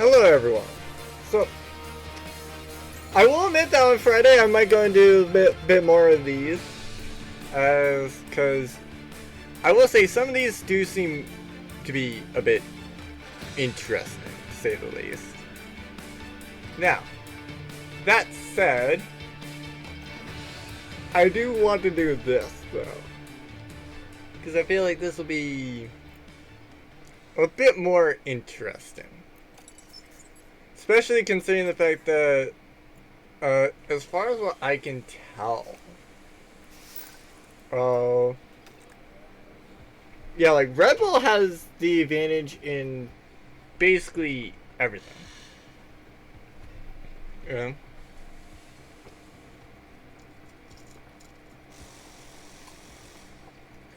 Hello everyone. So, I will admit that on Friday I might go and do a bit more of these. Because I will say some of these do seem to be a bit interesting, to say the least. Now, that said, I do want to do this though. Because I feel like this will be a bit more interesting. Especially considering the fact that, as far as what I can tell, yeah, like Red Bull has the advantage in basically everything. Yeah.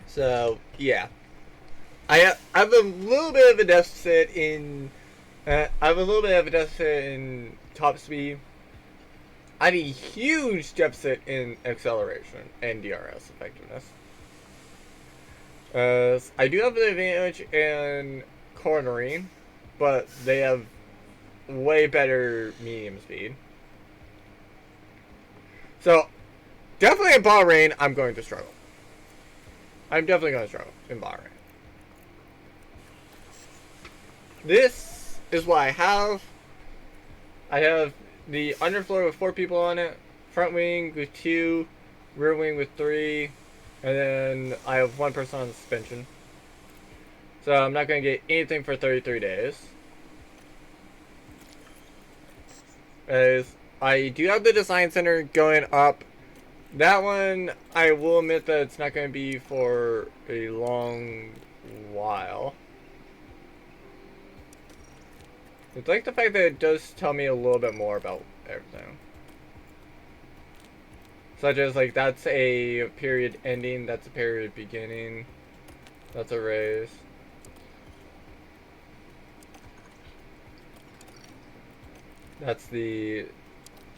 So yeah, I have a little bit of a deficit in. I have a little bit of a deficit in top speed. I have a huge deficit in acceleration and DRS effectiveness. I do have an advantage in cornering, but they have way better medium speed. So, definitely in Bahrain, I'm going to struggle. I'm definitely going to struggle in Bahrain. This is what I have. I have the underfloor with 4 people on it, front wing with 2, rear wing with 3, and then I have 1 person on suspension. So I'm not going to get anything for 33 days. As I do have the design center going up. That one, I will admit that it's not going to be for a long while. It's like the fact that it does tell me a little bit more about everything. Such as, like, that's a period ending, that's a period beginning, that's a raise. That's the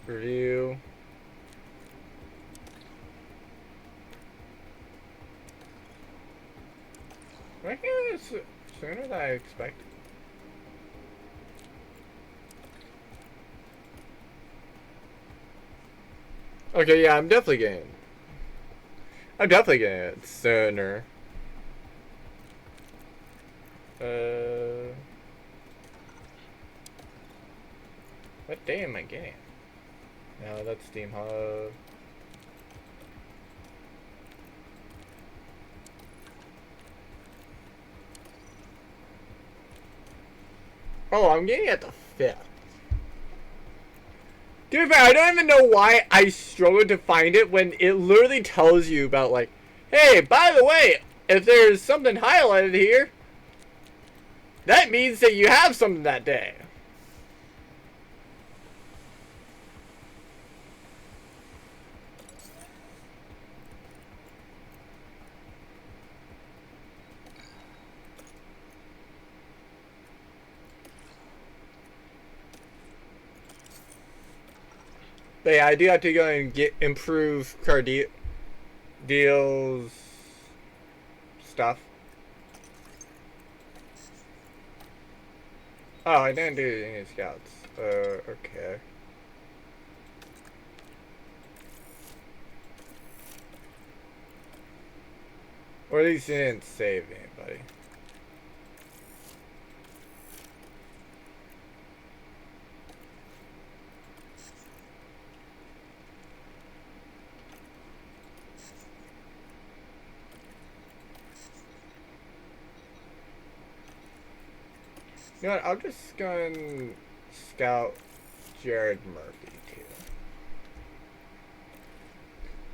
review. I think it's sooner than I expected. Okay, yeah, I'm definitely getting it sooner. What day am I getting? No, that's Steam Hub. Oh, I'm getting it at the 5th. Dude, I don't even know why I struggled to find it when it literally tells you about, like, hey, by the way, if there's something highlighted here, that means that you have something that day. But yeah, I do have to go and improve car deals stuff. Oh, I didn't do any scouts. Okay. Or at least you didn't save anybody. You know what, I'll just go and scout Jared Murphy too.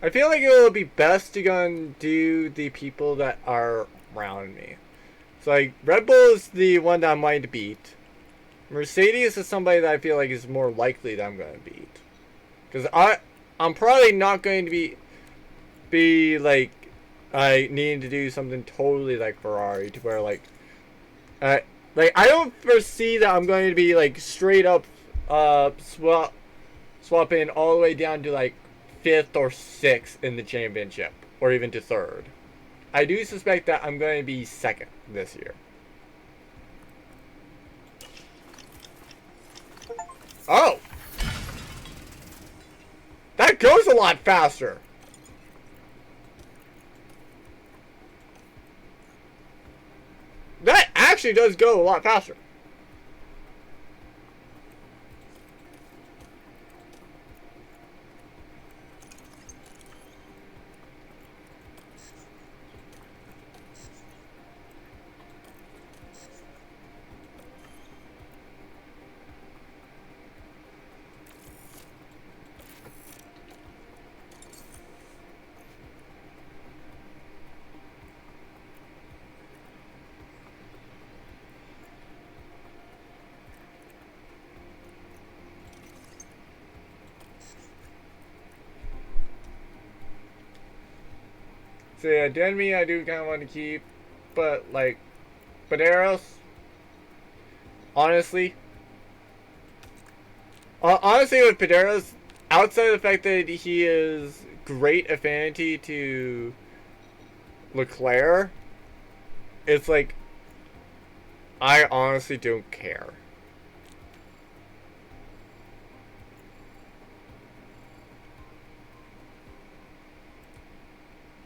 I feel like it will be best to go and do the people that are around me. So like, Red Bull is the one that I'm wanting to beat. Mercedes is somebody that I feel like is more likely that I'm going to beat. Because I'm probably not going to be like, I needing to do something totally like Ferrari to where like I don't foresee that I'm going to be like straight up swapping all the way down to like 5th or 6th in the championship or even to 3rd. I do suspect that I'm going to be 2nd this year. Oh! That goes a lot faster! That actually does go a lot faster. So yeah, Denmi I do kind of want to keep, but like, Baderos, honestly, honestly with Paderos, outside of the fact that he is great affinity to Leclerc, it's like, I honestly don't care.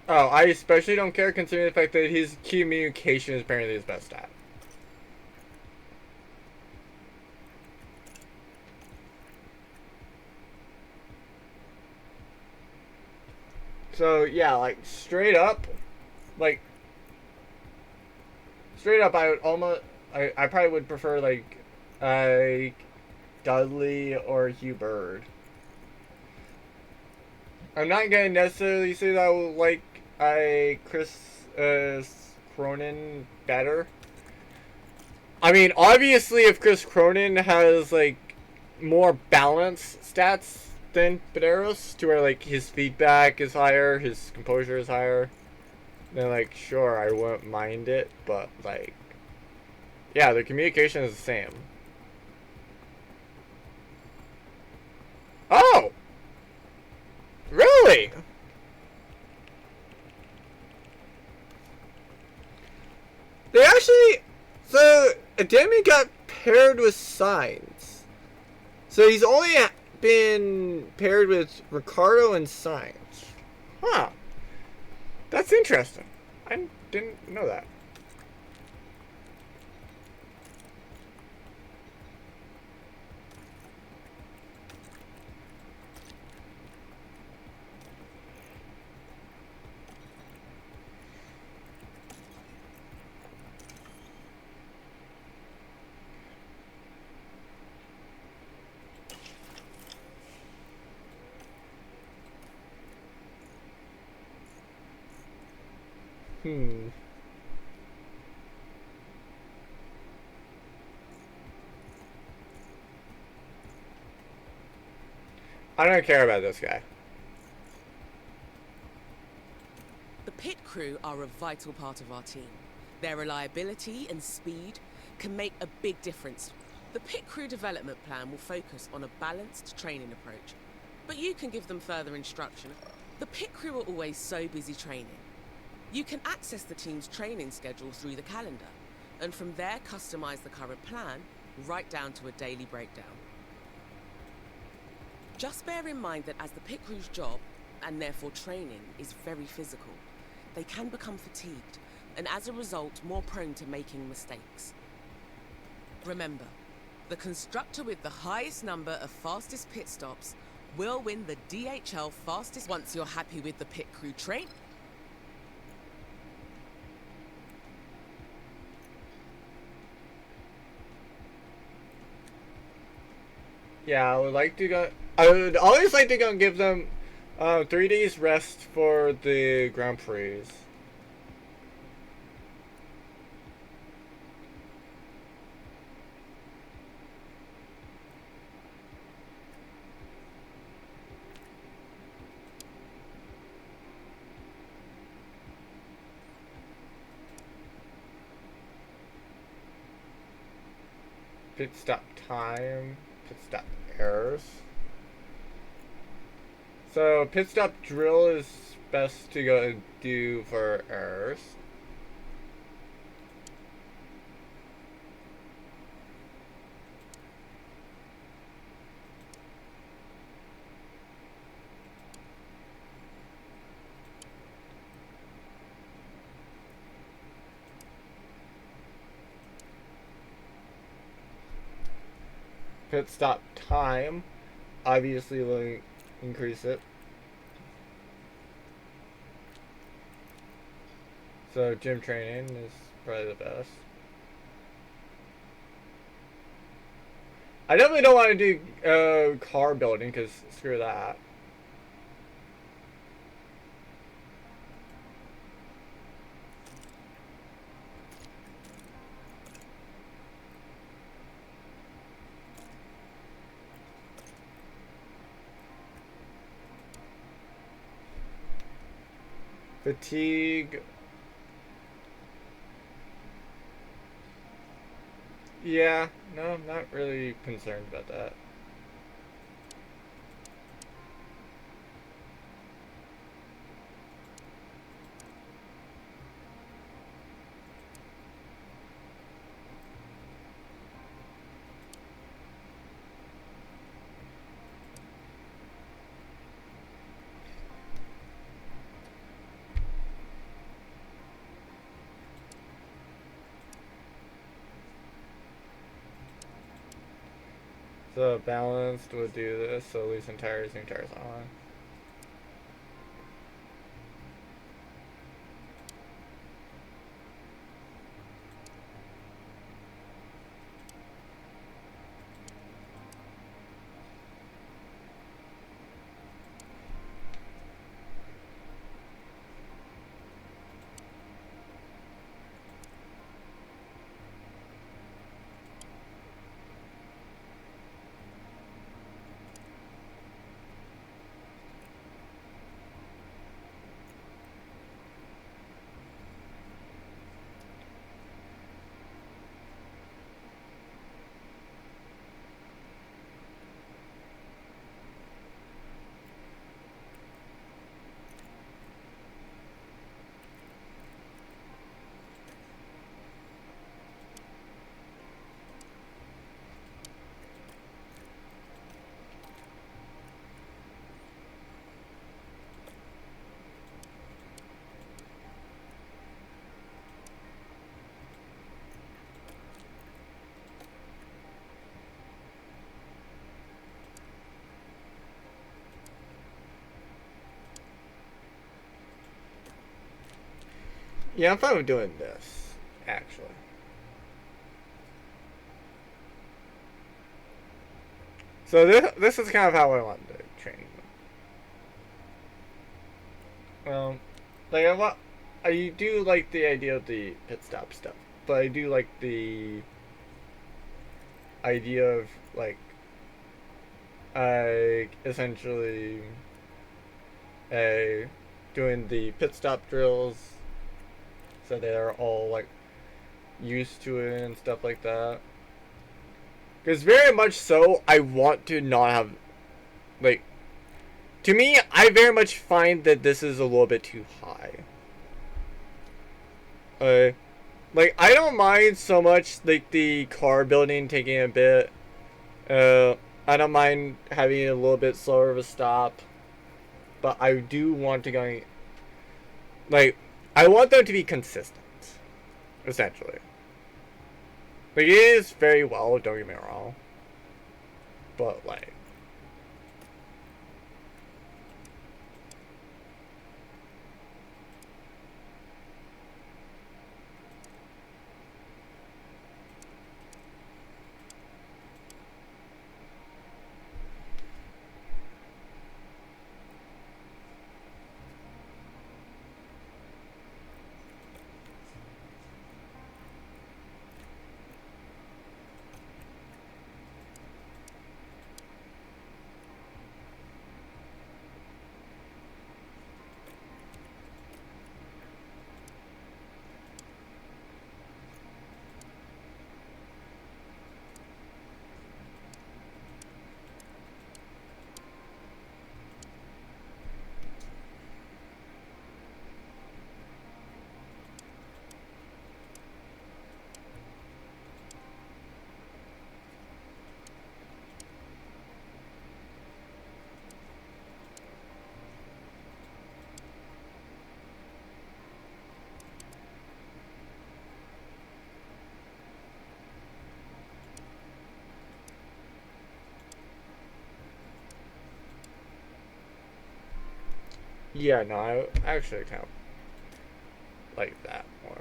Oh, I especially don't care considering the fact that his communication is apparently his best stat. So yeah, like like straight up, I would almost, I probably would prefer like Dudley or Hugh Bird. I'm not gonna necessarily say that I would like Chris Cronin better. I mean, obviously, if Chris Cronin has like more balanced stats than Paderos, to where like his feedback is higher, his composure is higher, then like sure I wouldn't mind it, but like yeah, the communication is the same. Oh, really? They actually, so Ademi got paired with Signs. So he's only been paired with Ricardo and Signs. Huh. That's interesting. I didn't know that. Hmm. I don't care about this guy. The pit crew are a vital part of our team. Their reliability and speed can make a big difference. The pit crew development plan will focus on a balanced training approach, but you can give them further instruction. The pit crew are always so busy training. You can access the team's training schedule through the calendar, and from there customize the current plan right down to a daily breakdown. Just bear in mind that as the pit crew's job, and therefore training, is very physical, they can become fatigued, and as a result, more prone to making mistakes. Remember, the constructor with the highest number of fastest pit stops will win the DHL fastest. Once you're happy with the pit crew train, Yeah, I would like to go. I would always like to go and give them 3 days rest for the Grand Prix. Pit stop time, pit stop errors. So pit stop drill is best to go and do for errors. pit stop time obviously will increase it. So gym training is probably the best. I definitely don't want to do car building because screw that. Fatigue. Yeah, no, I'm not really concerned about that. So balanced would do this, so loosen tires, new tires on. Yeah, I'm fine with doing this, actually. So this is kind of how I want to train. Like I do like the idea of the pit stop stuff, but I do like the idea of like I essentially a doing the pit stop drills, so they're all like used to it and stuff like that. Because very much so, I want to not have like. To me, I very much find that this is a little bit too high. Uh, like I don't mind so much like the car building taking a bit. I don't mind having a little bit slower of a stop, but I do want to go. Like, I want them to be consistent, essentially. Like it is very well. Don't get me wrong, but like. Yeah, no, I actually kind of like that more.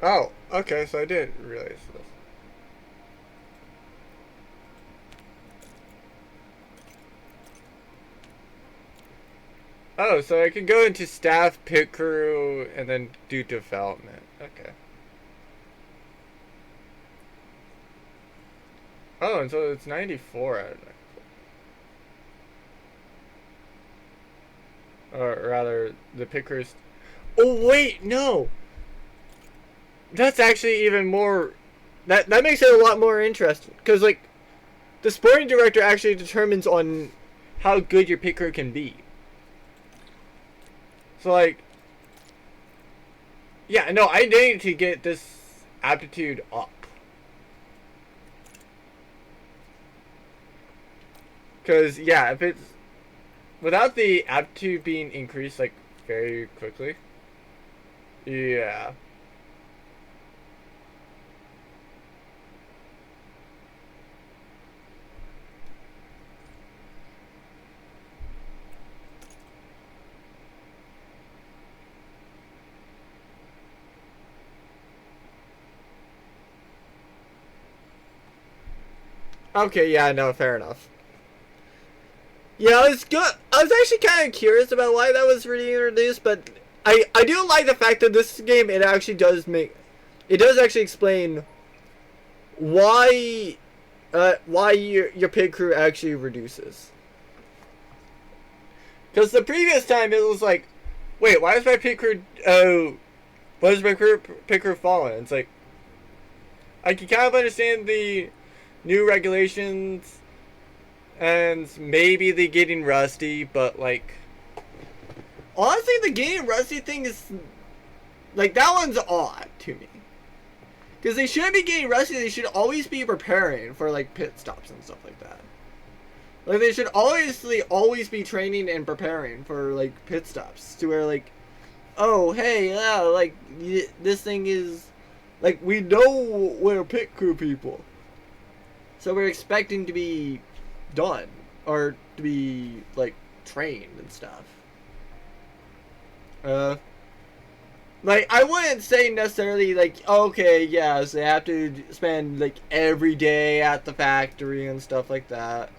Oh, okay, so I didn't realize this. Oh, so I can go into staff, pit crew, and then do development. Okay. Oh, and so it's 94 out of 94. Or rather, the pit crews. Oh, wait, no! That's actually even more. That makes it a lot more interesting. Because, like, the sporting director actually determines on how good your pit crew can be. So, like, yeah, no, I need to get this aptitude up. Because, yeah, if it's without the aptitude being increased, like, very quickly, yeah. Okay, yeah, no, fair enough. Yeah, I was good. I was actually kind of curious about why that was reintroduced, but I do like the fact that this game it actually does make it does actually explain why your pit crew actually reduces. Because the previous time it was like, wait, why is my pit crew why is my pit crew falling? It's like I can kind of understand the new regulations and maybe they getting rusty, but like honestly, the getting rusty thing is like that one's odd to me. Because they shouldn't be getting rusty. They should always be preparing for like pit stops and stuff like that. Like they should always be training and preparing for like pit stops to where like, oh hey yeah like this thing is like we know we're pit crew people, so we're expecting to be done or to be like trained and stuff. Uh, like I wouldn't say necessarily like okay yes they have to spend like every day at the factory and stuff like that,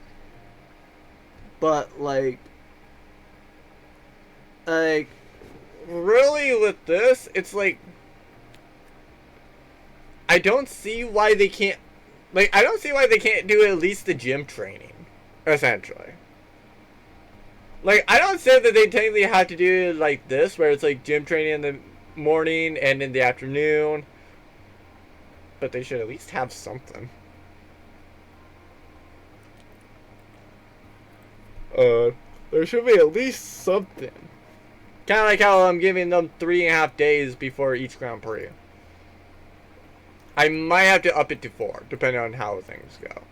but like really with this it's like I don't see why they can't I don't see why they can't do at least the gym training essentially. Like I don't say that they technically have to do like this where it's like gym training in the morning and in the afternoon, but they should at least have something. There should be at least something. Kind of like how I'm giving them 3.5 days before each Grand Prix. I might have to up it to 4, depending on how things go.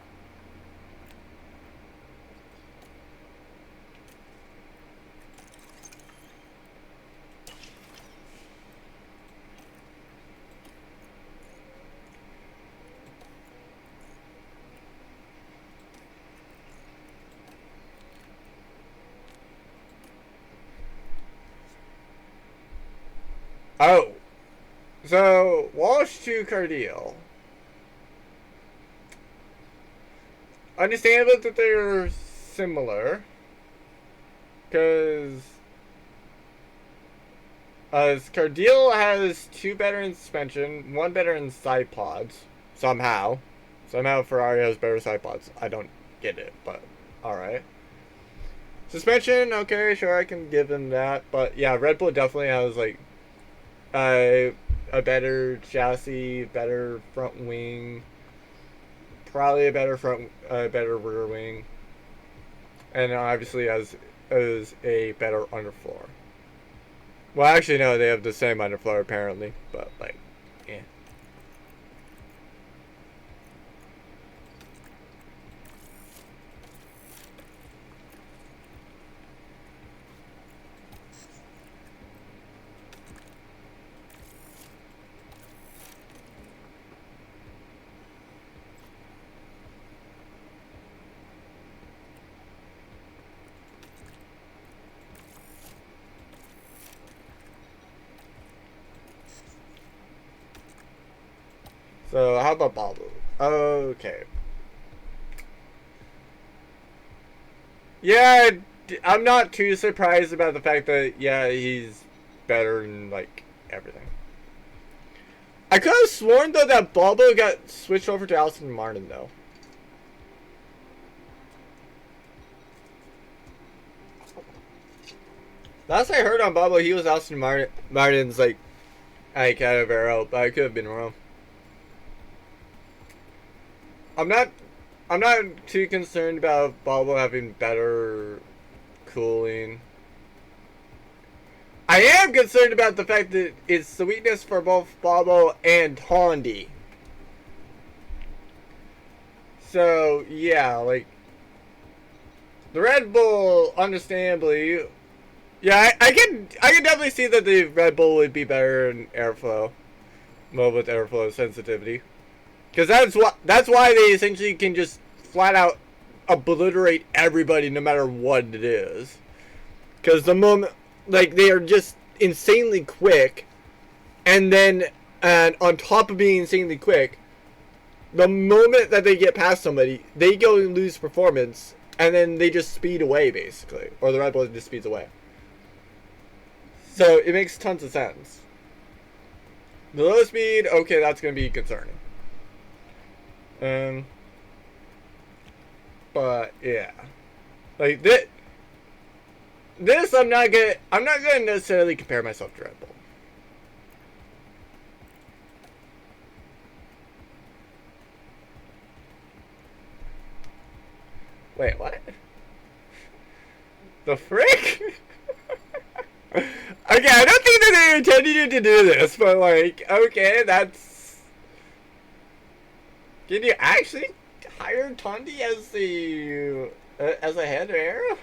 Oh, so Walsh to Cardiel. Understandable that they're similar, because Cardiel has 2 better in suspension, 1 better in side pods. Somehow Ferrari has better side pods. I don't get it, but all right. Suspension, okay, sure, I can give them that, but yeah, Red Bull definitely has like a better chassis, better front wing, probably a better better rear wing, and obviously has a better underfloor. Well, actually, no, they have the same underfloor apparently, but like, yeah. So how about Babu? Okay. Yeah, I'm not too surprised about the fact that, yeah, he's better in, like, everything. I could have sworn, though, that Balbo got switched over to Aston Martin, though. Last I heard on Balbo, he was Aston Martin's, like kind of arrow, but I could have been wrong. I'm not too concerned about Balbo having better cooling. I am concerned about the fact that it's the weakness for both Balbo and Tondi. So yeah, like the Red Bull, understandably, yeah, I can definitely see that the Red Bull would be better in airflow, mode with airflow sensitivity, because that's why they essentially can just flat out obliterate everybody no matter what it is. Because the moment, like, they are just insanely quick, and then, and on top of being insanely quick, the moment that they get past somebody, they go and lose performance, and then they just speed away, basically. Or the Red Bull just speeds away. So, it makes tons of sense. The low speed, okay, that's going to be concerning. But, yeah. Like, this I'm not gonna necessarily compare myself to Red Bull. Wait, what? The frick? Okay, I don't think that they intended to do this, but like, okay, that's... Can you actually hire Tondi as the as a head arrow?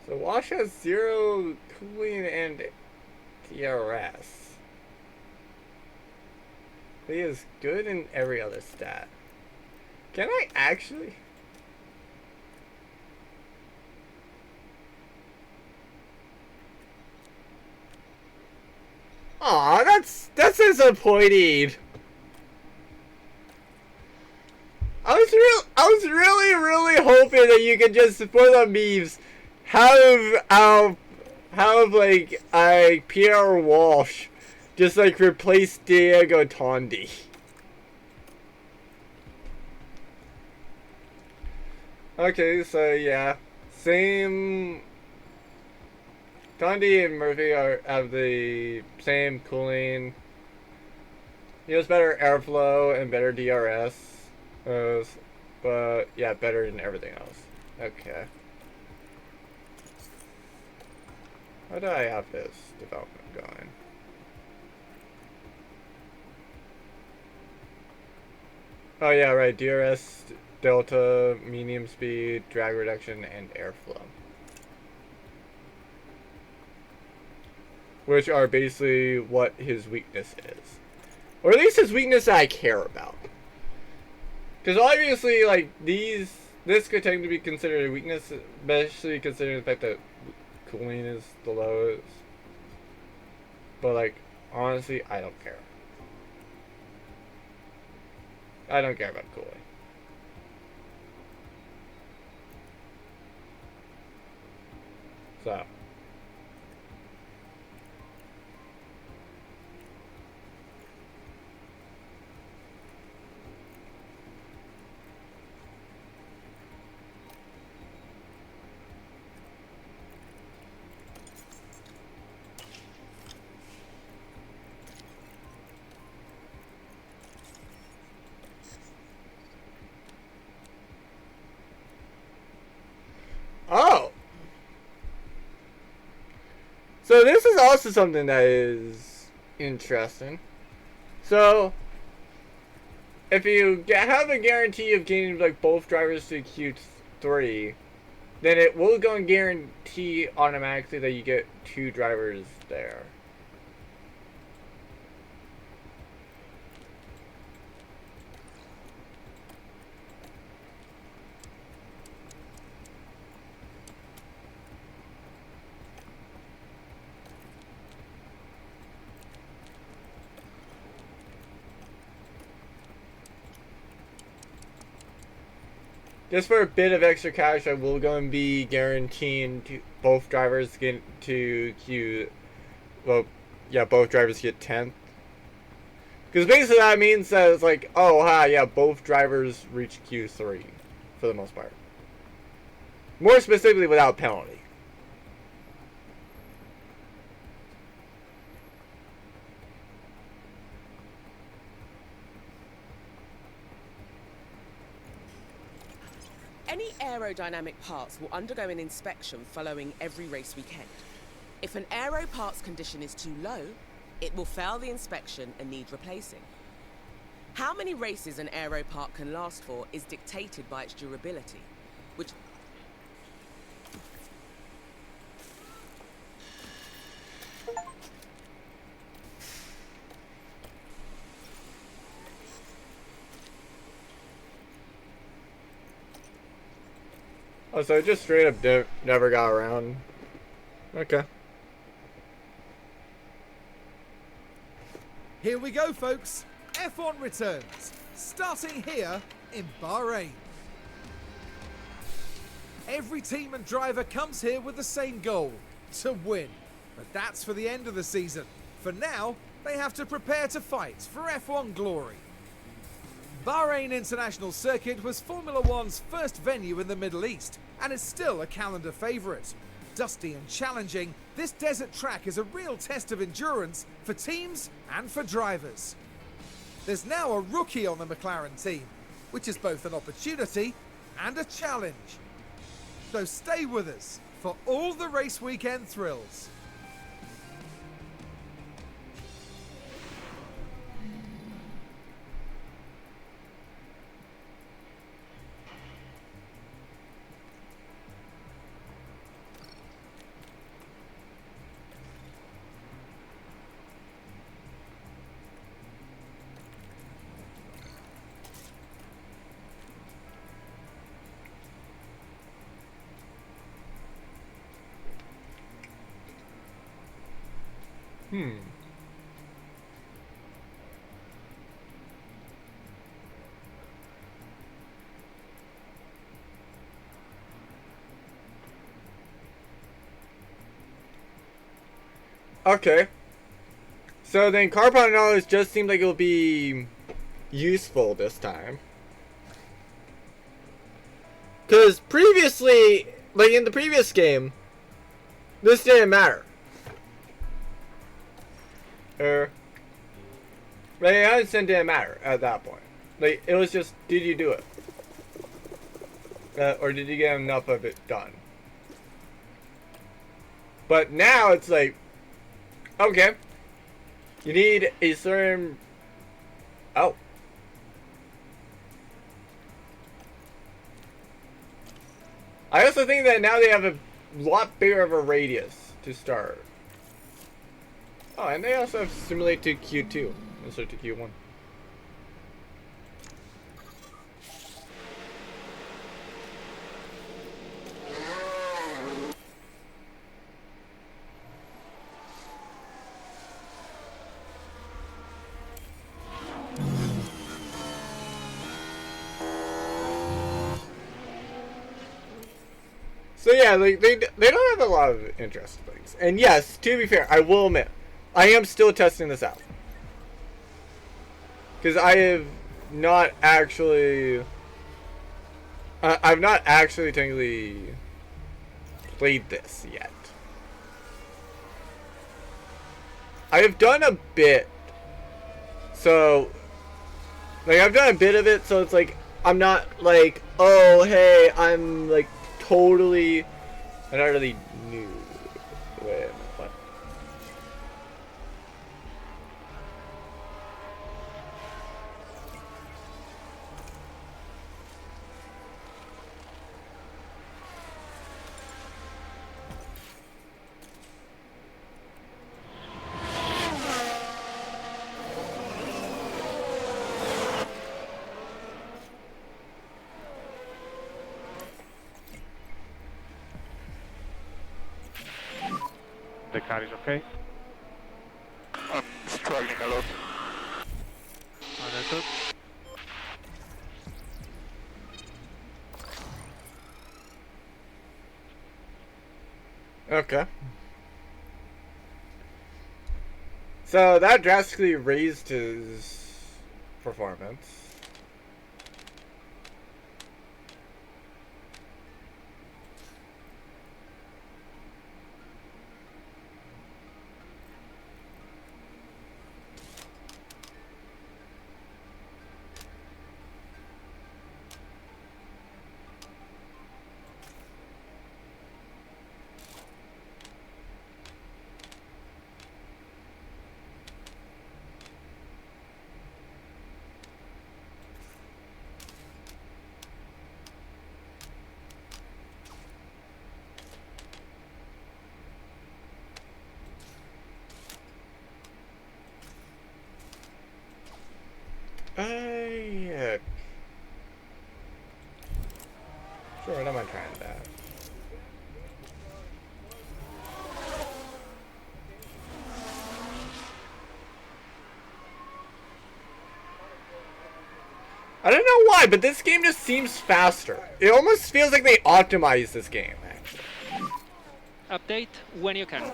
So Wash has 0 cooling and TRS. He is good in every other stat. Can I actually? Aw, that's disappointing. I was really hoping that you could just, for the memes, have like a Pierre Walsh just like replace Diego Tondi. Okay, so yeah, same. Tondi and Murphy have the same cooling. He has better airflow and better DRS, but yeah, better in everything else. Okay. How do I have this development going? Oh yeah, right. DRS, delta, medium speed, drag reduction, and airflow. Which are basically what his weakness is. Or at least his weakness that I care about. Because obviously, like, this could technically be considered a weakness, especially considering the fact that cooling is the lowest. But, like, honestly, I don't care. I don't care about cooling. So. Oh! So this is also something that is interesting. So, if you have a guarantee of getting like both drivers to Q3, then it will go and guarantee automatically that you get 2 drivers there. Just for a bit of extra cash, I will go and be guaranteeing both drivers get to Q. Well, yeah, both drivers get 10th. Because basically that means that it's like, oh, hi, yeah, both drivers reach Q3 for the most part. More specifically, without penalty. Any aerodynamic parts will undergo an inspection following every race weekend. If an aero parts condition is too low, it will fail the inspection and need replacing. How many races an aero part can last for is dictated by its durability, which... Oh, so it just straight up never got around. Okay. Here we go, folks. F1 returns, starting here in Bahrain. Every team and driver comes here with the same goal, to win. But that's for the end of the season. For now, they have to prepare to fight for F1 glory. Bahrain International Circuit was Formula One's first venue in the Middle East, and is still a calendar favourite. Dusty and challenging, this desert track is a real test of endurance for teams and for drivers. There's now a rookie on the McLaren team, which is both an opportunity and a challenge. So stay with us for all the race weekend thrills. Okay. So then compound knowledge just seemed like it will be useful this time. Because previously, like in the previous game, this didn't matter. Like, I understand didn't matter at that point. Like, it was just, did you do it? Or did you get enough of it done? But now it's like, okay, you need a certain... Oh. I also think that now they have a lot bigger of a radius to start. Oh, and they also have simulate to Q2 instead to Q1. So yeah, like they don't have a lot of interesting things. And yes, to be fair, I will admit, I am still testing this out. Because I have not actually... I've not actually technically played this yet. I have done a bit. So, like, I've done a bit of it, so it's like, I'm not like, oh, hey, I'm like totally... I'm not really new. Wait a minute, what? the car is okay. I'm struggling a lot. Understood. Okay. So that drastically raised his performance. Yeah. Sure, I don't mind trying that. I don't know why, but this game just seems faster. It almost feels like they optimized this game, actually. Update when you can.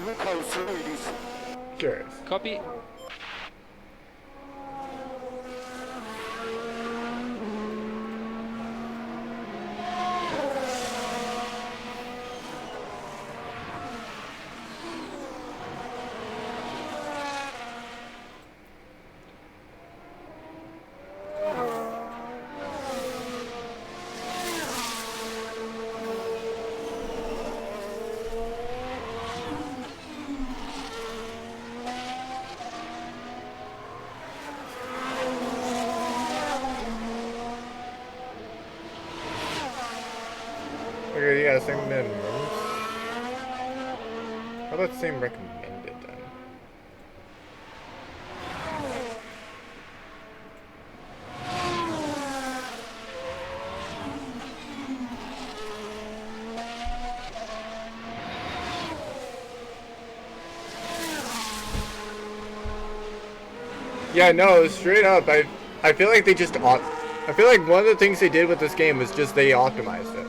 Look how slow it is. Curious. Copy. Okay, you got same minimums. How about same recommended then? Yeah, no, straight up, I feel like they just I feel like one of the things they did with this game was just they optimized it.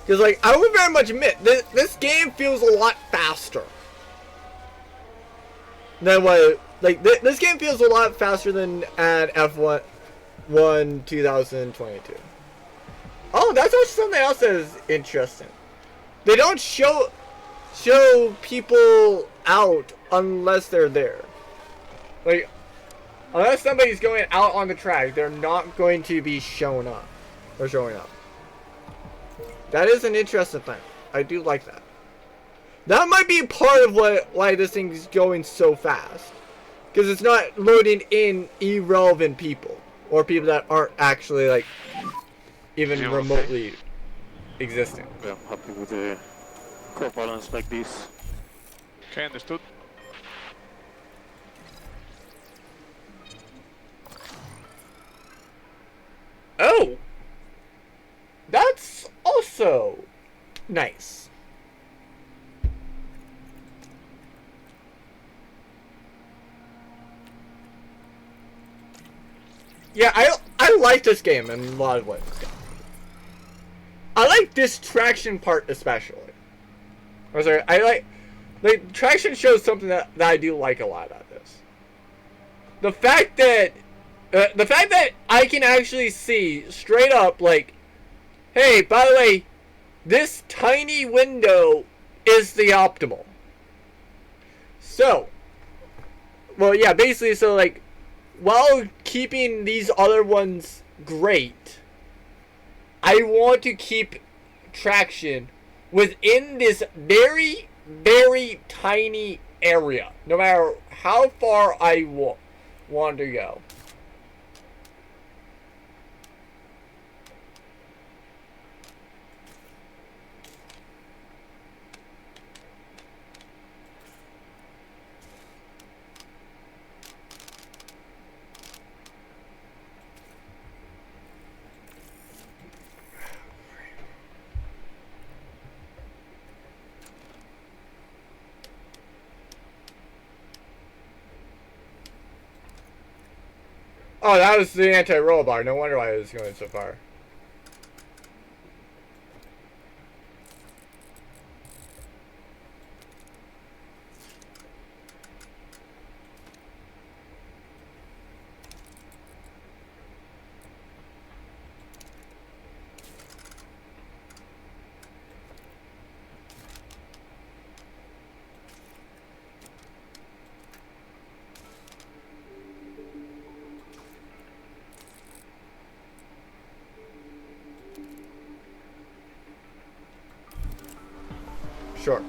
Because, like, I will very much admit, this game feels a lot faster than what, like, this game feels a lot faster than at F1 2022. Oh, that's also something else that is interesting. They don't show people out unless they're there. Like, unless somebody's going out on the track, they're not going to be showing up. Or showing up. That is an interesting thing. I do like that. That might be part of why this thing's going so fast. Because it's not loading in irrelevant people. Or people that aren't actually, like, even Zero, remotely existing. Yeah, I'm happy with the core balance like this. Okay, understood. Oh! That's also nice. Yeah, I like this game in a lot of ways. I like this traction part especially. Or sorry, like traction shows something that I do like a lot about this. The fact that I can actually see straight up, like, hey, by the way, this tiny window is the optimal. So, well, yeah, basically, so, like, while keeping these other ones great, I want to keep traction within this very, very tiny area, no matter how far I want to go. Oh, that was the anti-roll bar. No wonder why it was going so far. Sure.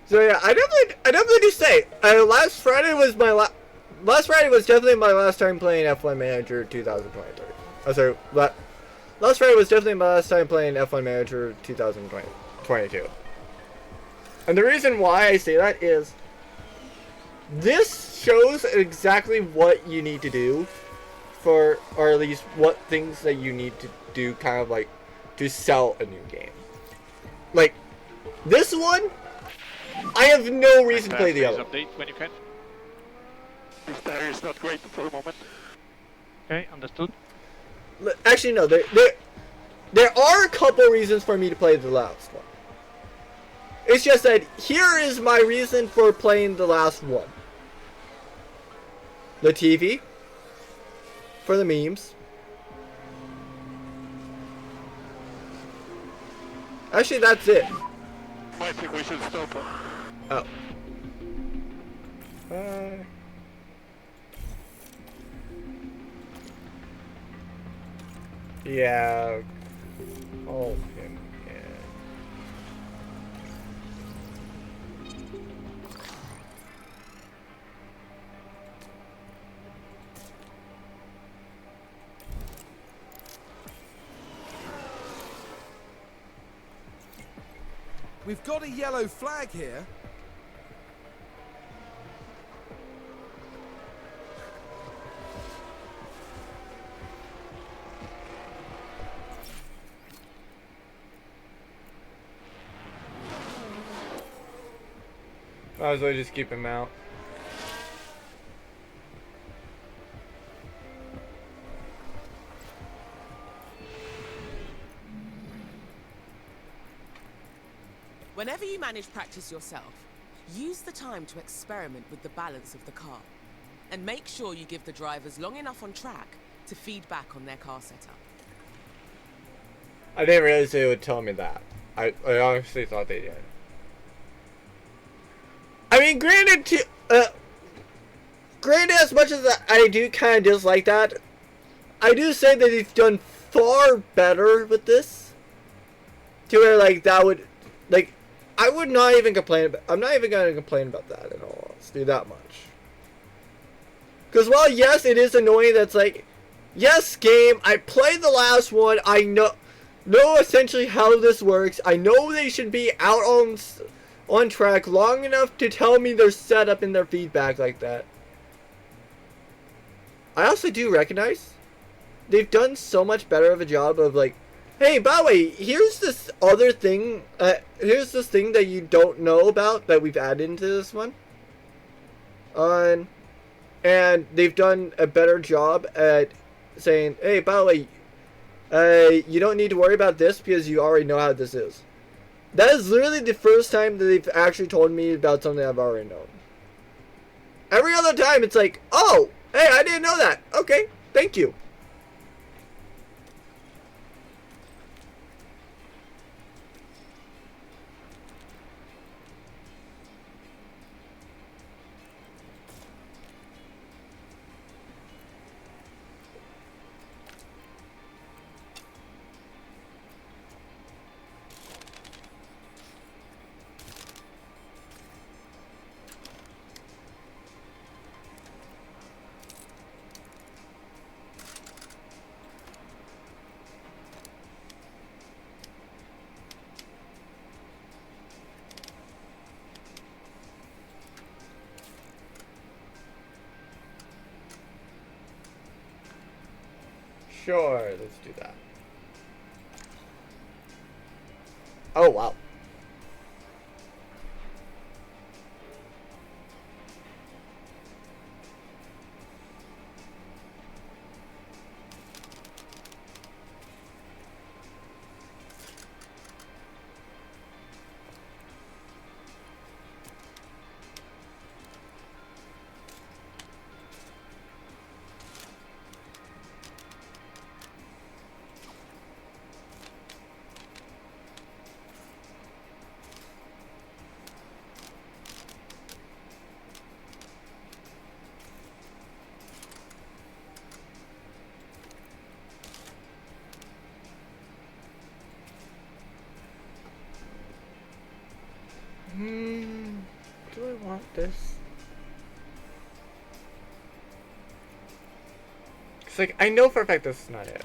So yeah, I definitely do say last Friday was last Friday was definitely my last time playing F1 Manager 2023. Oh, sorry, last Friday was definitely my last time playing F1 Manager 2022. And the reason why I say that is this shows exactly what you need to do for, or at least what things that you need to do, kind of like to sell a new game. Like this one, I have no reason to play the other. Update when you can. This tire is not great for the moment. Okay, understood. Actually, no. There are a couple reasons for me to play the last one. It's just that here is my reason for playing the last one. The TV. For the memes. Actually, that's it. I think we should stop. Oh. Yeah. Oh, him. Yeah. We've got a yellow flag here. Might as well just keep him out. Whenever you manage practice yourself, use the time to experiment with the balance of the car. And make sure you give the drivers long enough on track to feed back on their car setup. I didn't realize they would tell me that. I honestly thought they did. I mean, granted, as much as I do kind of dislike that, I do say that he's done far better with this. To where, like, that would, like, I would not even complain about, I'm not even going to complain about that in all honesty, that much. Because while, yes, it is annoying that's like, yes, game, I played the last one, I know essentially how this works, I know they should be out on track long enough to tell me their setup and their feedback like that. I also do recognize they've done so much better of a job of like, hey, by the way, here's this other thing, here's this thing that you don't know about that we've added into this one. And they've done a better job at saying, hey, by the way, you don't need to worry about this because you already know how this is. That is literally the first time that they've actually told me about something I've already known. Every other time it's like, oh, hey, I didn't know that. Okay, thank you. Sure, let's do that. Oh, wow. Do I want this? It's like, I know for a fact this is not it.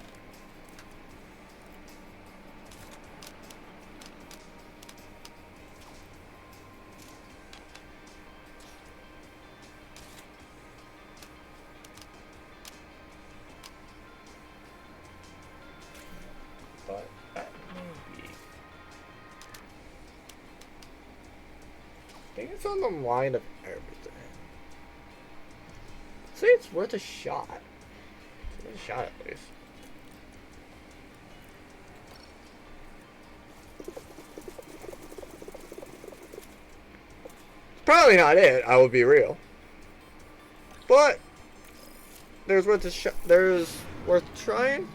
But that may be. I think it's on the line of everything. Say it's worth a shot. It's worth a shot at least. Probably not it, I will be real. But there's worth a shot. There's worth trying,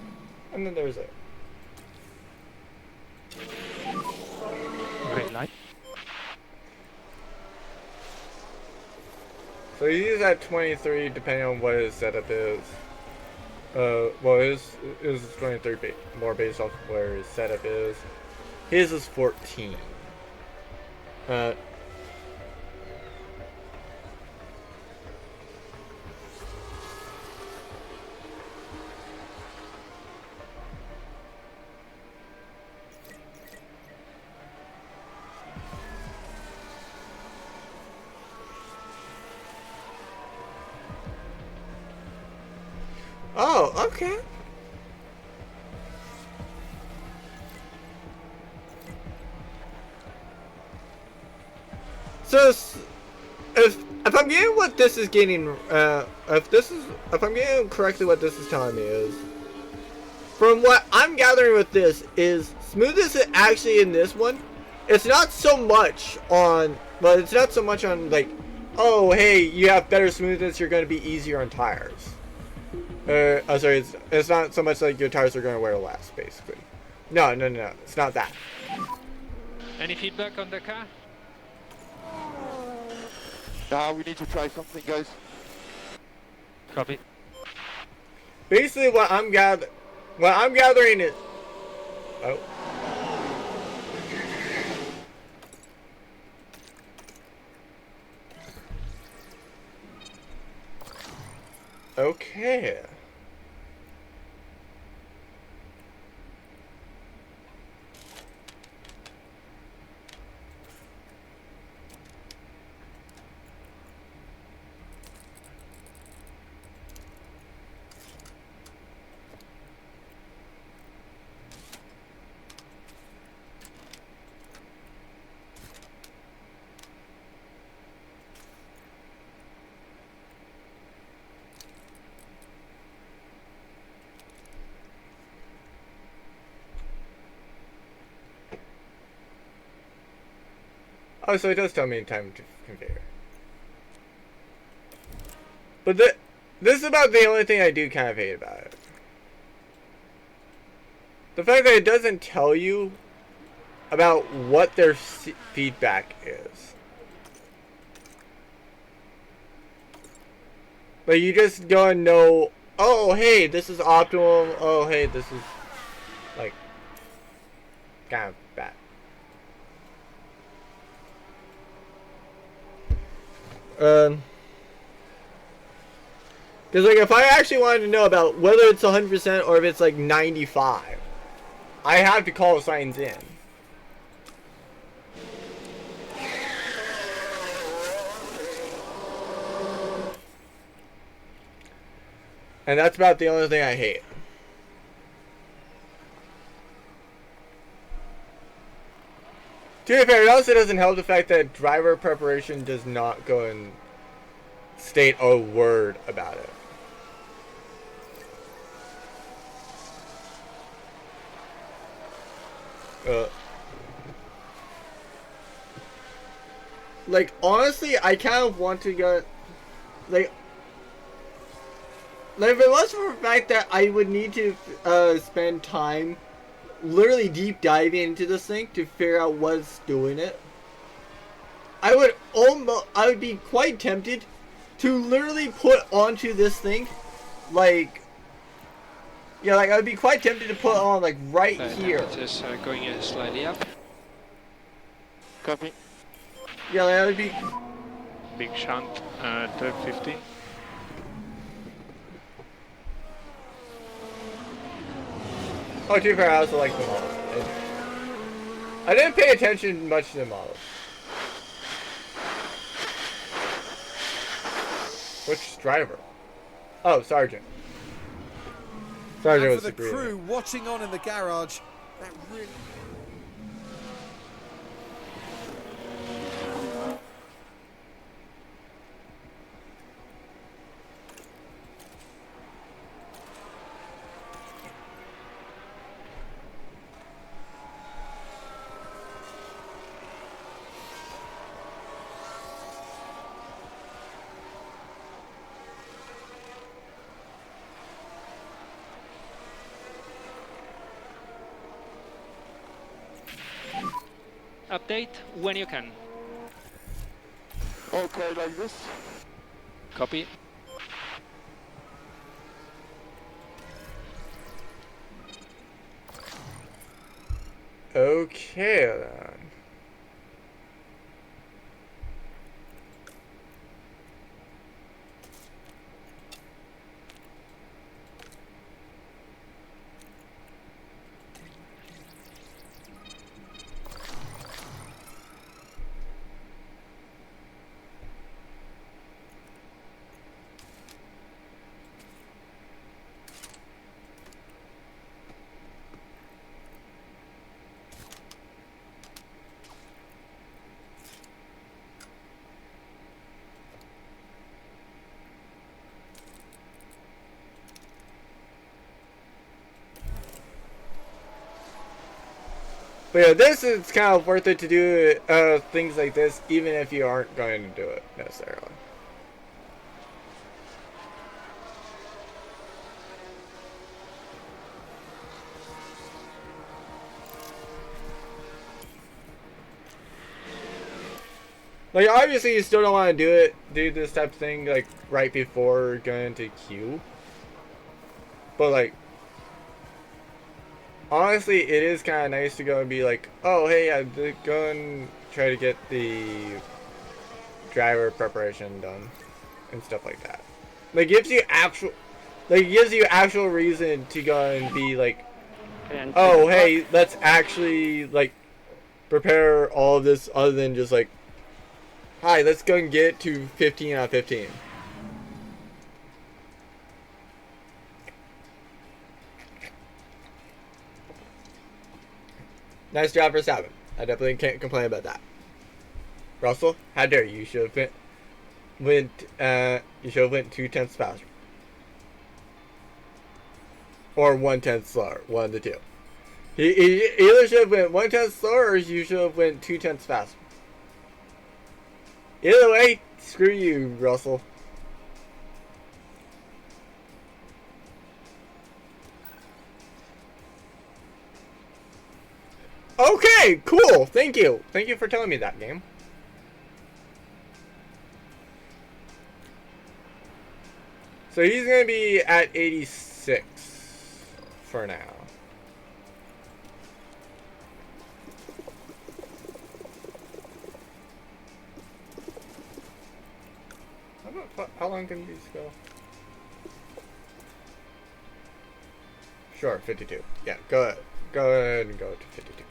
and then there's it. Green light. So he's at 23, depending on what his setup is. Well, his is 23 more based off where his setup is. His is 14. Oh, okay. So, if I'm getting what this is getting, if I'm getting correctly what this is telling me is, from what I'm gathering with this is, smoothness is actually in this one. It's not so much on, well, it's not so much on like, oh, hey, you have better smoothness, you're going to be easier on tires. Oh, sorry, it's not so much like your tires are going to wear less, basically. No, it's not that. Any feedback on the car? We need to try something, guys. Copy. Basically, what I'm gathering is, oh. Okay. Oh, so it does tell me time to conveyor. But this is about the only thing I do kind of hate about it. The fact that it doesn't tell you about what their feedback is. Like, you just go and know, oh, hey, this is optimal. Oh, hey, this is, like, kind of bad. Because, like, if I actually wanted to know about whether it's 100% or if it's, like, 95, I have to call signs in. And that's about the only thing I hate. To be fair, it also doesn't help the fact that driver preparation does not go and state a word about it. Like, honestly, I kind of want to go, like if it was for the fact that I would need to spend time literally deep diving into this thing to figure out what's doing it, I would be quite tempted to literally put onto this thing, like, yeah, like, I would be quite tempted to put on, like, right here. Temperatures are going slightly up. Copy. Yeah, like, I would be... Big shunt, 1250. Oh, to be fair, I also like the models. I didn't pay attention much to the models. Which driver? Oh, Sergeant. Sergeant And was for the agreeing. crew watching on in the garage, that really... Update when you can. Okay, like this. Copy. Okay, then. But yeah, this is kind of worth it to do things like this, even if you aren't going to do it necessarily. Like, obviously, you still don't want to do this type of thing like right before going to queue. But like, honestly, it is kind of nice to go and be like, oh, hey, I'm go and try to get the driver preparation done and stuff like that. Like, gives you actual reason to go and be like, oh, hey, let's actually like prepare all of this other than just like, hi, let's go and get to 15 out of 15. Nice job for 7. I definitely can't complain about that. Russell, how dare you? You should have went 2/10 faster. Or 1/10 slower. One of the two. He either should have went 1/10 slower or you should have went 2/10 faster. Either way, screw you, Russell. Okay, cool. Thank you. Thank you for telling me that, game. So he's going to be at 86 for now. How long can these go? Sure, 52. Yeah, go ahead. Go ahead and go to 52.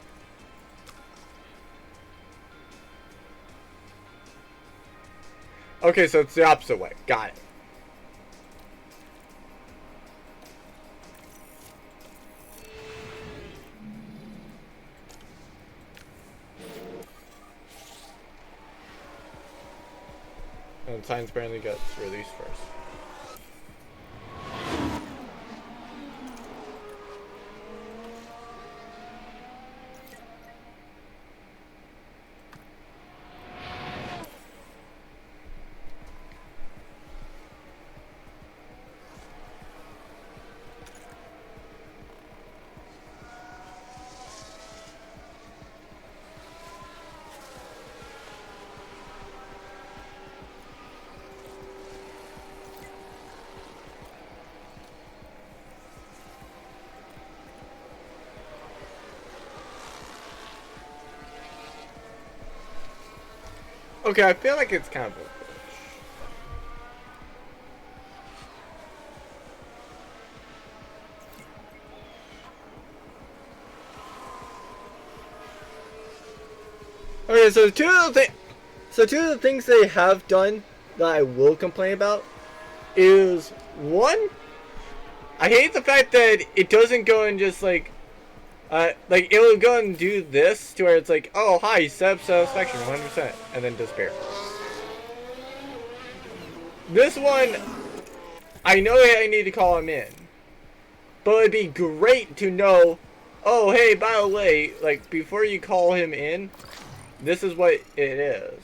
Okay, so it's the opposite way. Got it. when science apparently gets released first. Okay, I feel like it's kind of a glitch. Okay, so two of the things they have done that I will complain about is one, I hate the fact that it doesn't go and just like it will go and do this to where it's like, oh hi, set up satisfaction 100%, and then disappear. This one, I know I need to call him in, but it'd be great to know, oh hey, by the way, like before you call him in, this is what it is.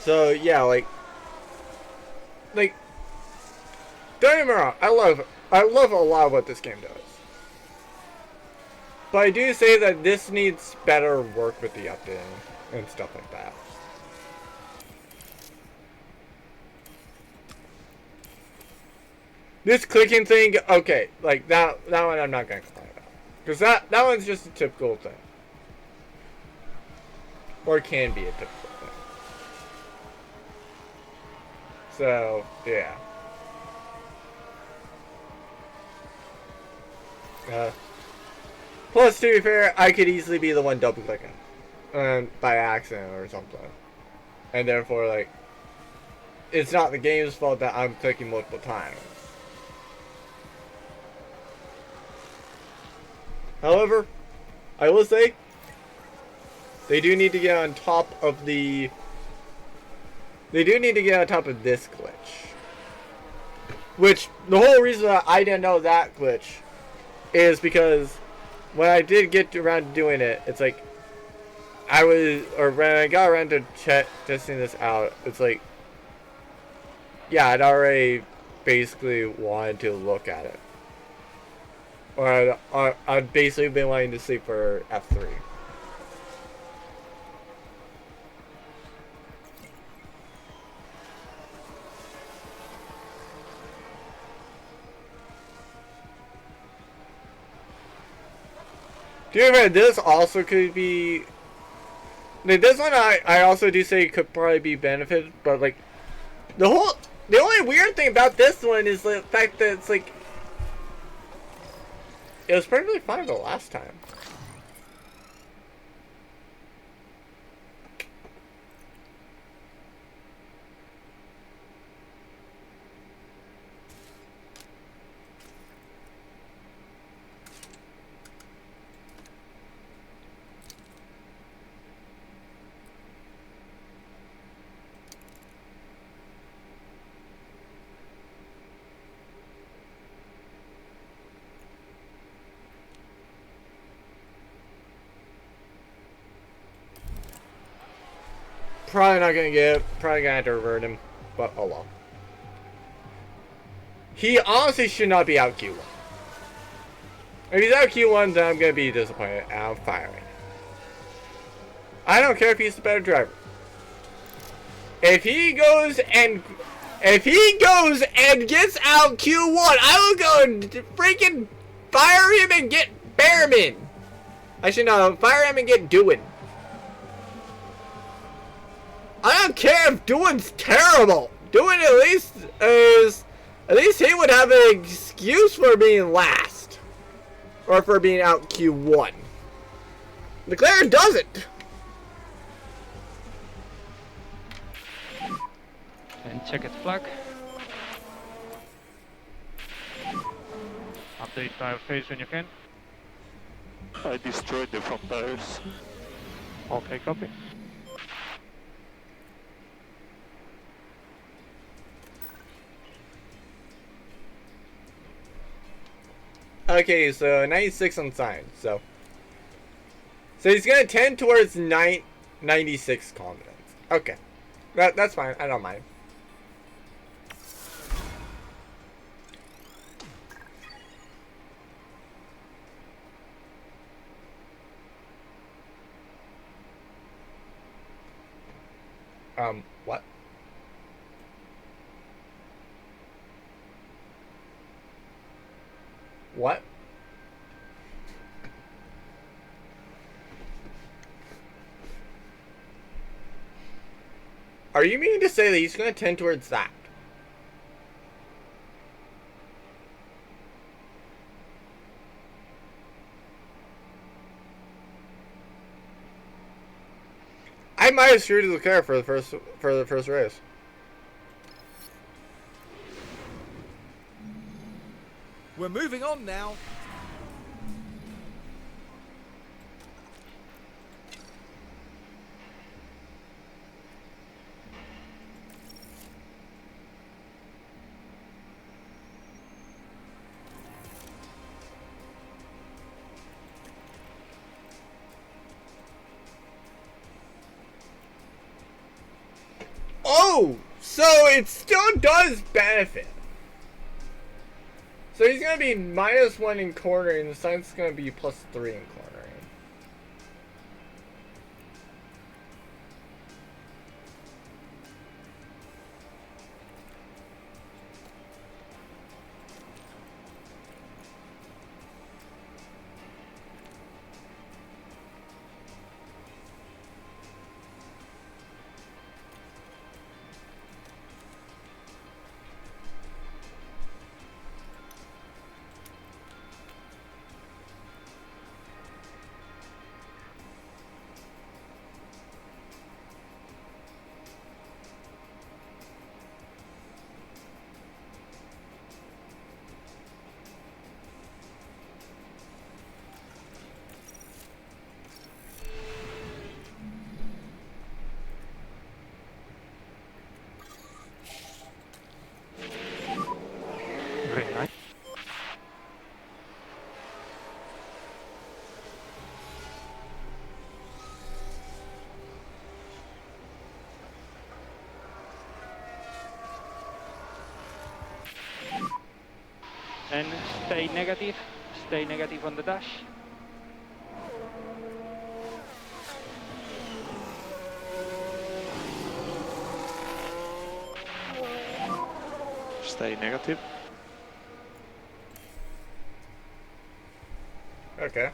So yeah, like, don't get me wrong, I love a lot of what this game does. But I do say that this needs better work with the updating and stuff like that. This clicking thing, okay, like that one I'm not gonna complain about. Because that one's just a typical thing. Or can be a typical thing. So, yeah. Plus, to be fair, I could easily be the one double clicking. By accident or something. And therefore, like, it's not the game's fault that I'm clicking multiple times. However, I will say, they do need to get on top of the... They do need to get on top of this glitch. Which, the whole reason that I didn't know that glitch is because when I did get around to doing it, it's like, when I got around to testing this out, it's like, yeah, I'd already basically wanted to look at it. Or I'd basically been wanting to sleep for F3. Dude, this also could be... Like, this one I also do say could probably be benefited, but like, the only weird thing about this one is the fact that it's like, it was perfectly fine the last time. Probably not gonna get it. Probably gonna have to revert him. But oh well. He honestly should not be out Q1. If he's out Q1, then I'm gonna be disappointed and I'm firing. I don't care if he's the better driver. If he goes and gets out Q1, I will go and freaking fire him and get Bearman. Actually, no, fire him and get Dewin. I don't care if Dewin's terrible. Dewin at least he would have an excuse for being last. Or for being out Q1. Leclerc doesn't. And check its flag. Update tire phase when you can. I destroyed the front tires. Okay, copy. Okay, so 96 on sign, so he's gonna tend towards 96 confidence. Okay, that's fine. I don't mind. What? What? Are you meaning to say that he's going to tend towards that? I might have screwed the car for the first race. We're moving on now. Oh, so it still does benefit. So he's going to be -1 in cornering, the sign's going to be +3 in cornering. Green light. And stay negative on the dash. Stay negative. Okay.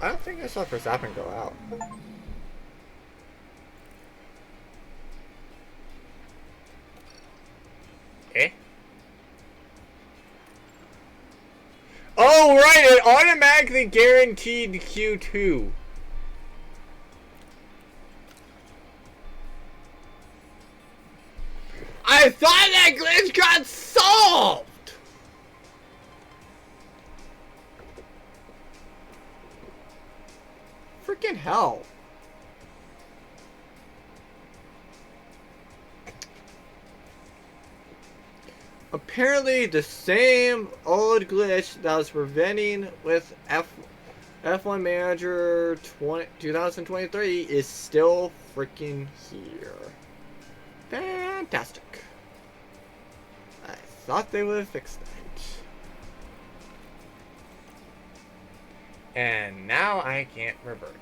I don't think I saw Verstappen go out. Eh? right, it automatically guaranteed Q2. I thought that glitch got solved! Freaking hell. Apparently the same old glitch that was preventing with F1 Manager 2023 is still freaking here. Fantastic. I thought they would have fixed that. And now I can't revert it.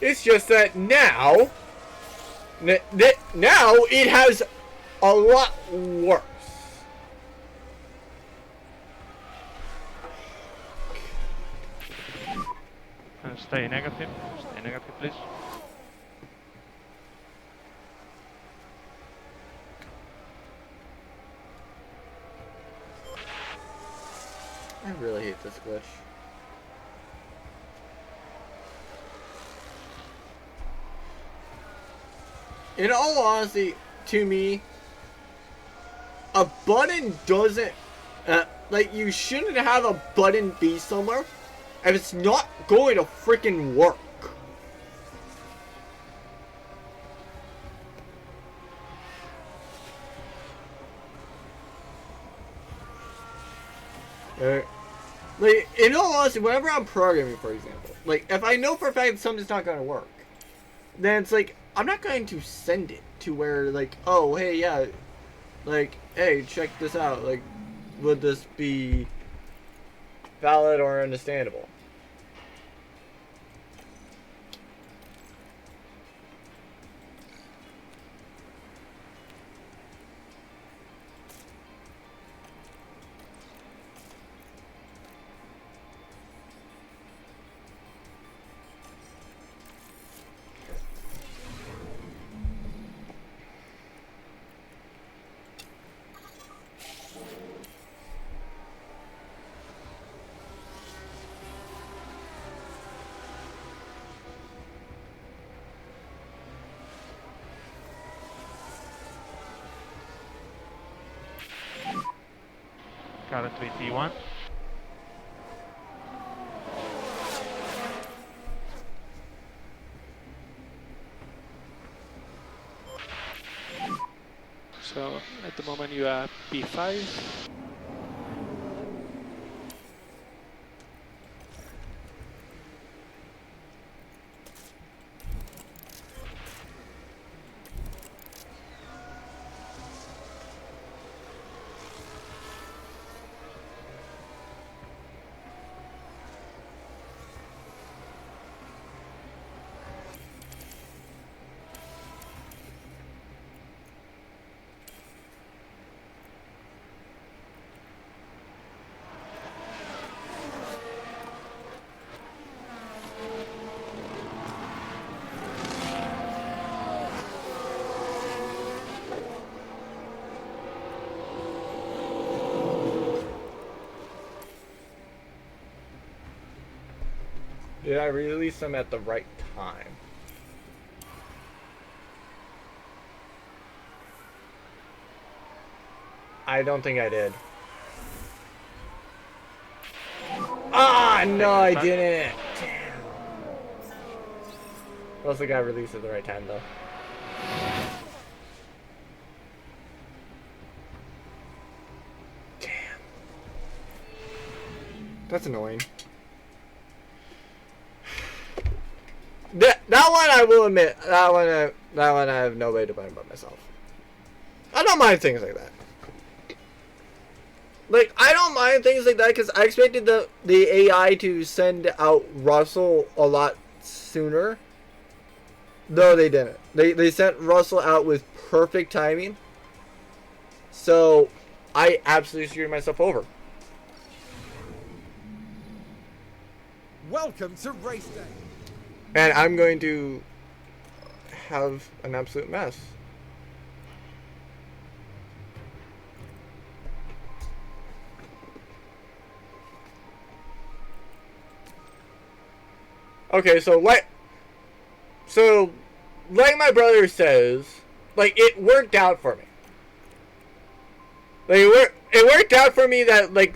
It's just that now, now it has a lot worse. Stay negative. Stay negative, please. I really hate this glitch. In all honesty, to me, a button doesn't, like, you shouldn't have a button be somewhere if it's not going to freaking work. Like, in all honesty, whenever I'm programming, for example, like, if I know for a fact something's not going to work, then it's like, I'm not going to send it to where, like, oh, hey, yeah, like, hey, check this out, like, would this be valid or understandable? Currently T1. So at the moment you are P5. Did I release them at the right time? I don't think I did. Ah, no, I didn't. Damn. I also got released at the right time, though. Damn. That's annoying. That one I will admit, that one I have no way to blame but myself. I don't mind things like that. Like, I don't mind things like that because I expected the AI to send out Russell a lot sooner. No, they didn't. They sent Russell out with perfect timing. So, I absolutely screwed myself over. Welcome to race day. And I'm going to have an absolute mess. Okay, so like my brother says, like, it worked out for me. Like, it worked out for me that, like,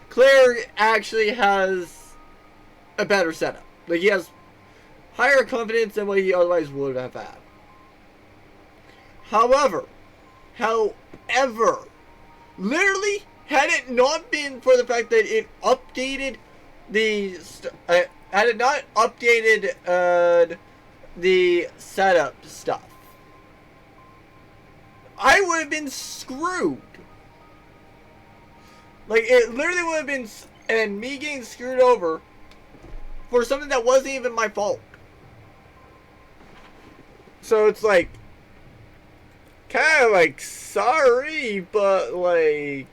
Claire actually has a better setup. Like, he has higher confidence than what he otherwise would have had. However, literally, had it not been for the fact that it updated had it not updated the setup stuff, I would have been screwed. Like, it literally would have been, and me getting screwed over for something that wasn't even my fault. So it's like, kind of like, sorry, but like,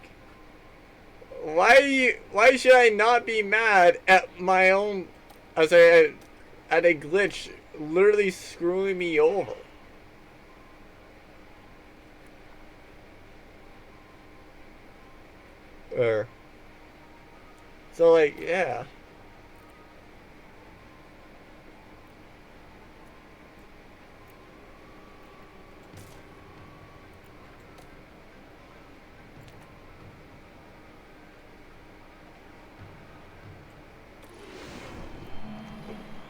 why should I not be mad at my own, at a glitch literally screwing me over? So like, yeah.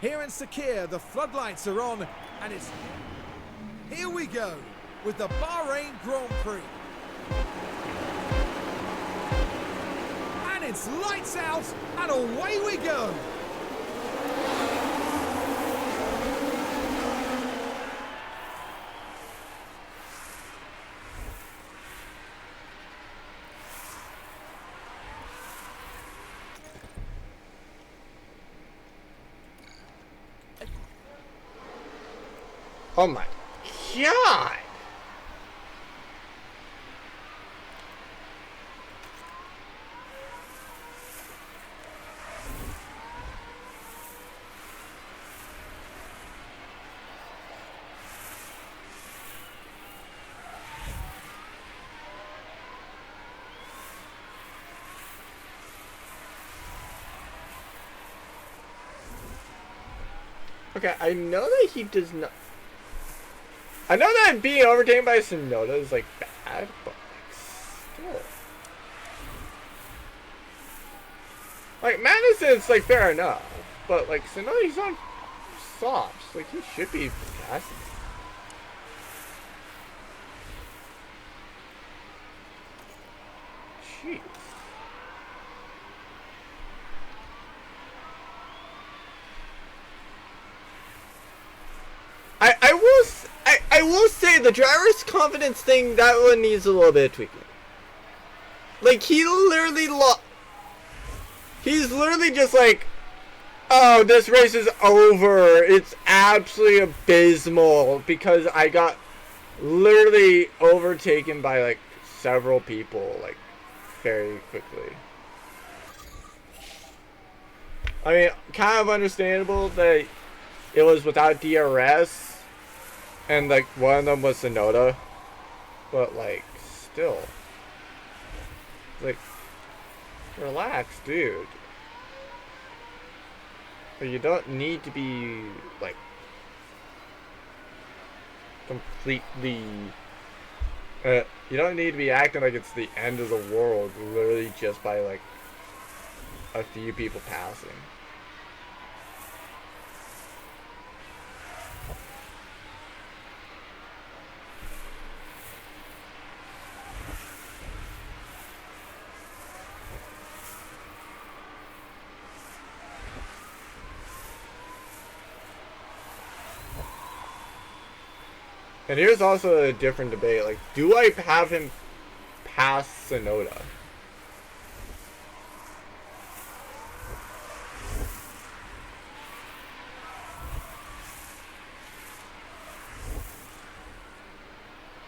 Here in Sakir, the floodlights are on, and it's... Here we go, with the Bahrain Grand Prix. And it's lights out, and away we go. Oh my god! Okay, I know that he does not... I know that being overtaken by Sonoda is, like, bad, but, like, still. Like, Madison's, like, fair enough. But, like, Sonoda, he's on softs. Like, he should be fast. Jeez. I will say the driver's confidence thing, that one needs a little bit of tweaking. Like, he's literally just like, oh, this race is over. It's absolutely abysmal because I got literally overtaken by, like, several people, like, very quickly. I mean, kind of understandable that it was without DRS. And, like, one of them was Sonoda. But, like, still. Like, relax, dude. But you don't need to be, like, completely... you don't need to be acting like it's the end of the world, literally just by, like, a few people passing. And here's also a different debate. Like, do I have him pass Sonoda?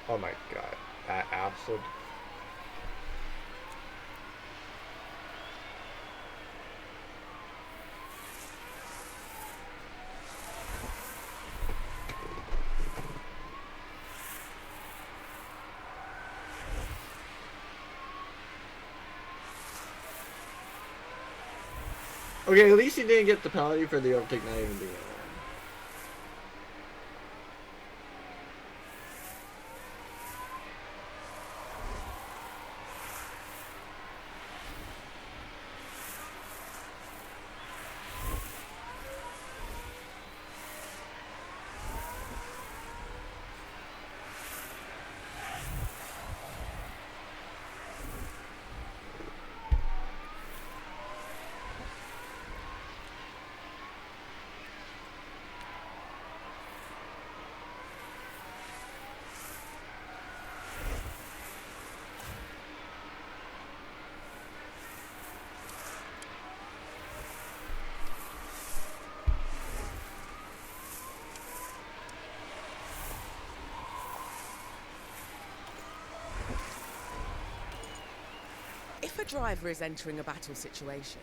Oh my god. That absolute... Okay, at least he didn't get the penalty for the overtake not even being there. If a driver is entering a battle situation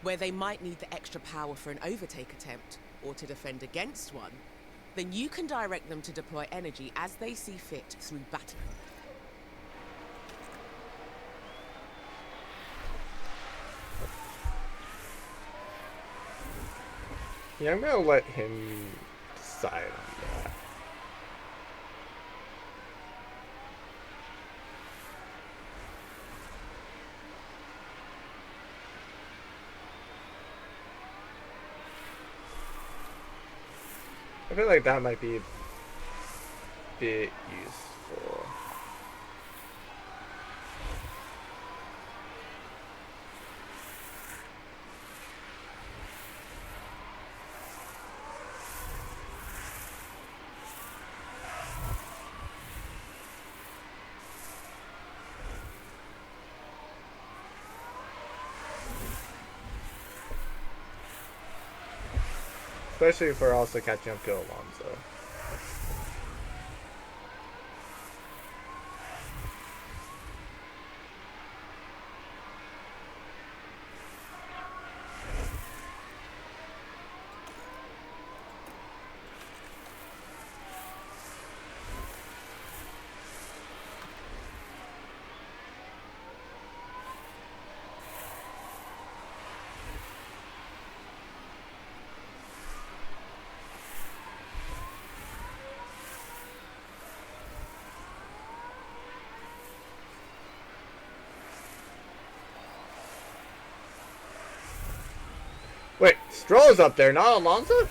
where they might need the extra power for an overtake attempt or to defend against one, then you can direct them to deploy energy as they see fit through battle. Yeah, I'm gonna let him decide on that. I feel like that might be a bit useful. Especially if we're also catching up to Alonso. Wait, Stroll's up there, not Alonso?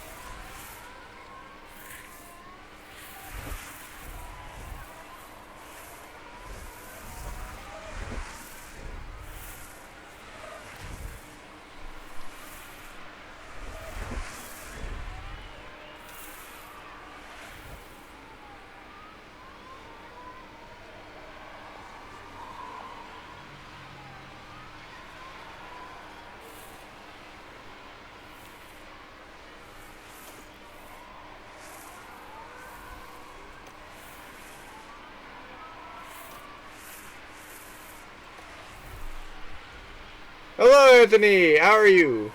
Hello, Anthony. How are you?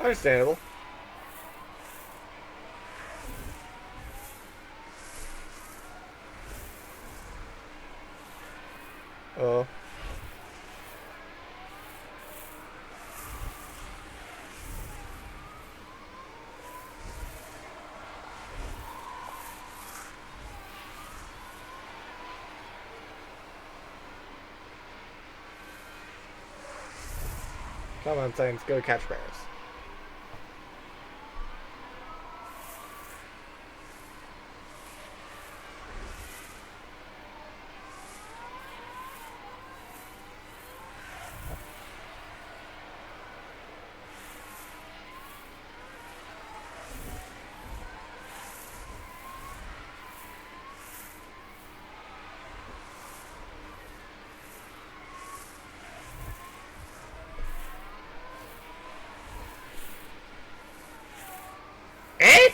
Understandable. Oh. Come on, Saints, go catch bears. Eh?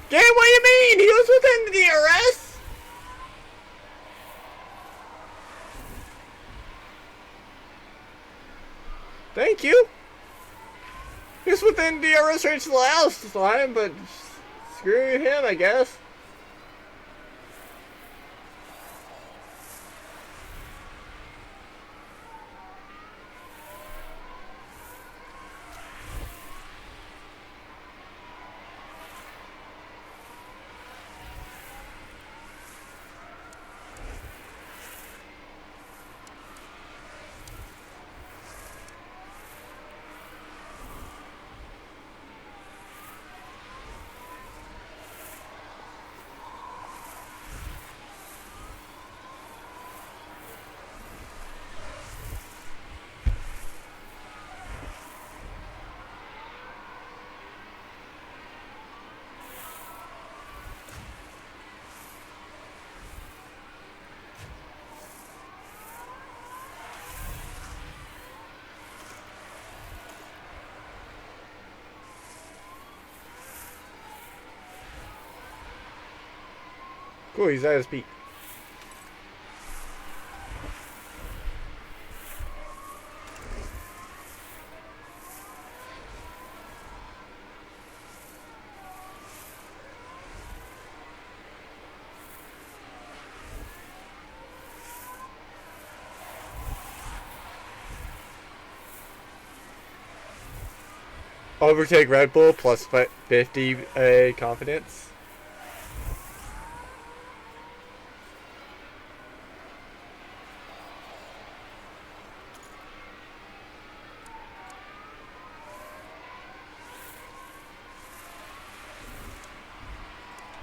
Jay, what do you mean? He was within the arrest? Thank you. He was within the arrest range last time, but screw him, I guess. Cool, he's at his peak. Overtake Red Bull plus 50 confidence.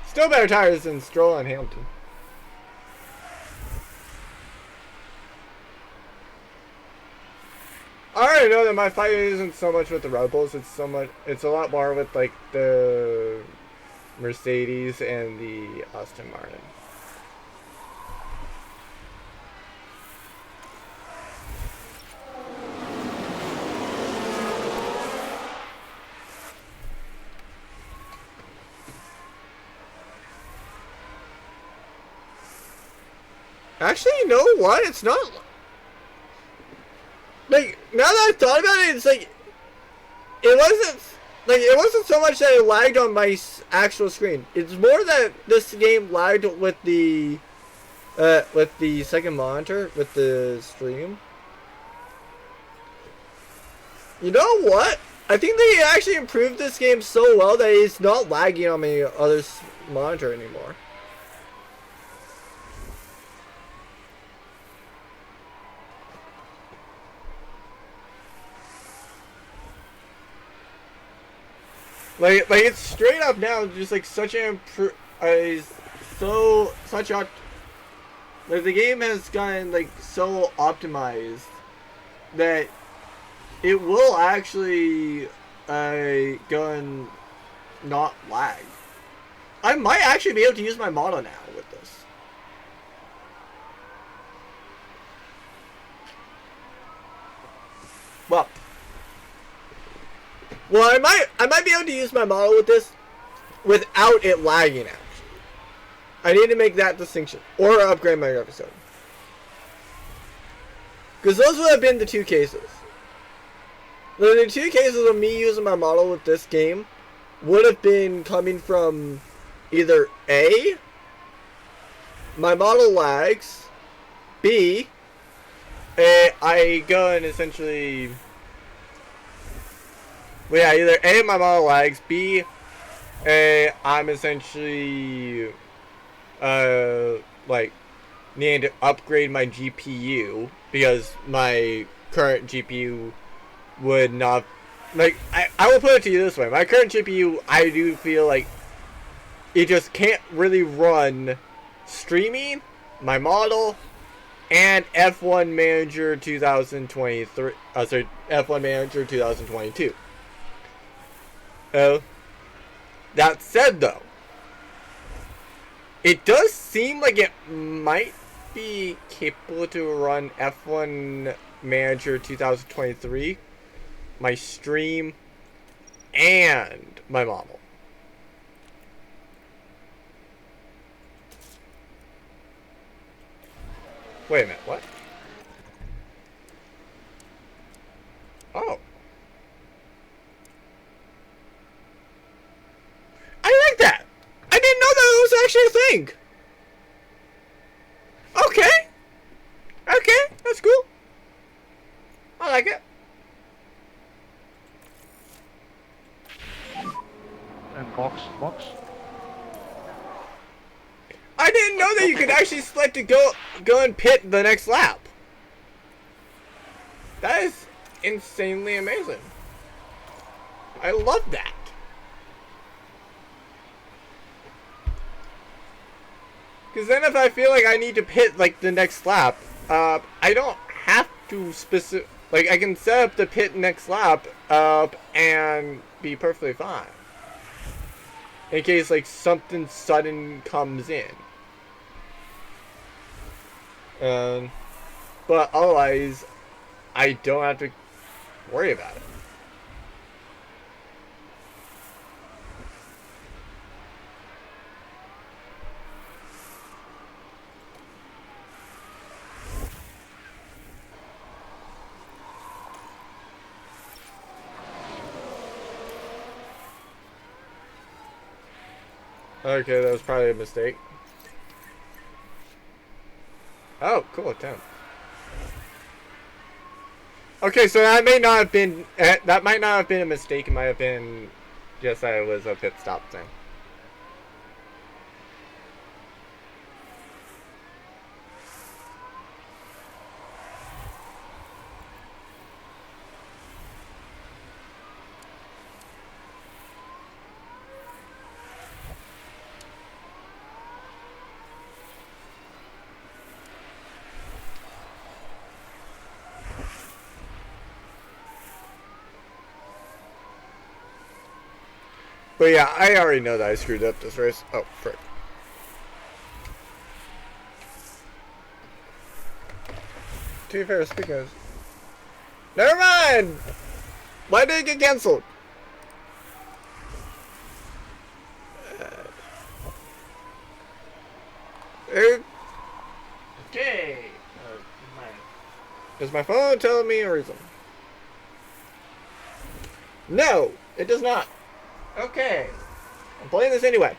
Still better tires than Stroll and Hamilton. I already know that my fight isn't so much with the Red Bulls, it's a lot more with like the Mercedes and the Aston Martin. Actually, you know what? It's not. Like, now that I thought about it, it's like. It wasn't so much that it lagged on my actual screen. It's more that this game lagged with the second monitor, with the stream. You know what? I think they actually improved this game so well that it's not lagging on my other monitor anymore. Like it's straight up now, just like such an like the game has gotten like so optimized that it will actually go and not lag. I might actually be able to use my model now with this. Well, I might be able to use my model with this without it lagging, actually. I need to make that distinction. Or upgrade my episode. Because those would have been the two cases. The two cases of me using my model with this game would have been coming from either A, my model lags, B, I go and essentially, well, yeah, either A, my model lags, B, I'm essentially, like, needing to upgrade my GPU because my current GPU would not, like, I will put it to you this way. My current GPU, I do feel like it just can't really run streaming, my model, and F1 Manager 2023, sorry, F1 Manager 2022. That said, though, it does seem like it might be capable to run F1 Manager 2023, my stream, and my model. Wait a minute, what? Oh. I like that! I didn't know that was actually a thing! Okay! Okay, that's cool. I like it. And box. I didn't know that you could actually select to go and pit the next lap. That is insanely amazing. I love that. Because then if I feel like I need to pit like the next lap, I don't have to like I can set up the pit next lap and be perfectly fine. In case like something sudden comes in. But otherwise, I don't have to worry about it. Okay, that was probably a mistake. Oh, cool, 10. Okay, so that may not have been, that might not have been a mistake. It might have been just that it was a pit stop thing. But yeah, I already know that I screwed up this race. Oh, frick. To be fair, speaking of... Never mind! Why did it get cancelled? Okay. Does my phone tell me a reason? No, it does not. Okay. I'm playing this anyway.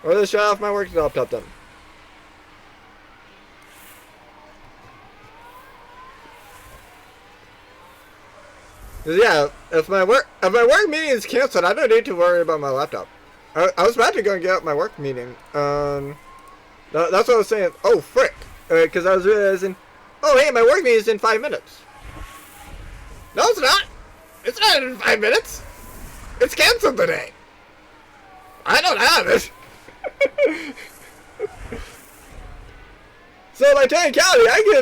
Or let's shut off my work laptop then. Yeah, if my work meeting is canceled, I don't need to worry about my laptop. I was about to go and get out my work meeting. That's what I was saying. Oh, frick. Because I was realizing, oh, hey, my work meeting is in 5 minutes. No, it's not. It's not in 5 minutes. It's canceled today. I don't have it. So by technicality, I could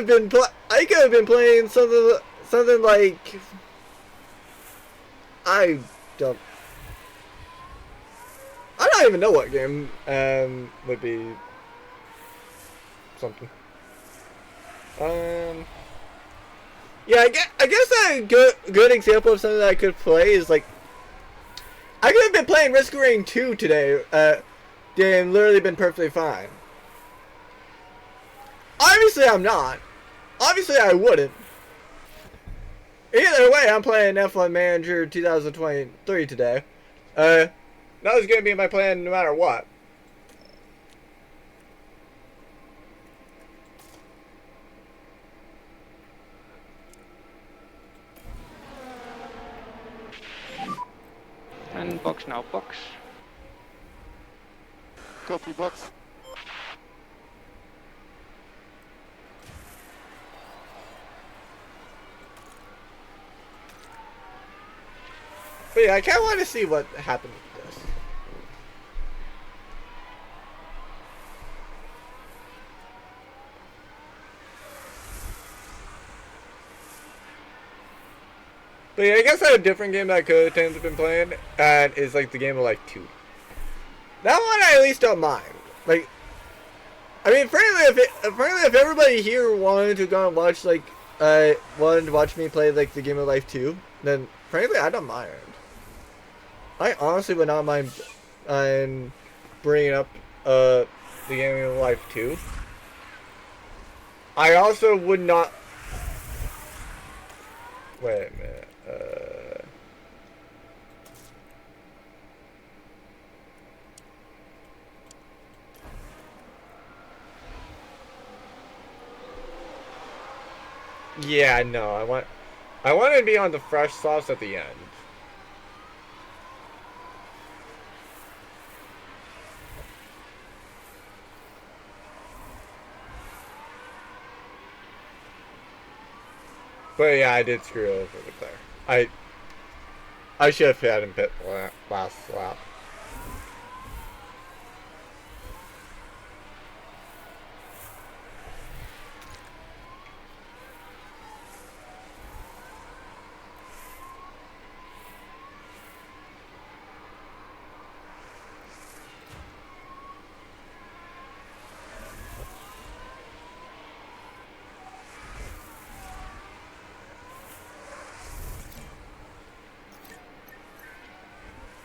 have been playing something like I don't even know what game would be something. Yeah, I guess a good example of something that I could play is like I could have been playing Risk of Rain 2 today, and literally been perfectly fine. Obviously, I'm not. Obviously, I wouldn't. Either way, I'm playing F1 Manager 2023 today. That was gonna be my plan no matter what. And box now, box. Copy box. But yeah, I kind of want to see what happened with this. But yeah, I guess I have a different game that I could tend to have been playing, and is like the game of like 2. That one I at least don't mind. Like, I mean, frankly, if everybody here wanted to go and watch like, wanted to watch me play like the Game of Life 2, then frankly, I don't mind. I honestly would not mind bringing up the Game of Life 2. I also would not. Wait a minute. Yeah, no, I want to be on the fresh sauce at the end. But yeah, I did screw over with there. I should have had him pit last lap.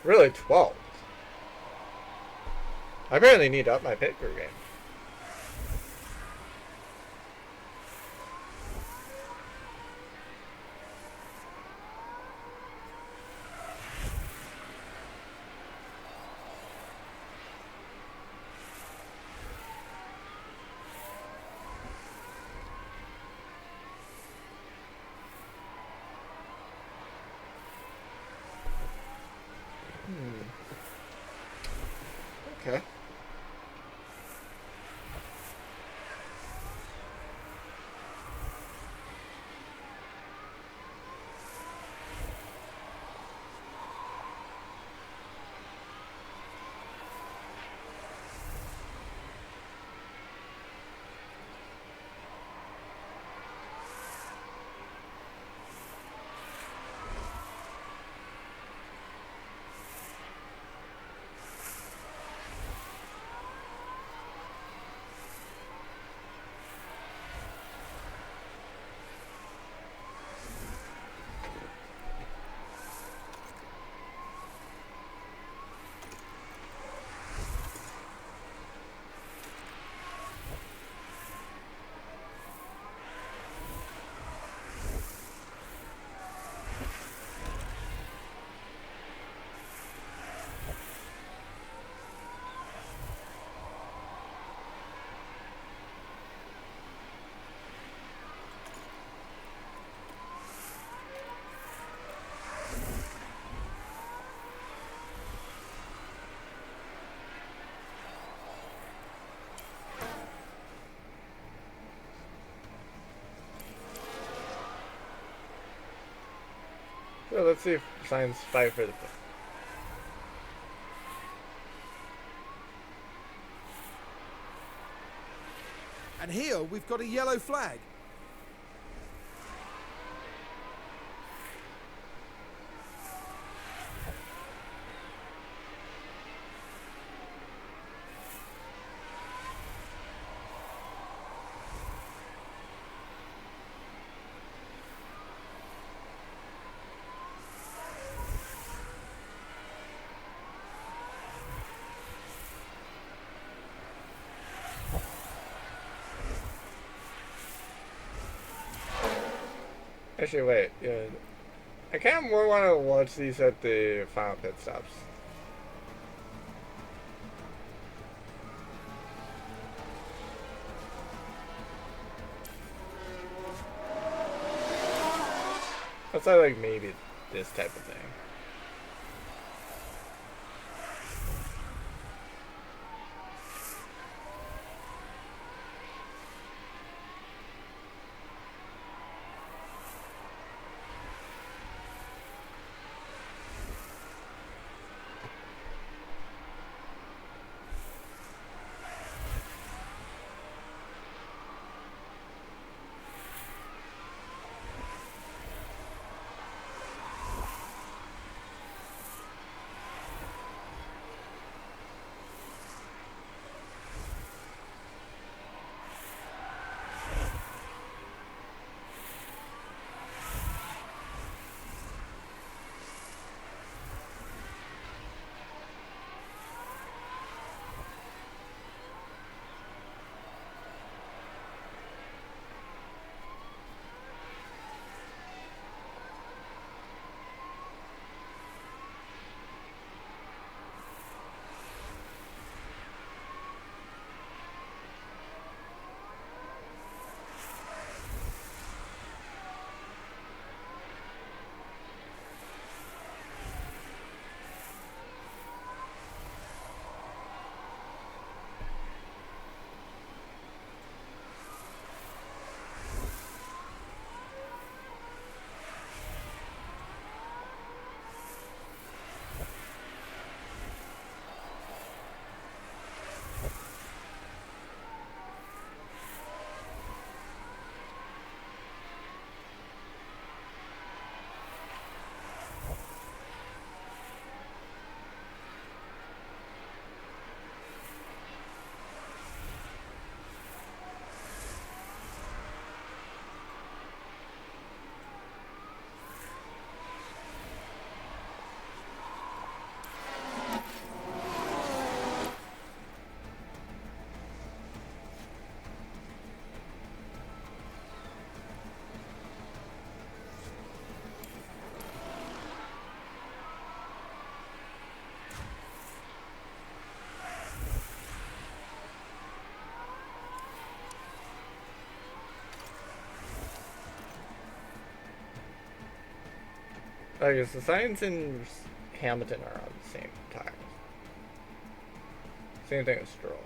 Really, 12. I apparently need to up my pit crew game. Okay. So let's see if Science 5 for the pit. And here we've got a yellow flag. Actually, wait. Yeah, I kind of more want to watch these at the final pit stops. That's like maybe this type of thing. I guess the Science and Hamilton are on the same tires. Same thing as Stroll.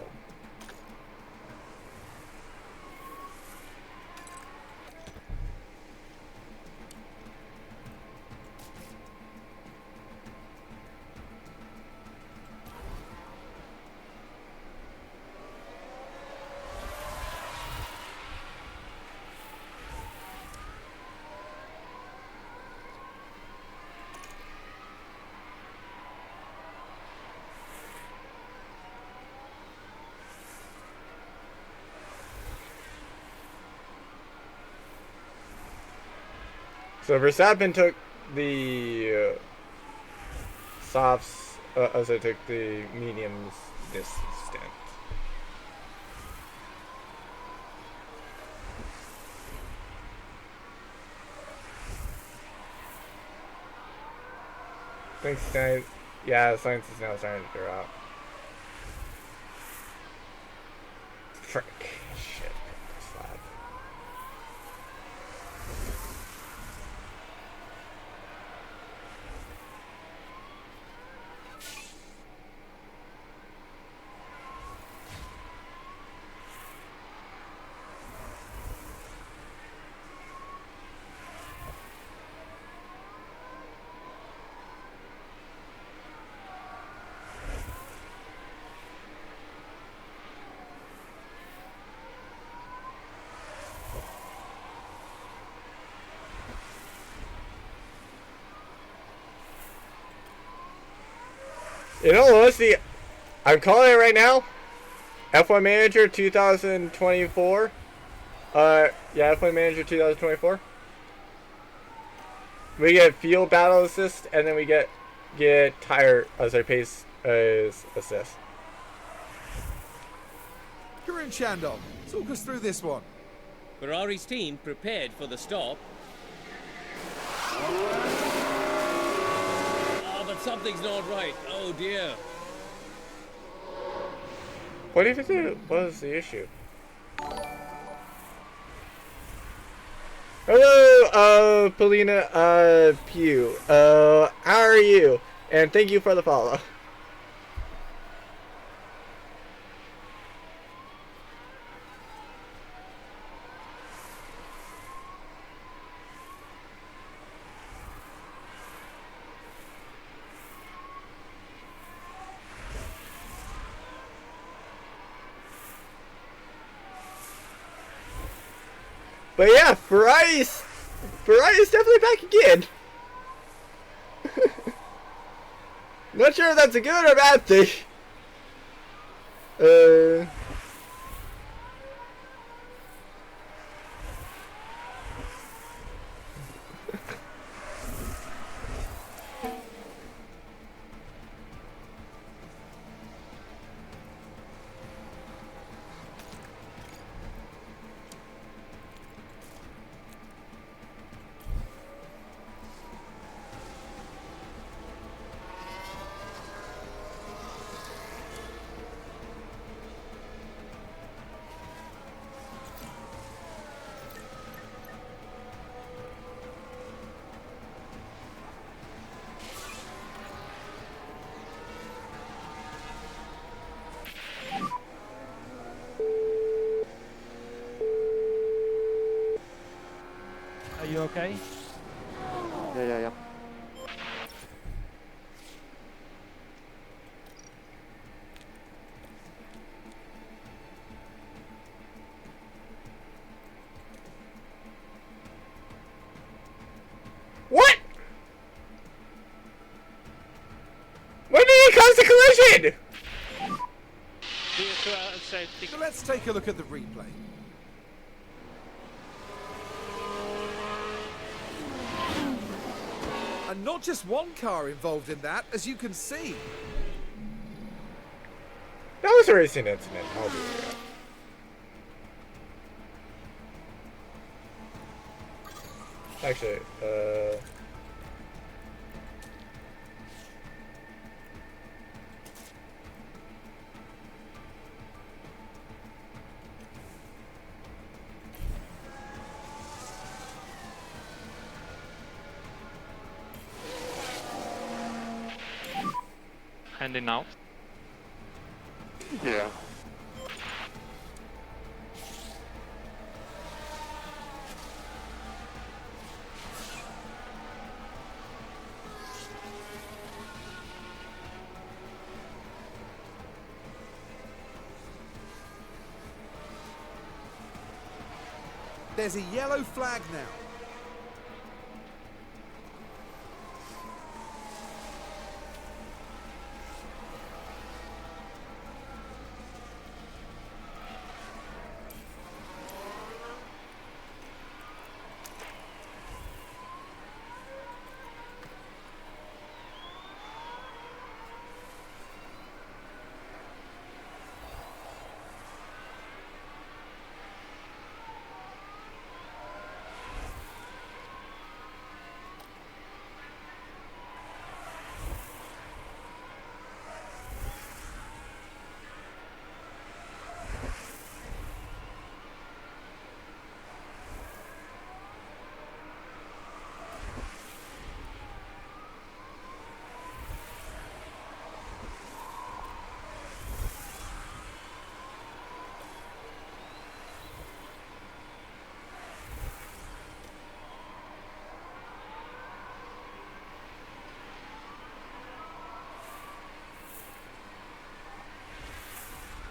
So Verstappen took the softs, as I took the mediums this stint. Thanks, Science. Yeah, Science is now starting to figure out. Frick. Shit. Slap. You know, honestly, I'm calling it right now. F1 Manager 2024. Yeah, F1 Manager 2024. We get field battle assist, and then we get tire as our pace assist. Corinne Chandon, talk us through this one. Ferrari's team prepared for the stop. But something's not right. Oh dear. What do you think was the issue? Hello, Polina, Pew. How are you? And thank you for the follow. But yeah, Ferrari's definitely back again. Not sure if that's a good or bad thing. Are you okay? Yeah. What? When did it cause the collision? Safety. So let's take a look at the replay. And not just one car involved in that, as you can see. That was a racing incident. I'll be real. Actually, Handing out. Yeah. There's a yellow flag now.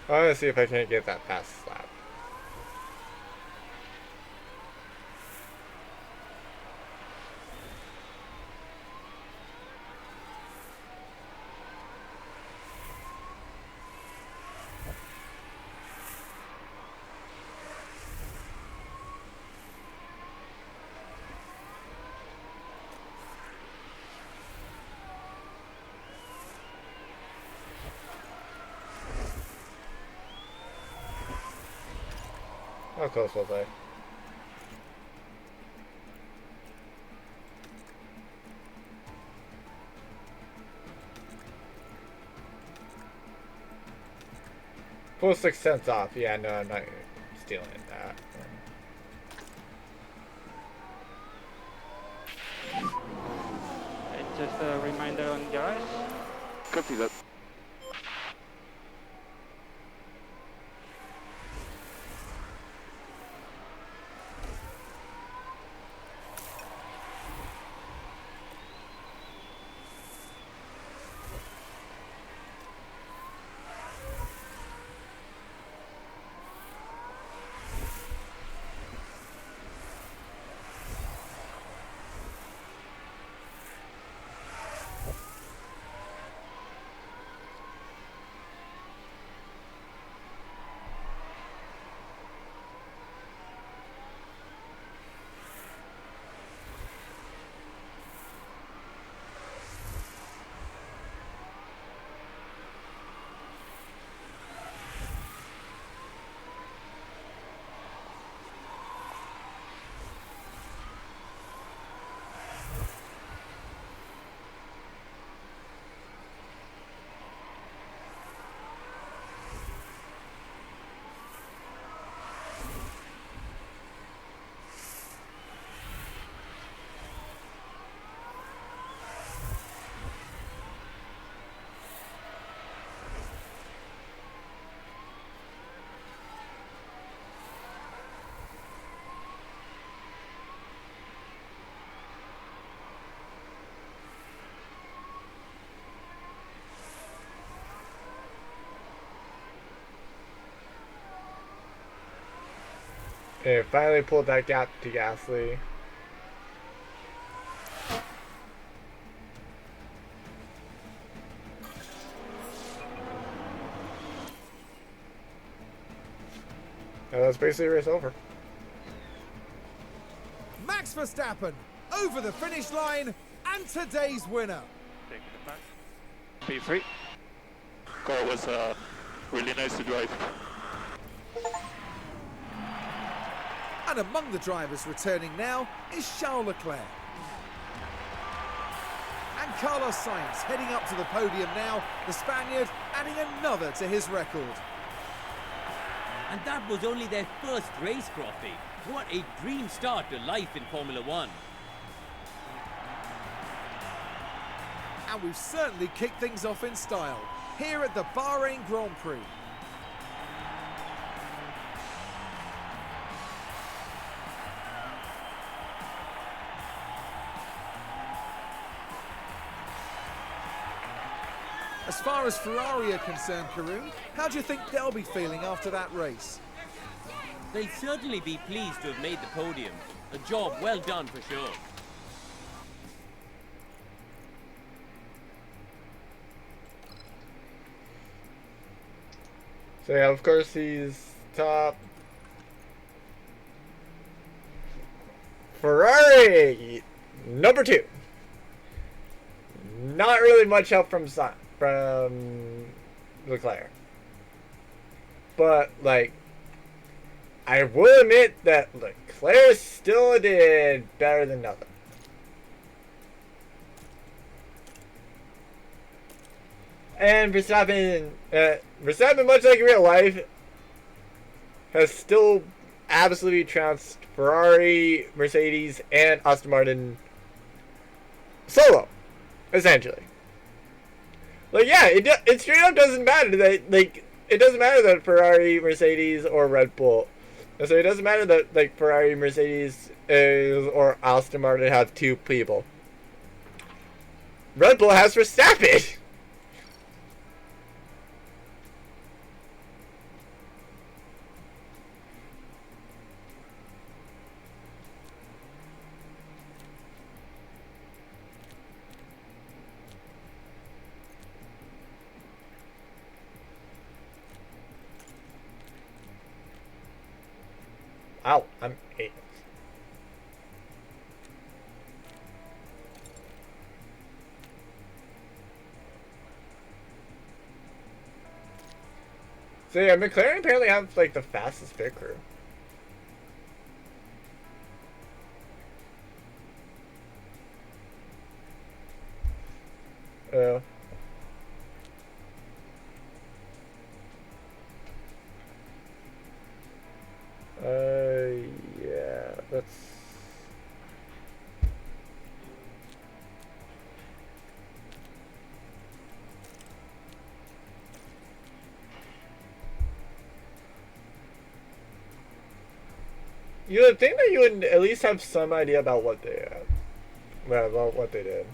I want to see if I can get that fast slap. How close was I? Full 6 cents off. Yeah, no, I'm not stealing that. And just a reminder on your eyes. Copy that. Okay, finally pulled that gap to Gasly. And that's basically race over. Max Verstappen over the finish line and today's winner. Take it back. P3. Car was really nice to drive. And among the drivers returning now is Charles Leclerc. And Carlos Sainz heading up to the podium now, the Spaniard adding another to his record. And that was only their first race, Croppy. What a dream start to life in Formula One. And we've certainly kicked things off in style here at the Bahrain Grand Prix. As far as Ferrari are concerned, Karun, how do you think they'll be feeling after that race? They'll certainly be pleased to have made the podium. A job well done for sure. So yeah, of course he's top. Ferrari number 2. Not really much help from Leclerc, but like I will admit that Leclerc still did better than nothing. And Verstappen, much like in real life, has still absolutely trounced Ferrari, Mercedes, and Aston Martin solo, essentially. Like, yeah, it straight up doesn't matter that, it doesn't matter that Ferrari, Mercedes, or Red Bull. And so it doesn't matter that, Ferrari, Mercedes, or Aston Martin have 2 people. Red Bull has Verstappen. Ow, I'm 8. So yeah, McLaren apparently have the fastest pit crew. Let's. You would think that you would at least have some idea about what they had. Well, about what they did.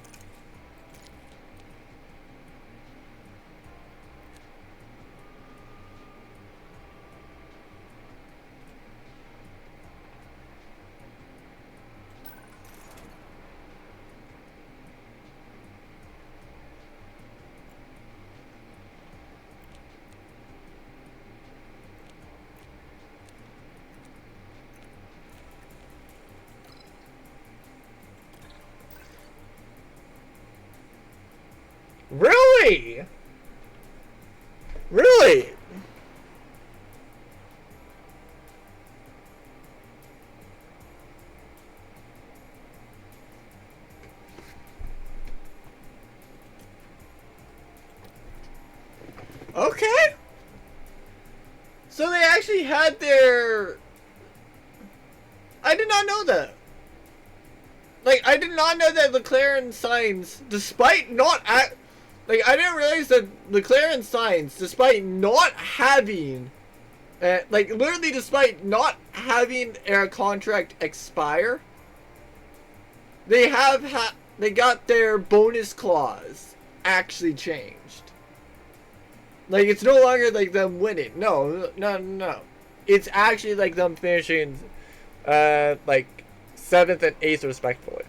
Really? Really? Okay. So they actually had their... I did not know that. Like, I did not know that Leclerc and Sainz, despite not... Like, I didn't realize that Leclerc and Sainz, despite not having... like, literally despite not having their contract expire, they have they got their bonus clause actually changed. Like, it's no longer like them winning. No. It's actually like them finishing, like, 7th and 8th respectively.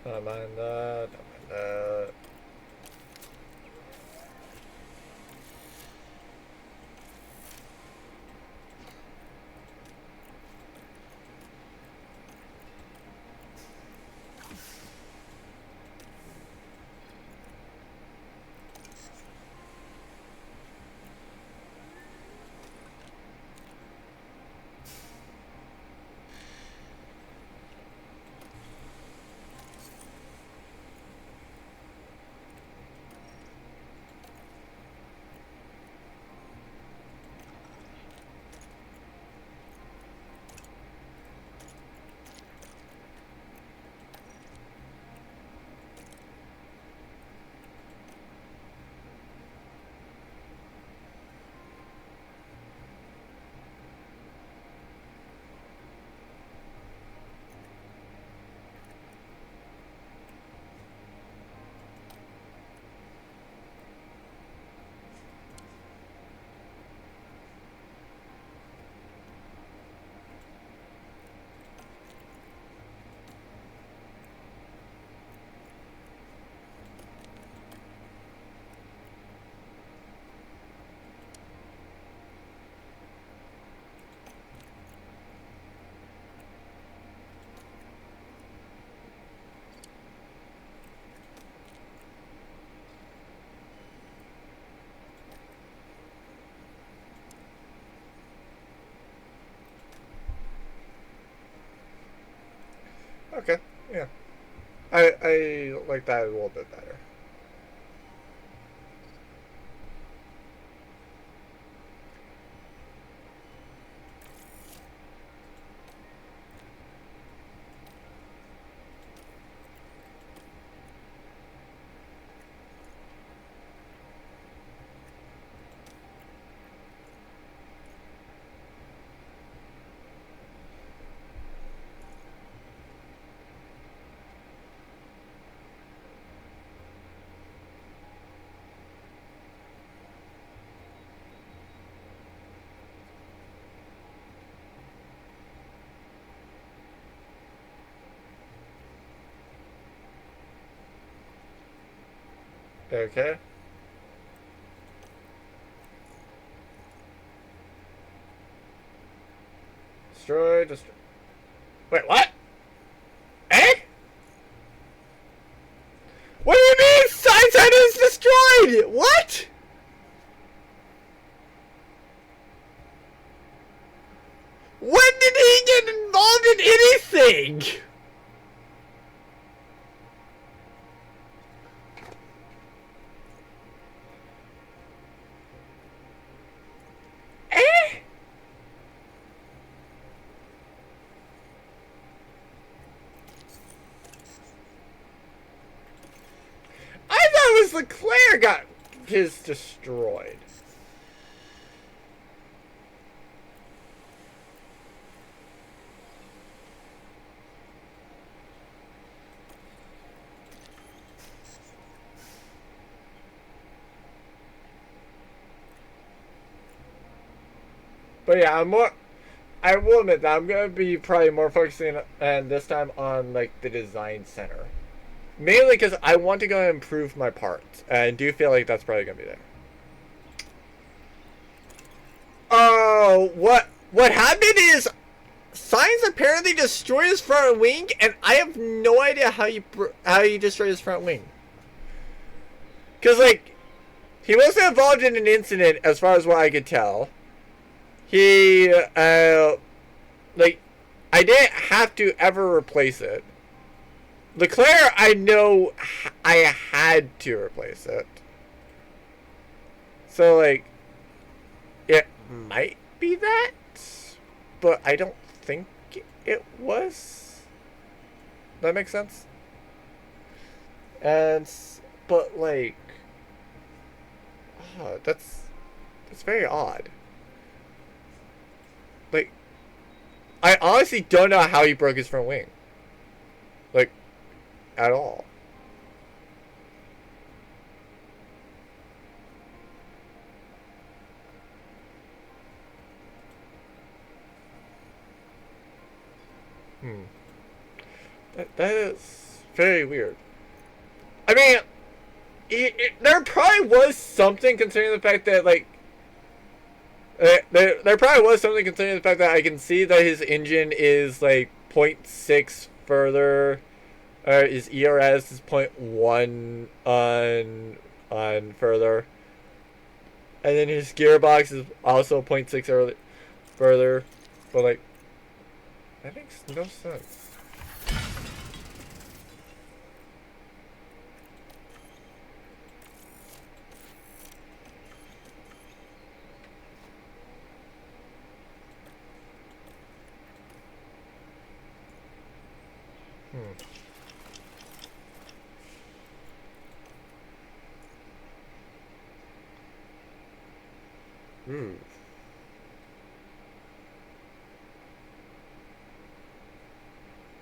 Don't mind that. Don't mind that. Okay, yeah. I like that a little bit better. Okay. Destroy, destroy. Wait, what? Eh? What do you mean? Side center is destroyed! What? When did he get involved in anything? Eh? I thought it was Leclerc got his destroyed. But yeah, I will admit that I'm gonna be probably more focusing and this time on like the design center. Mainly because I want to go and improve my parts, and I do feel like that's probably gonna be there. Oh, what happened is Science apparently destroyed his front wing, and I have no idea how you destroy his front wing. Cause like he wasn't involved in an incident as far as what I could tell. He like I didn't have to ever replace it. Leclerc, I know I had to replace it. So, like, it might be that, but I don't think it was. That makes sense? And, but, like, that's very odd. Like, I honestly don't know how he broke his front wing. Like, at all. That is very weird. I mean, there probably was something concerning the fact that, like, there probably was something concerning the fact that I can see that his engine is, like, 0.6 further. His ERS is 0.1 on further. And then his gearbox is also 0.6 further. But, like, that makes no sense.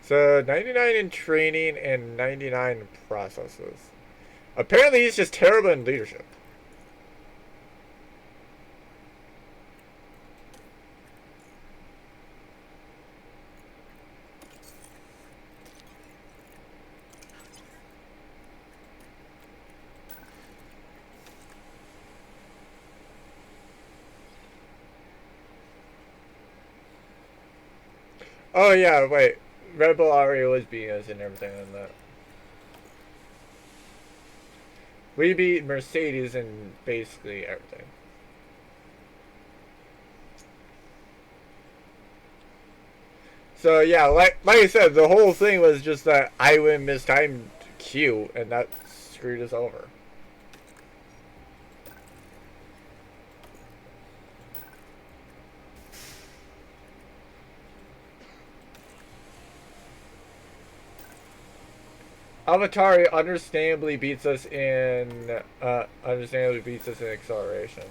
So 99 in training and 99 in processes. Apparently he's just terrible in leadership. Oh yeah, wait. Red Bull already was beating us and everything on that. We beat Mercedes in basically everything. So yeah, like I said, the whole thing was just that I win mistimed Q, and that screwed us over. Avatari understandably beats us in acceleration.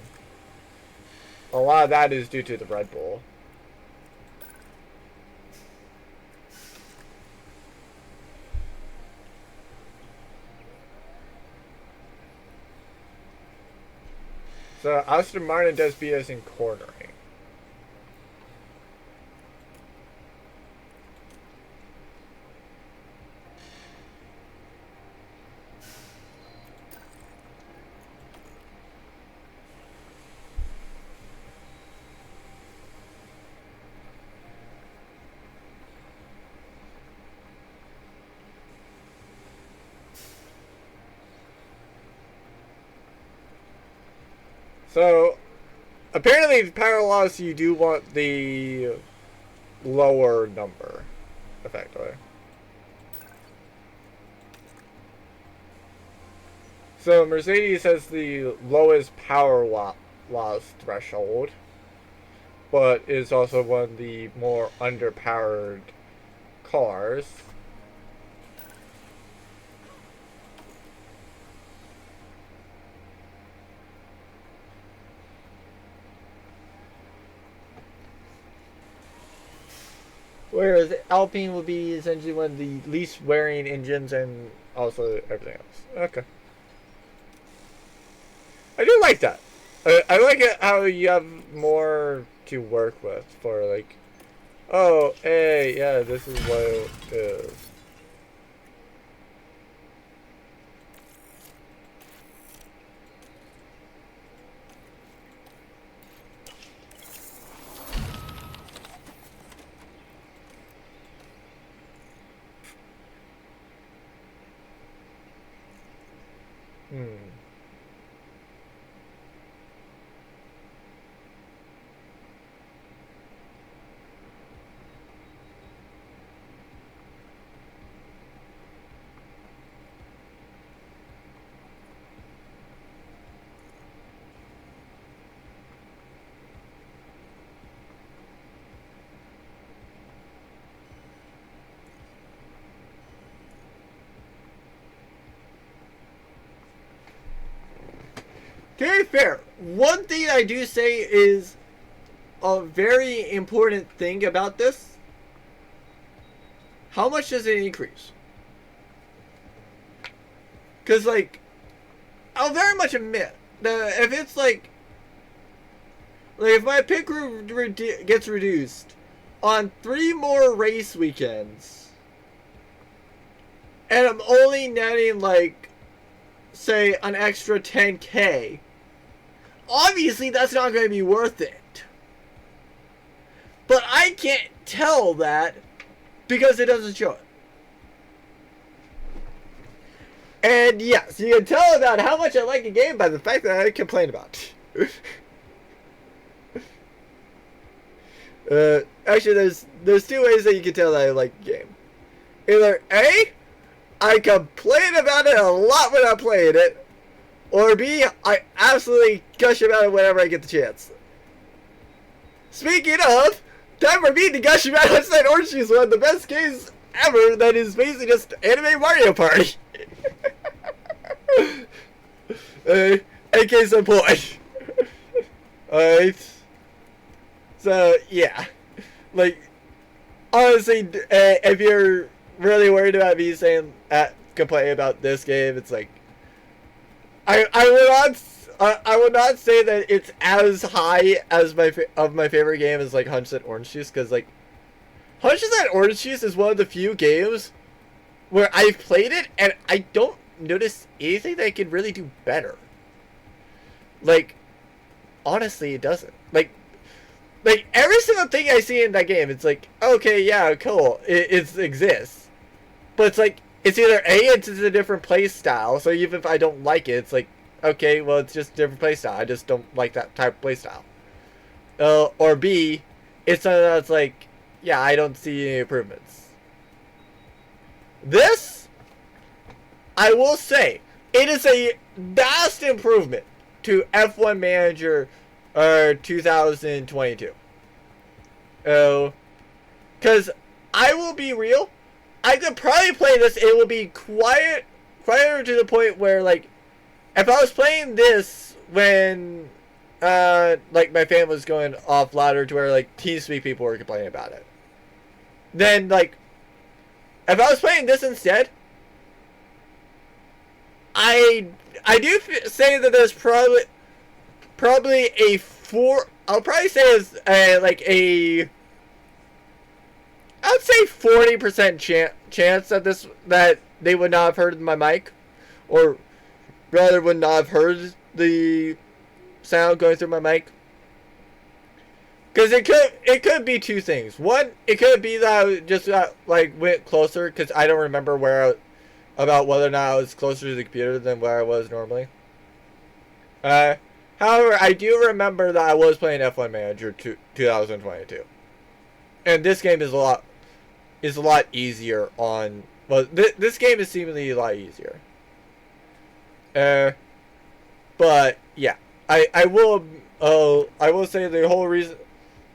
A lot of that is due to the Red Bull. So Aston Martin does beat us in cornering. So, apparently, the power loss, you do want the lower number, effectively. So, Mercedes has the lowest power loss threshold, but is also one of the more underpowered cars. Whereas Alpine will be essentially one of the least wearing engines and also everything else. Okay. I do like that. I like it how you have more to work with for like, oh, hey, yeah, this is what it is. Hmm. To be fair, one thing I do say is a very important thing about this. How much does it increase? Because, like, I'll very much admit that if it's like if my pit crew gets reduced on 3 more race weekends, and I'm only netting, like, say, an extra 10K, obviously that's not going to be worth it. But I can't tell that because it doesn't show it. And yes, you can tell about how much I like a game by the fact that I complain about it. Actually, there's 2 ways that you can tell that I like a game. Either A, I complain about it a lot when I'm playing it, or B, I absolutely gush about it whenever I get the chance. Speaking of, time for me to gush about Sunset Orange Juice, one of the best games ever that is basically just anime Mario Party. AK some point. Alright. So, yeah. Like, honestly, if you're really worried about me saying complaining about this game, it's like, I would not say that it's as high as my favorite game as like 100% Orange Juice, because like 100% Orange Juice is one of the few games where I've played it and I don't notice anything that I can really do better. Like, honestly, it doesn't. Like every single thing I see in that game, it's like, okay, yeah, cool, it exists, but it's like, it's either A, it's a different play style, so even if I don't like it, it's like, okay, well, it's just a different play style, I just don't like that type of play style. Or B, it's something that's like, yeah, I don't see any improvements. This, I will say, it is a vast improvement to F1 Manager 2022. Because I will be real, I could probably play this, it will be quieter to the point where, like, if I was playing this when, like, my fan was going off louder to where, like, TeamSpeak people were complaining about it, then, like, if I was playing this instead, I do say that there's probably a 4, I'll probably say it's like a, I would say 40% chance that they would not have heard my mic, or rather would not have heard the sound going through my mic. Because it could be 2 things. One, it could be that I just like went closer, because I don't remember about whether or not I was closer to the computer than where I was normally. However, I do remember that I was playing F1 Manager 2022, and this game is a lot easier on. Well, this game is seemingly a lot easier. But yeah, I will say the whole reason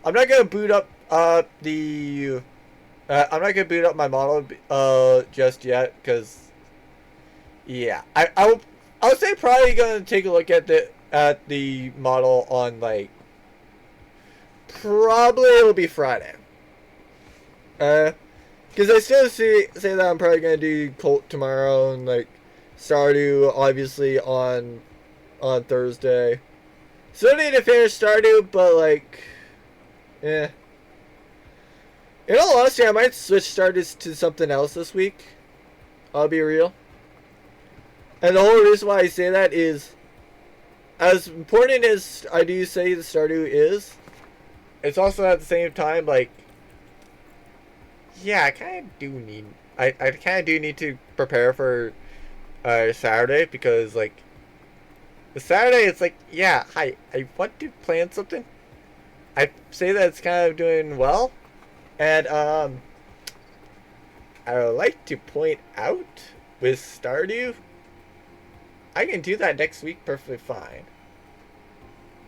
I'm not gonna boot up I'm not gonna boot up my model just yet, because yeah, I'll say probably gonna take a look at the model on, like, probably it'll be Friday. Because I still say that I'm probably gonna do Colt tomorrow, and like Stardew obviously on Thursday. Still need to finish Stardew, but like, yeah. In all honesty, I might switch Stardew to something else this week. I'll be real. And the whole reason why I say that is, as important as I do say the Stardew is, it's also at the same time, like, yeah, I kind of do need to prepare for Saturday, because, like, the Saturday, it's like, yeah, I want to plan something. I say that it's kind of doing well, and I would like to point out with Stardew, I can do that next week perfectly fine.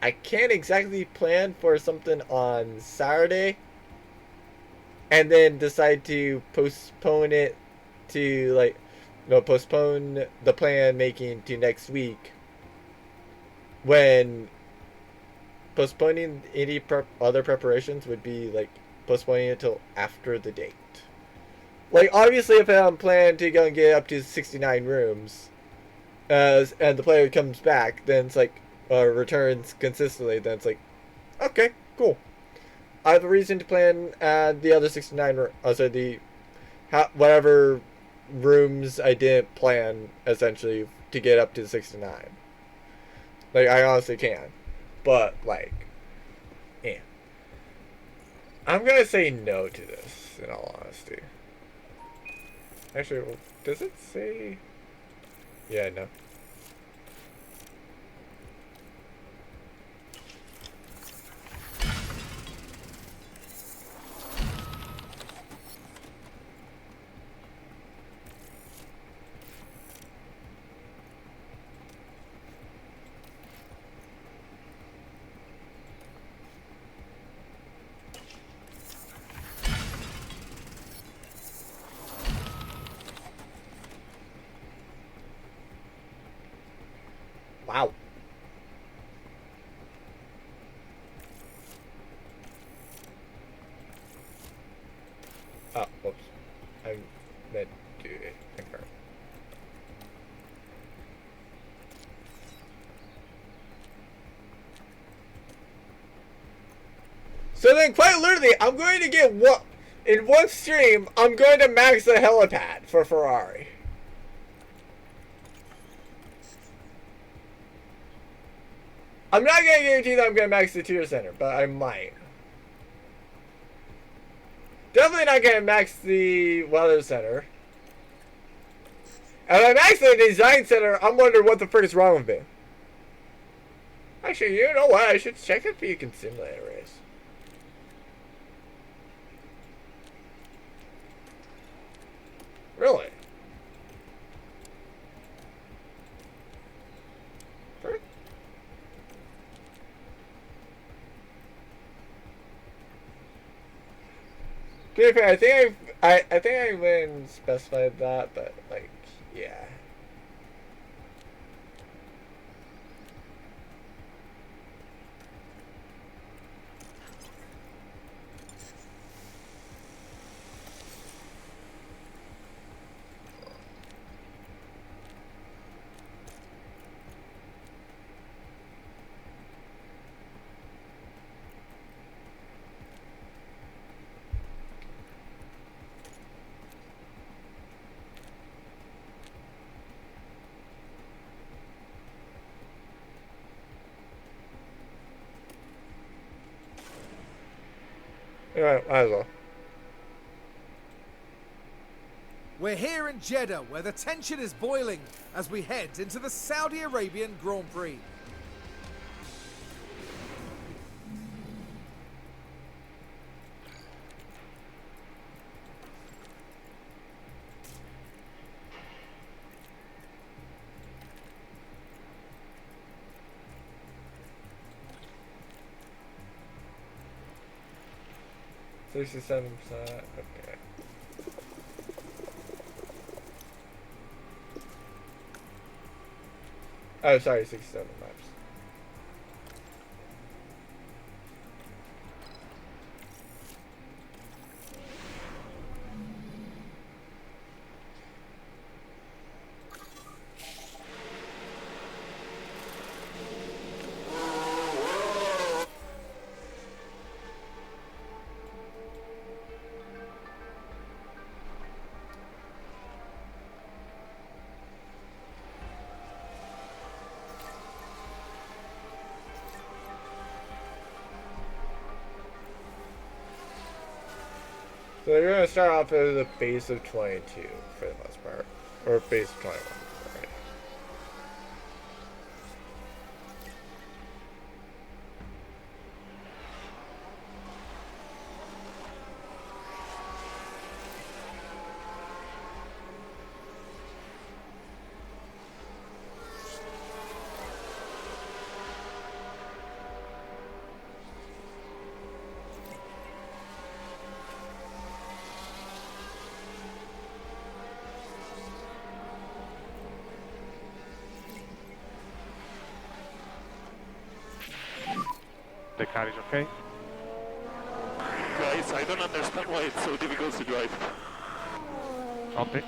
I can't exactly plan for something on Saturday and then decide to postpone it to, like, no, postpone the plan making to next week, when postponing any other preparations would be like postponing it till after the date. Like, obviously, if I'm planning to go and get up to 69 rooms, and the player comes back, then it's like, returns consistently, then it's like, okay, cool. I have a reason to plan the other 69, whatever rooms I didn't plan, essentially, to get up to 69. Like, I honestly can. But, like, yeah. I'm gonna say no to this, in all honesty. Actually, well, does it say? Yeah, no. Wow. Oh, whoops. I meant to concur. So then, quite literally, I'm going to get in one stream, I'm going to max the helipad for Ferrari. I'm not going to guarantee that I'm going to max the tier center, but I might. Definitely not going to max the weather center. And if I max the design center, I'm wondering what the frick is wrong with me. Actually, you know what? I should check if you can simulate a race. Really? Frick? To be fair, I think I even specified that, but like, yeah. Yeah, might as well. We're here in Jeddah, where the tension is boiling as we head into the Saudi Arabian Grand Prix. 67%. Okay. Oh, sorry, 67 maps. So you're gonna start off at the base of 22 for the most part, or base of 21. Right. The car is okay. Guys, I don't understand why it's so difficult to drive. Copy.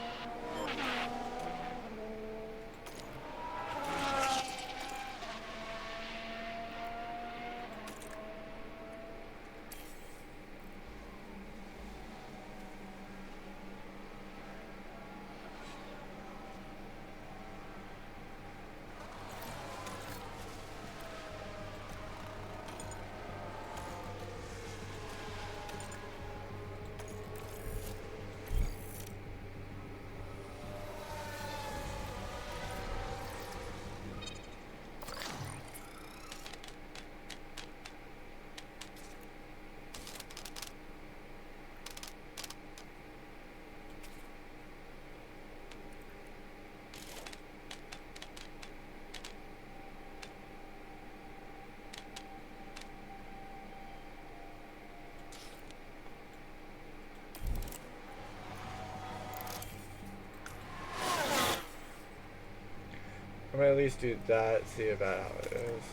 I'm gonna at least do that, see about how it is.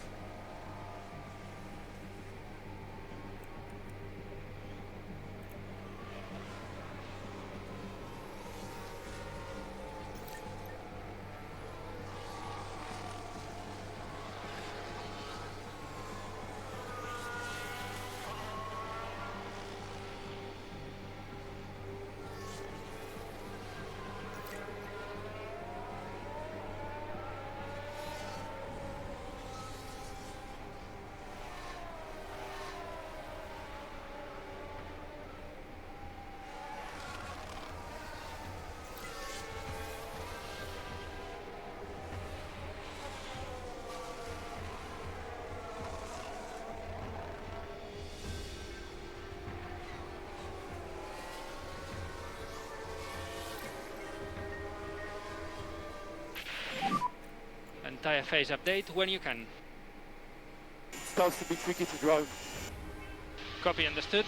Entire phase update when you can. It starts to be tricky to drive. Copy, understood.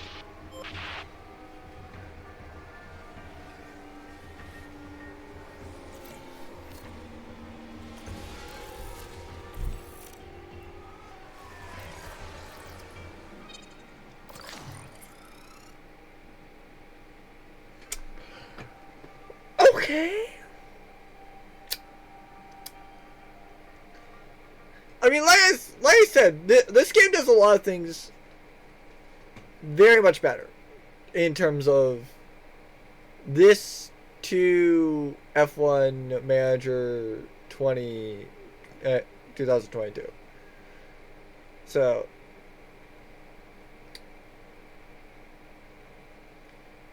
Okay. I mean, like I said, this game does a lot of things very much better in terms of this to F1 Manager 2022. So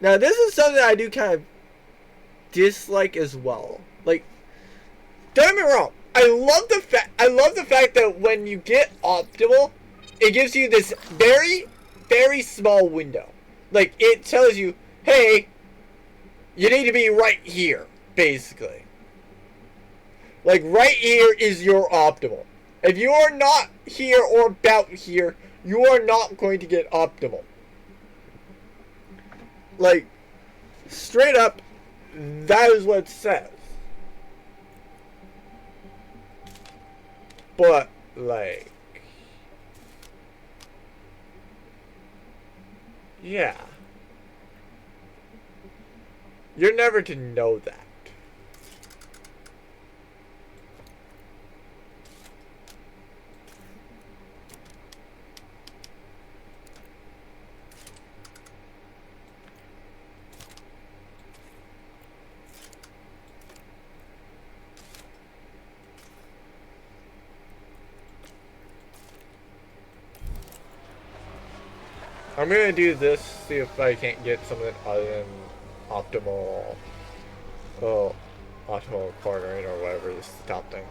now this is something I do kind of dislike as well. Like, don't get me wrong. I love the fact that when you get optimal, it gives you this very, very small window. Like, it tells you, hey, you need to be right here, basically. Like, right here is your optimal. If you are not here or about here, you are not going to get optimal. like, straight up, that is what it says. But, like, yeah. You're never to know that. I'm gonna do this, see if I can't get something other than optimal, oh, optimal cornering or whatever this top thing.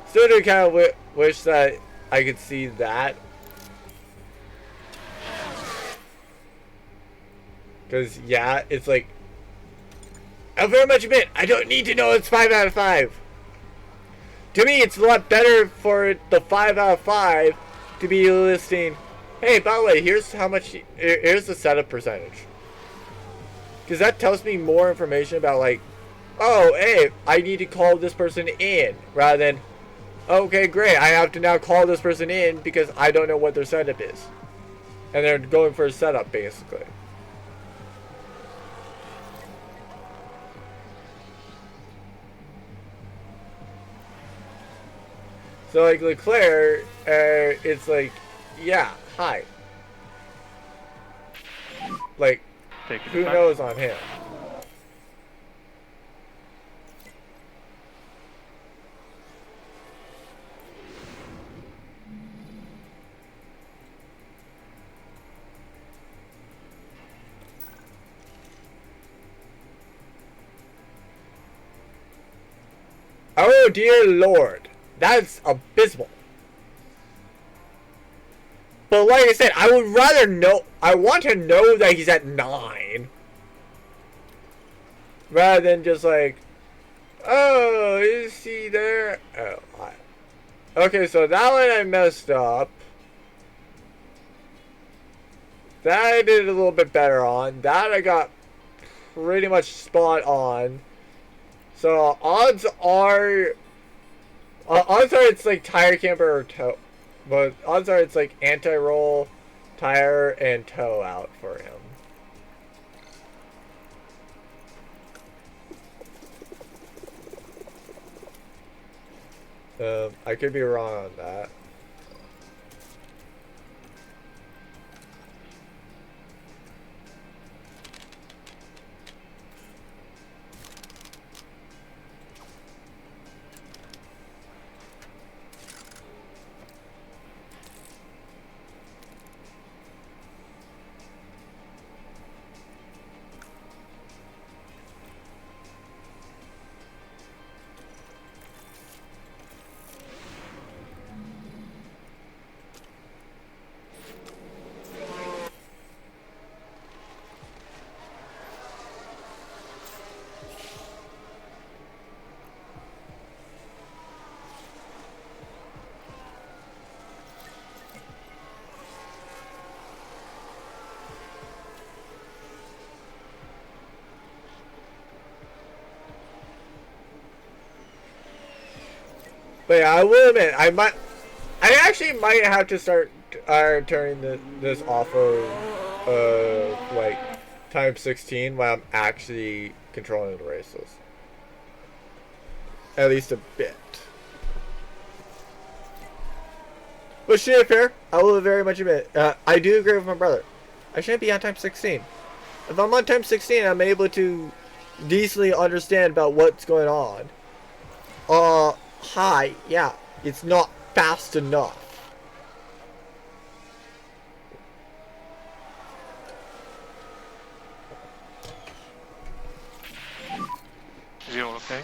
Still do kind of wish that I could see that. Because, yeah, it's like, I very much admit, I don't need to know it's 5 out of 5. To me, it's a lot better for the 5 out of 5 to be listing, hey, by the way, here's how much, here's the setup percentage. Because that tells me more information about, like, oh, hey, I need to call this person in, rather than, okay, great, I have to now call this person in because I don't know what their setup is. And they're going for a setup, basically. So, like, Leclerc, it's like, yeah, hi. Like, who knows on him? Oh, dear Lord. That's abysmal. But like I said, I would rather know, I want to know that he's at 9. Rather than just like, oh, is he there? Oh, okay, so that one I messed up. That I did a little bit better on. That I got pretty much spot on. So odds are it's like tire camber or toe. But odds are it's like anti-roll, tire, and toe out for him. I could be wrong on that. But yeah, I will admit, I actually might have to start turning this off of like time 16 when I'm actually controlling the races. At least a bit. But shit, fair. I will very much admit, I do agree with my brother. I shouldn't be on time 16. If I'm on time 16, I'm able to decently understand about what's going on. Hi, yeah, it's not fast enough. Is he all okay?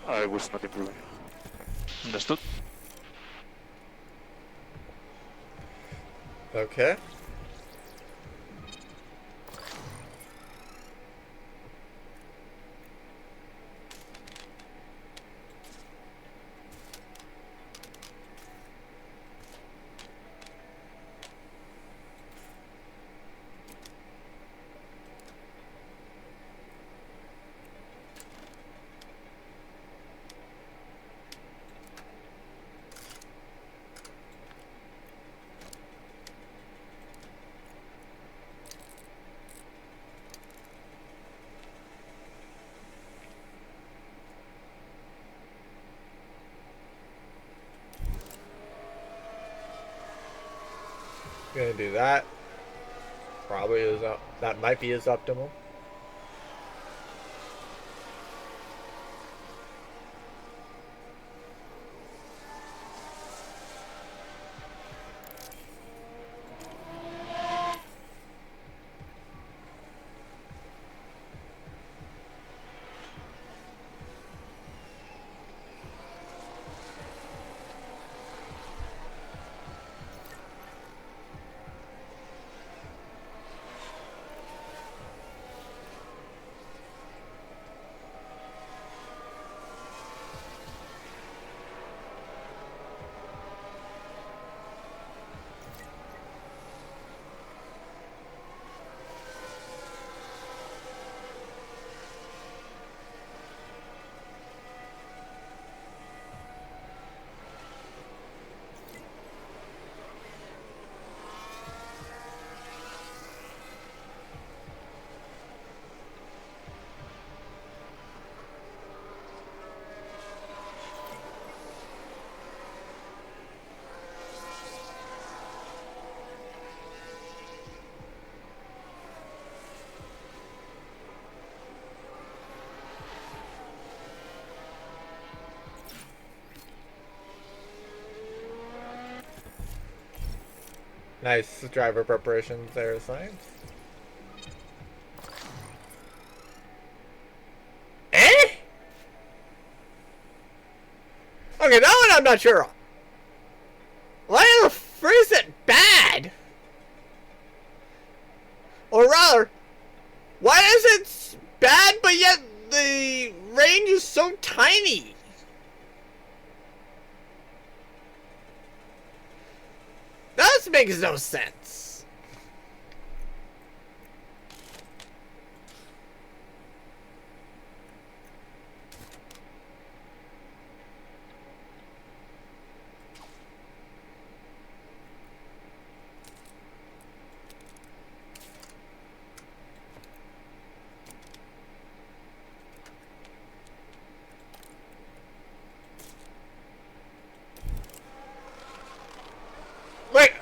I was not improving. Understood. Okay. Gonna do that. Probably is up. That might be his optimal. Nice driver preparations there, Science. Eh? Okay, that one I'm not sure on. Why the frick is it bad? Or rather, why is it bad but yet the range is so tiny? That makes no sense.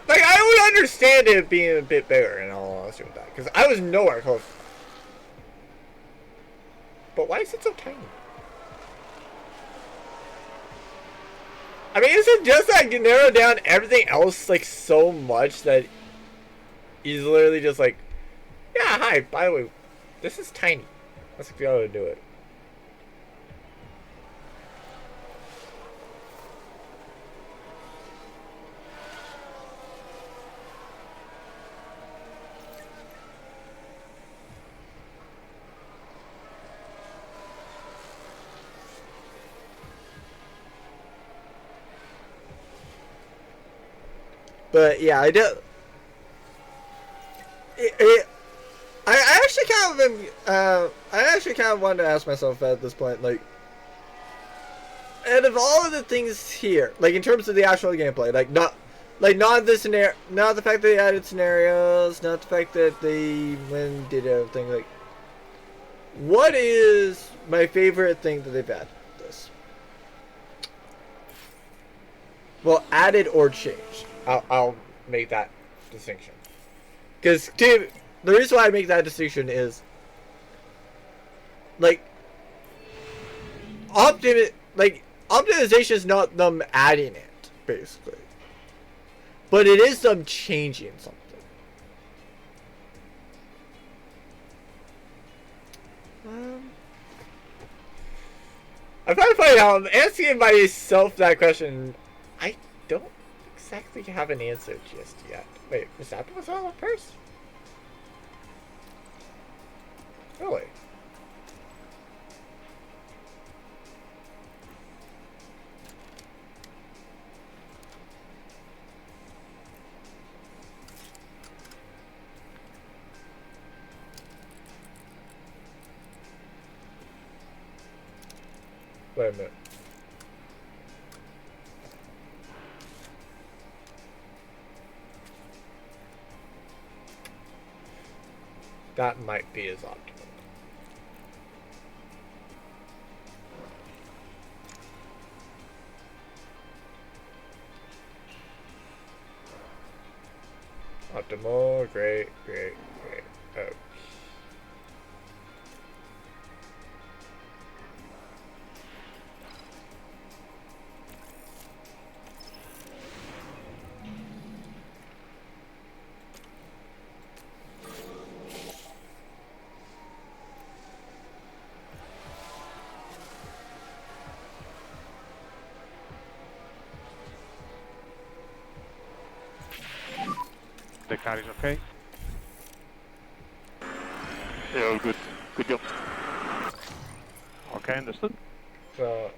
Like I would understand it being a bit bigger in all honesty with that, because I was nowhere close. But why is it so tiny? I mean, is it just like narrow down everything else like so much that he's literally just like, yeah, hi, by the way, this is tiny. Let's figure out how to do it. But yeah, I do. I actually kind of am. I actually kind of wanted to ask myself at this point, like, out of all of the things here, like in terms of the actual gameplay, not the scenario, not the fact that they added scenarios, not the fact that they did everything. Like, what is my favorite thing that they've added? This. Well, added or changed. I'll make that distinction. Because the reason why I make that distinction is like optimization is not them adding it, basically. But it is them changing something. I find it funny how I'm asking myself that question. I don't exactly have an answer just yet. Wait, was that all up first? Really? Wait a minute. That might be as optimal. Optimal, great. Oh. The car is okay. Yeah, all good. Good job. Okay, understood. So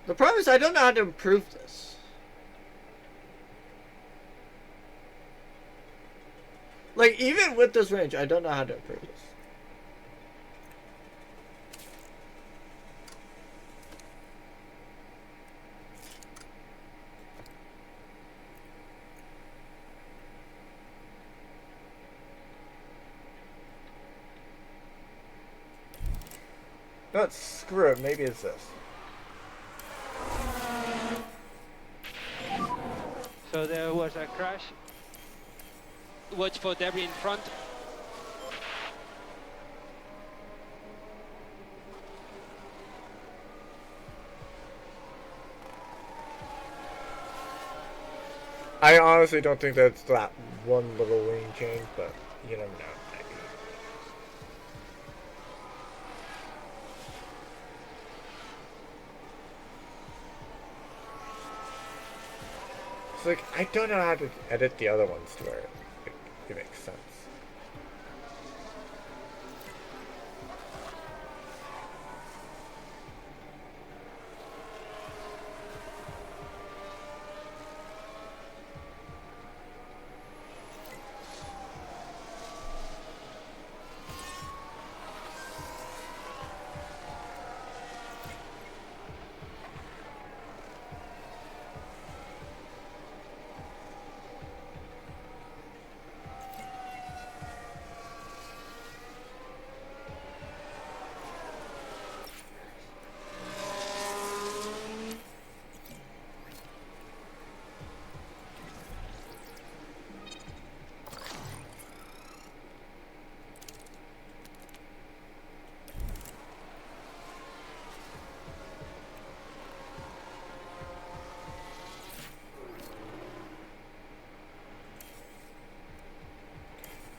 the problem is I don't know how to improve this. Like, even with this range, I don't know how to improve this. No, screw it. Maybe it's this. So there was a crash. Watch for debris in front. I honestly don't think that's that one little wing change, but you never know. Maybe. It's like, I don't know how to edit the other ones to where it makes sense.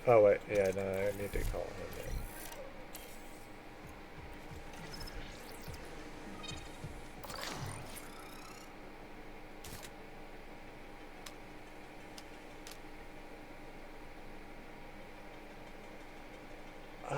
Oh wait, yeah, no, I need to call him in. Oh.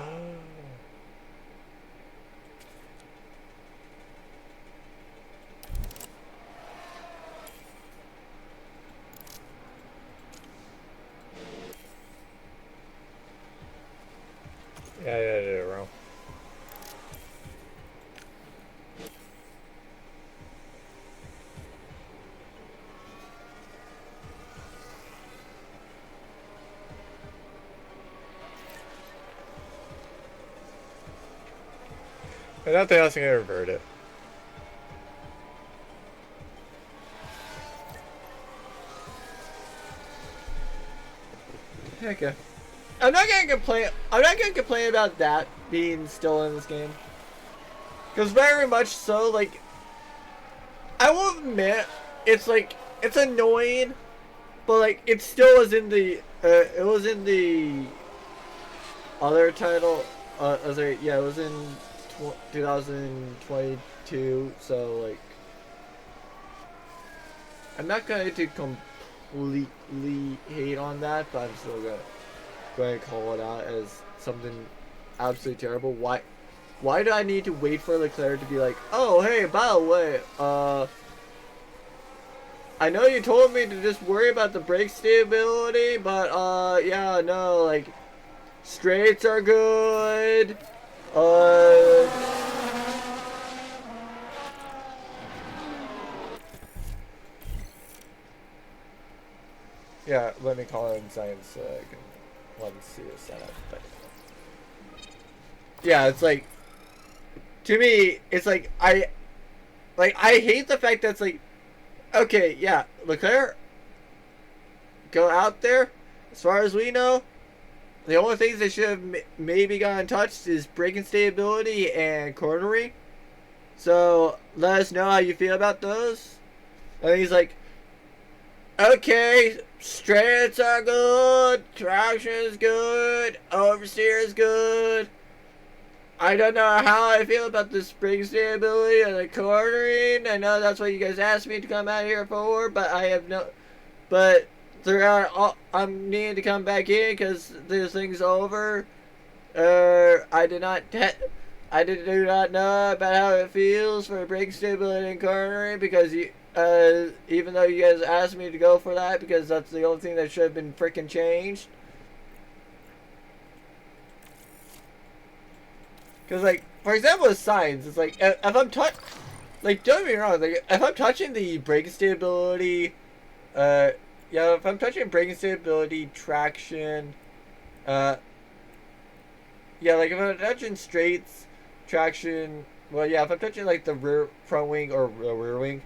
Yeah, I did it wrong. But nothing else can revert it. Okay. I'm not gonna complain. I'm not gonna complain about that being still in this game. Because very much so, like, I will admit, it's like, it's annoying, but like, it still was in the, it was in the other title, yeah, it was in 2022, so like, I'm not going to completely hate on that, but I'm still going to call it out as something absolutely terrible. Why do I need to wait for Leclerc to be like, oh, hey, by the way, I know you told me to just worry about the brake stability, but, yeah, no, like, straights are good, yeah, let me call in science so I can let me see the setup, but, yeah, it's like, to me, it's like, I hate the fact that it's like, okay, yeah, Leclerc, go out there. As far as we know, the only things that should have maybe gotten touched is braking stability and cornering. So let us know how you feel about those. And he's like, okay, straights are good, traction is good, oversteer is good. I don't know how I feel about the spring stability and the cornering. I know that's what you guys asked me to come out here for, but I have no. But throughout, I'm needing to come back in because this thing's over. I do not know about how it feels for brake stability and cornering because even though you guys asked me to go for that because that's the only thing that should have been freaking changed. Because, like, for example, with signs, it's like, if I'm like, don't get me wrong, like, if I'm touching the brake stability, yeah, if I'm touching brake stability, traction, yeah, like, if I'm touching straights, traction, well, yeah, if I'm touching, like, the front wing or rear wing,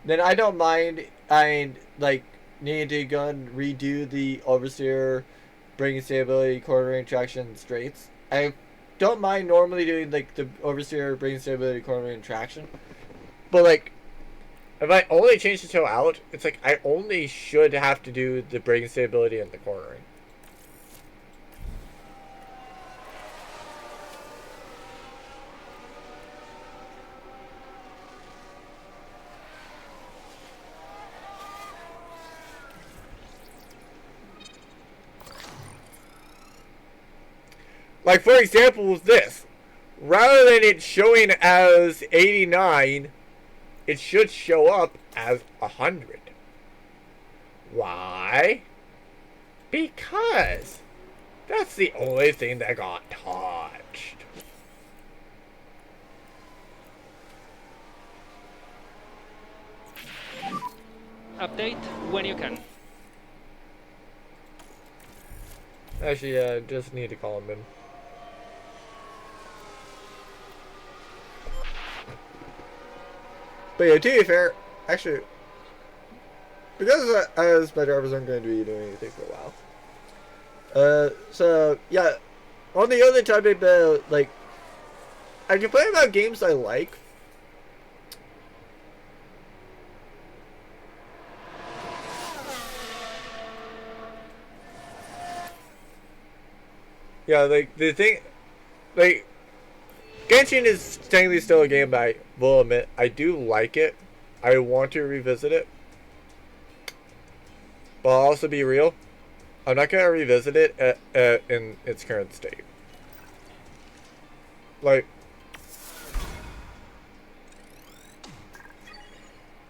then I don't mind, like, needing to go and redo the oversteer, brake stability, cornering, traction, straights. I don't mind normally doing like the oversteer, braking stability, cornering, and traction, but like if I only change the toe out, it's like I only should have to do the braking stability and the cornering. Like, for example, with this. Rather than it showing as 89, it should show up as 100. Why? Because that's the only thing that got touched. Update when you can. Actually, yeah, just need to call him in. But yeah, to be fair, actually, because as my drivers aren't going to be doing anything for a while. So yeah, on the other topic, like, I complain about games I like. Yeah, like the thing, like. Genshin is technically still a game that I will admit I do like it. I want to revisit it. But I'll also be real. I'm not going to revisit it in its current state. Like,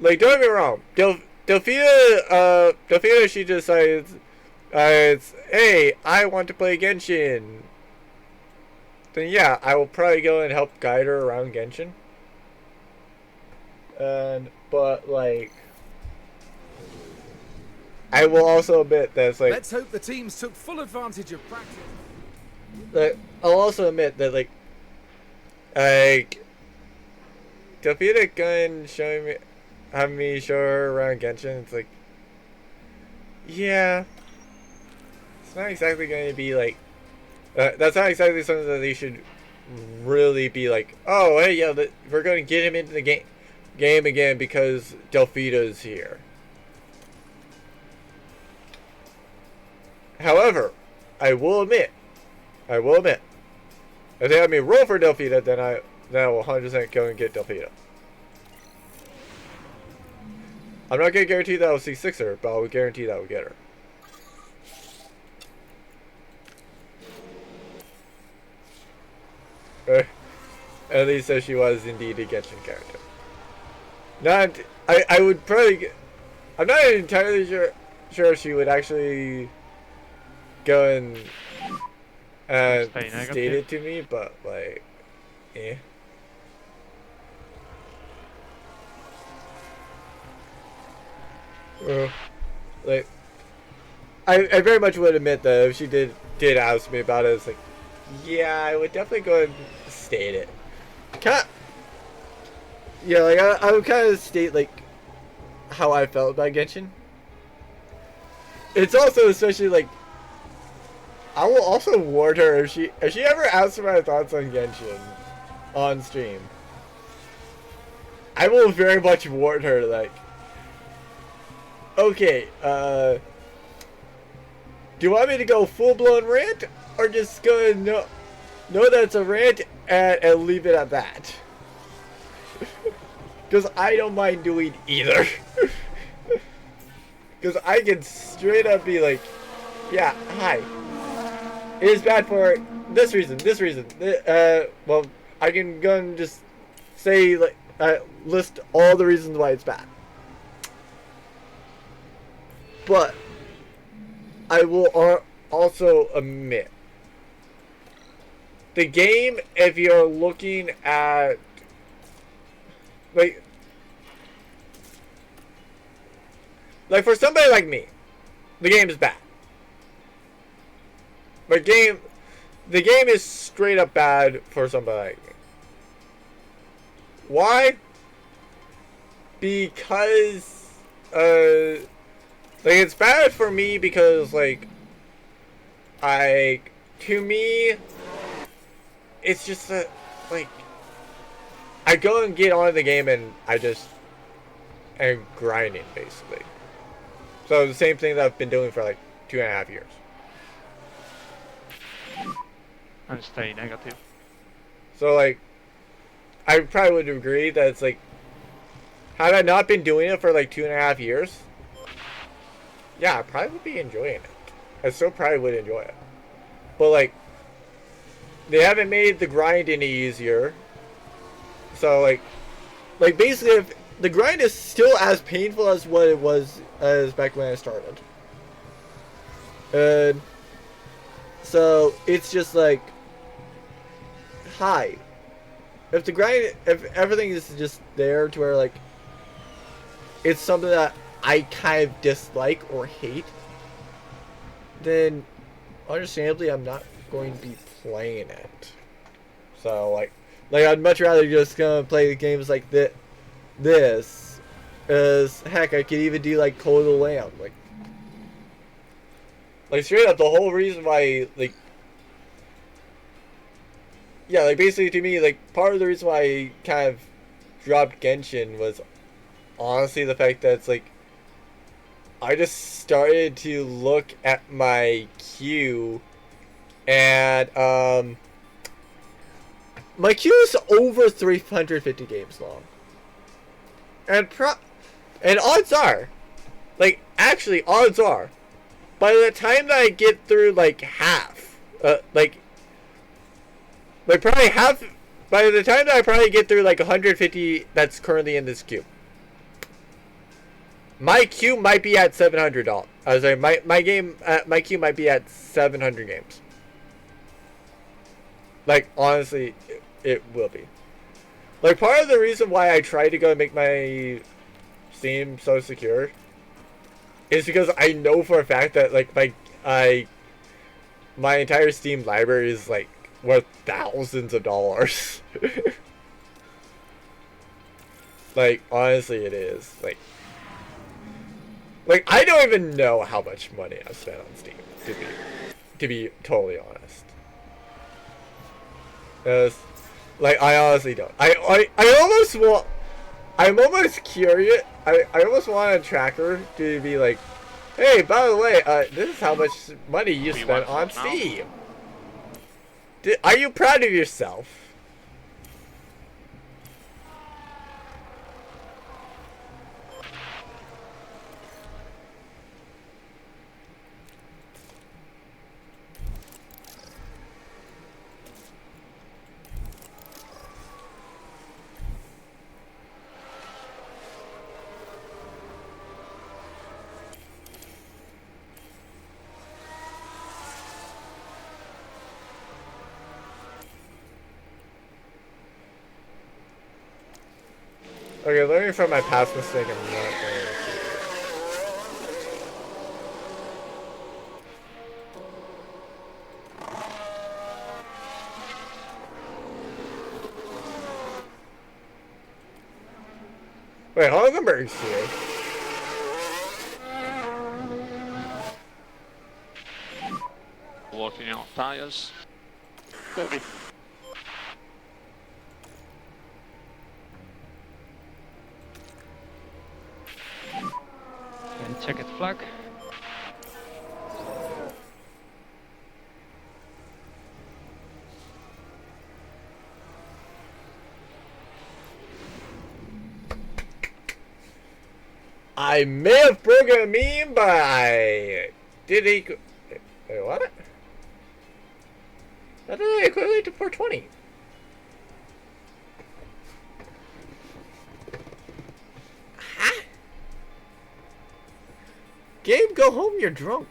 don't get me wrong. Delphina, she decides, hey, I want to play Genshin. Then yeah, I will probably go and help guide her around Genshin. But like, I will also admit that it's like. Let's hope the teams took full advantage of practice. I'll also admit that like Delphina going showing me, having me show her around Genshin. It's like, yeah, it's not exactly going to be like. That's not exactly something that they should really be like, oh, hey, yeah, we're going to get him into the game again because Delphina's here. However, I will admit, if they have me roll for Delphina, then I will 100% go and get Delphina. I'm not gonna guarantee that I'll see 6-er, but I'll guarantee that I'll get her. At least if she was indeed a Genshin character. Not, I would probably, I'm not entirely sure if she would actually go and state it to me, but like, eh. Like, I very much would admit that if she did ask me about it, it's like, yeah, I would definitely go and state it. Yeah, like I would kind of state like how I felt about Genshin. It's also especially like I will also warn her if she ever asks for my thoughts on Genshin on stream. I will very much warn her like, okay, do you want me to go full-blown rant or just go and know that it's a rant and leave it at that? Because I don't mind doing either. Because I can straight up be like, yeah, hi. It is bad for this reason, this reason. Well, I can go and just say, like, list all the reasons why it's bad. But I will also admit, the game, if you're looking at like for somebody like me, the game is bad. The game is straight up bad for somebody like me. Why? Because like it's bad for me because like to me it's just that like I go and get on the game and I just am grinding basically. So the same thing that I've been doing for like 2.5 years. And stay negative. So like I probably would agree that it's like, had I not been doing it for like 2.5 years, yeah, I probably would be enjoying it. I still probably would enjoy it. But like, they haven't made the grind any easier. So like basically, if the grind is still as painful as what it was as back when I started. And so it's just like, hi. If the grind, if everything is just there to where like it's something that I kind of dislike or hate, then understandably I'm not going to be playing it. So like I'd much rather just go and play the games like this as heck I could even do like Code of the Lamb, like straight up the whole reason why like, yeah, like basically to me like part of the reason why I kind of dropped Genshin was honestly the fact that it's like I just started to look at my queue and my queue is over 350 games long. And odds are, like actually odds are, by the time that I get through like half, like probably half, by the time that I probably get through like 150 that's currently in this queue, my queue might be at $700. I was like, my queue might be at 700 games. Like honestly, it will be. Like part of the reason why I try to go and make my Steam so secure is because I know for a fact that like my entire Steam library is like worth thousands of dollars. Like honestly, it is like I don't even know how much money I've spent on Steam to be totally honest. Like I honestly don't. I almost want. I'm almost curious. I almost want a tracker to be like, hey, by the way, this is how much money you spent on Steam. Are you proud of yourself? Okay, learning from my past mistake, I'm not going to. Wait, Hulkenberg's here. Working on tires. Heavy. And check it flag. I may have broken a meme, but I did Wait, what? That did equivalent to 420. Huh? Gabe, go home, you're drunk.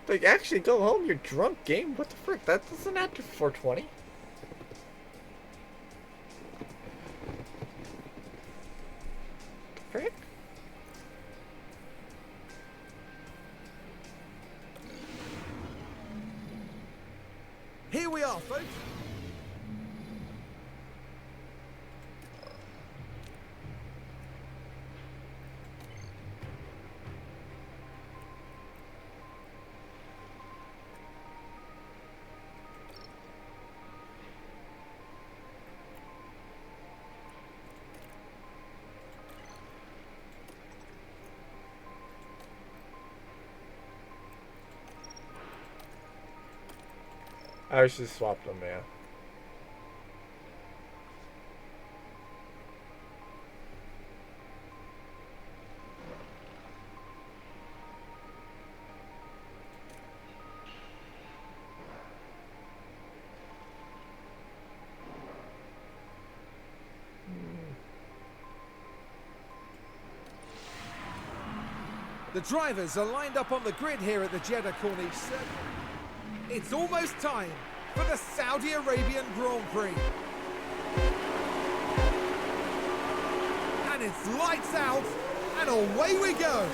Like, actually, go home, you're drunk, game. What the frick? That doesn't add to 420. Frick? Here we are, folks. I should swap them, yeah. The drivers are lined up on the grid here at the Jeddah Corniche Circuit. It's almost time for the Saudi Arabian Grand Prix. And it's lights out, and away we go.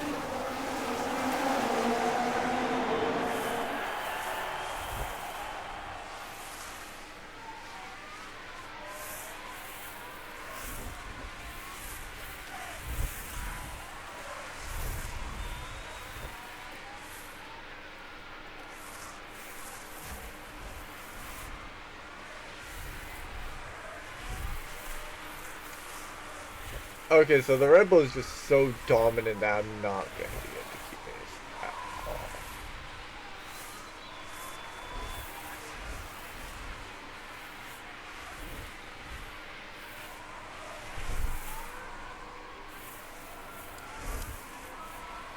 Okay, so the Red Bull is just so dominant that I'm not going to be able to keep pace at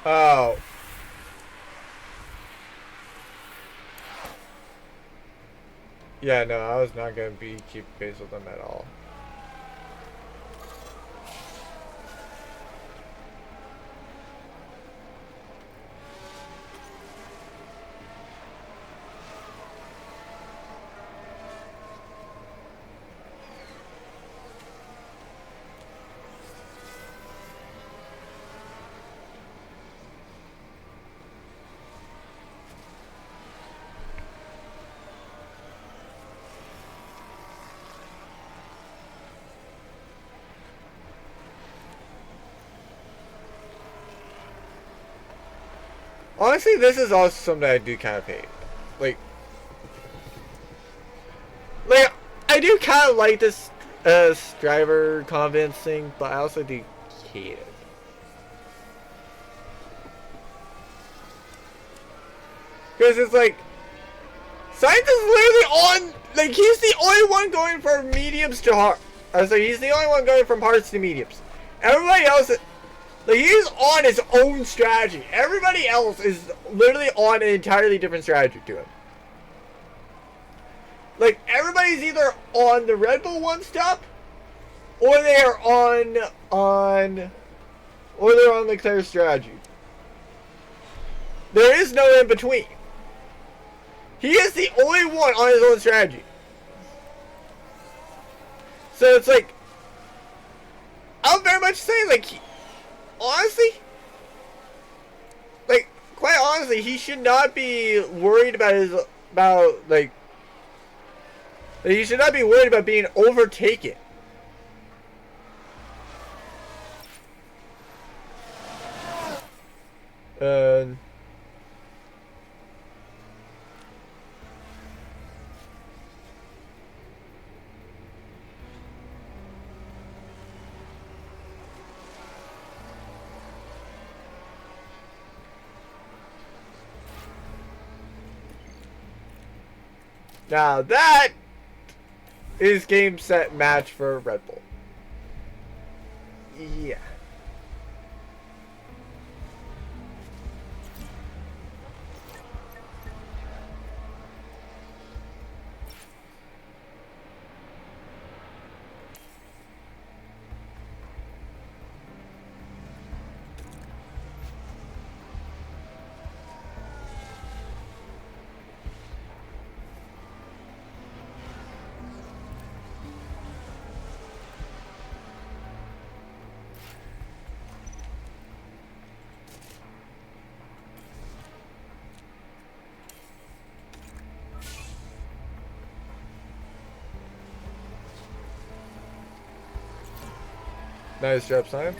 all. Oh. Yeah, no, I was not going to be keep pace with them at all. Honestly, this is also something I do kind of hate. Like, I do kind of like this driver confidence thing, but I also do hate it. Because it's like, Sainz is literally on, like, he's the only one going from mediums to hard. So he's the only one going from hards to mediums. Everybody else, like, he's on his own strategy. Everybody else is literally on an entirely different strategy to him. Like, everybody's either on the Red Bull one stop, or they're on Leclerc's strategy. There is no in between. He is the only one on his own strategy. So it's like, I'll very much say, like, honestly, like, quite honestly, he should not be worried about he should not be worried about being overtaken. Now that is game, set, match for Red Bull. Yeah. Nice job, Simon.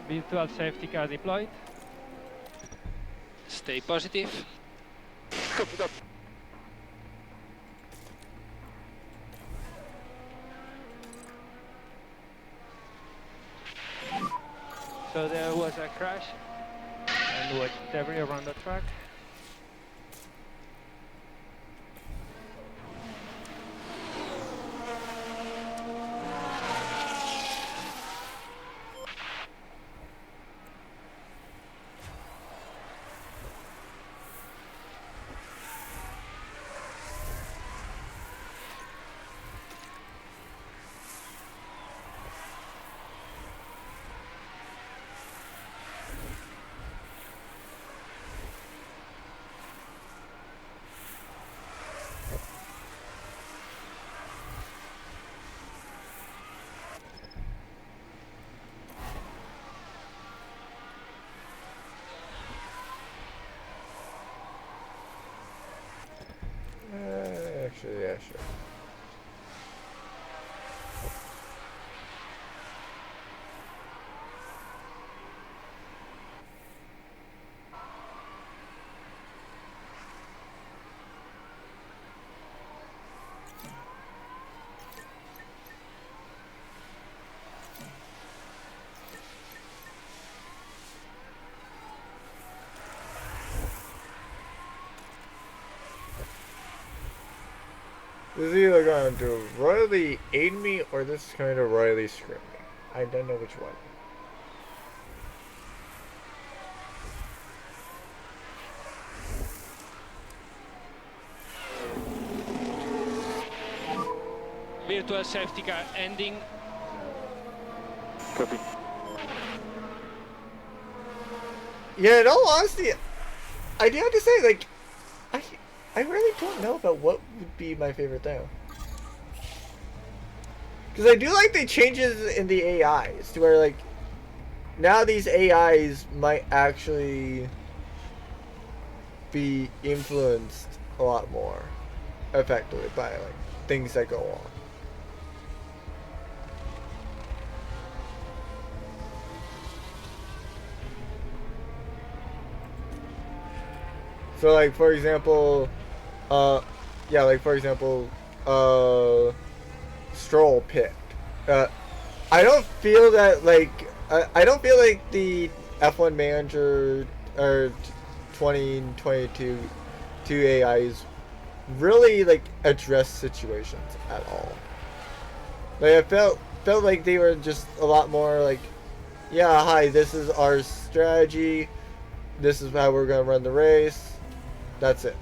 Virtual safety car deployed. Stay positive. Copy that. So there was a crash and was debris around the track. Actually, yeah, sure. This is either going to royally aid me or this is going to royally screw me. I don't know which one. Virtual safety car ending. Copy. Yeah, in all honesty, I do have to say, like, I really don't know about what would be my favorite thing. Because I do like the changes in the AIs to where, like, now these AIs might actually be influenced a lot more effectively by, like, things that go on. So, like, for example, yeah, like, for example, Stroll picked. I don't feel that, like, I don't feel like the F1 Manager or 2022 AIs really, like, address situations at all. Like I felt like they were just a lot more like, yeah, hi, this is our strategy. This is how we're gonna run the race. That's it.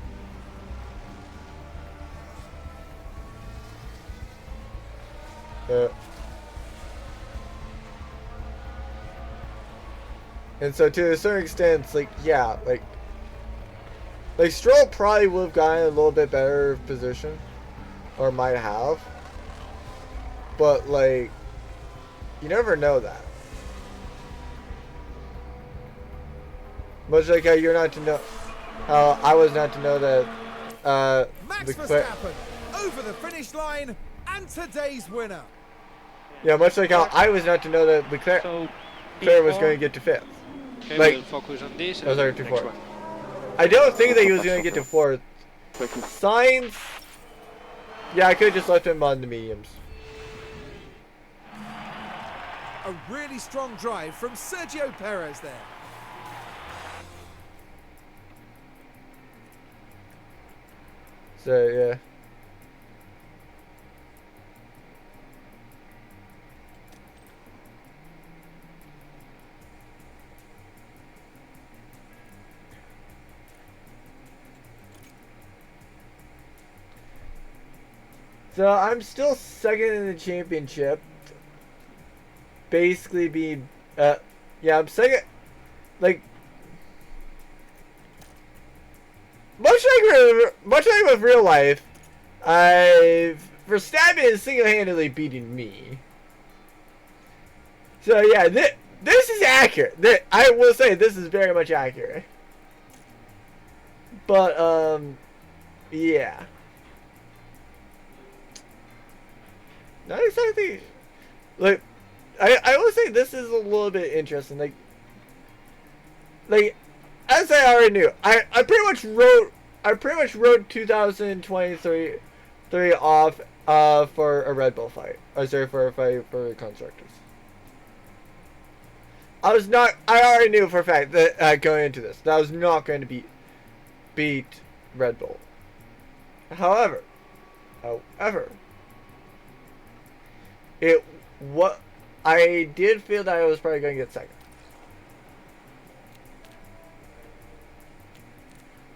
And so to a certain extent, it's like, yeah, like Stroll probably would have gotten a little bit better position, or might have. But like, you never know that. Much like how you're not to know, how I was not to know that. Max Verstappen over the finish line and today's winner. Yeah, much like how I was not to know that Leclerc was going to get to 5th. Okay, Like, we'll focus on this. oh, sorry, to next 4th. one. I don't think that he was going to get to 4th. Sainz, yeah, I could have just left him on the mediums. A really strong drive from Sergio Perez there. So, yeah. So I'm still second in the championship. Basically being, yeah, I'm second. Like, much like with real life, Verstappen is single-handedly beating me. So yeah, this is accurate. I will say this is very much accurate. But yeah. Not exactly. Like, I will say this is a little bit interesting. Like, as I already knew, I pretty much wrote 2023 off for a Red Bull fight. Or sorry, for a fight for constructors. I already knew for a fact that going into this, that I was not going to beat Red Bull. However, I did feel that I was probably going to get second.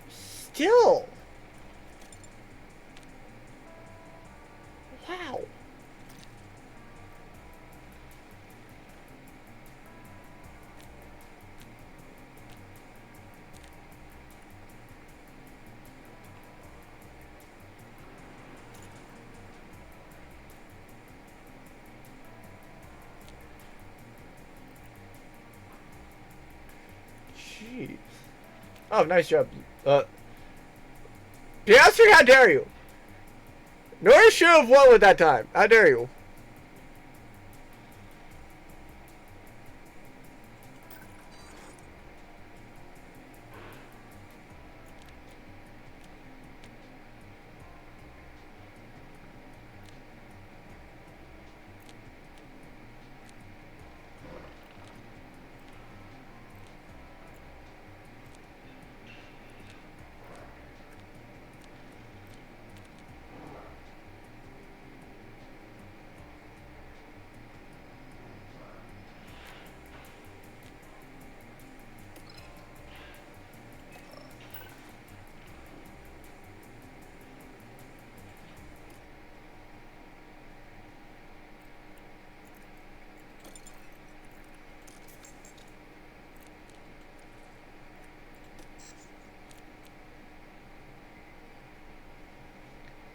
Still. Wow. Jeez. Oh, nice job. Piastri, how dare you? Norris should have won with that time. How dare you?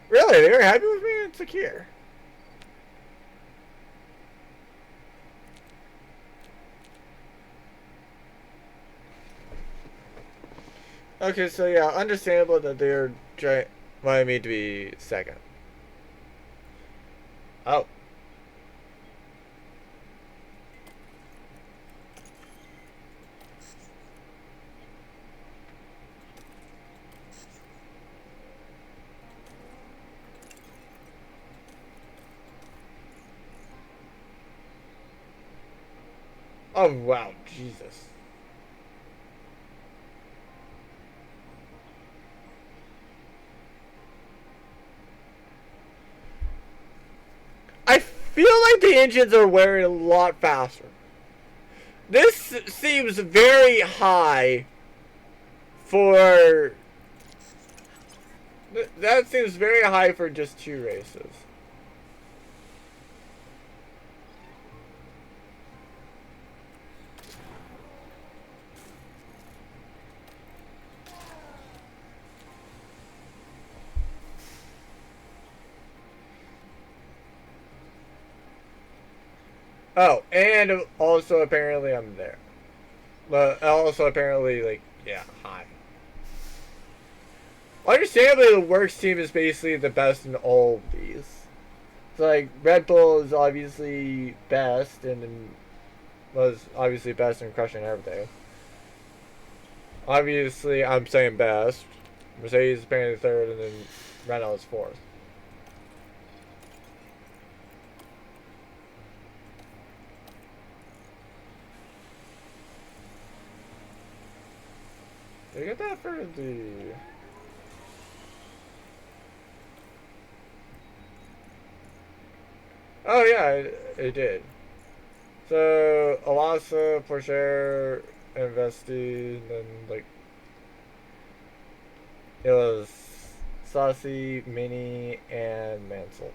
Really? They were happy with me and secure. Okay, so yeah, understandable that they're wanting me to be second. Oh. Oh, wow, Jesus. I feel like the engines are wearing a lot faster. This seems very high for... That seems very high for just 2 races. Oh, and also apparently I'm there. But also apparently, like, yeah, high. Understandably, the works team is basically the best in all of these. So, like, Red Bull is obviously best, and was obviously best in crushing everything. Obviously, I'm saying best. Mercedes is apparently third, and then Renault is fourth. Did I get that for the... Oh yeah, it did. So, Alasa, Porsche, Investi, and then, like, it was Saucy, Mini, and Mansell.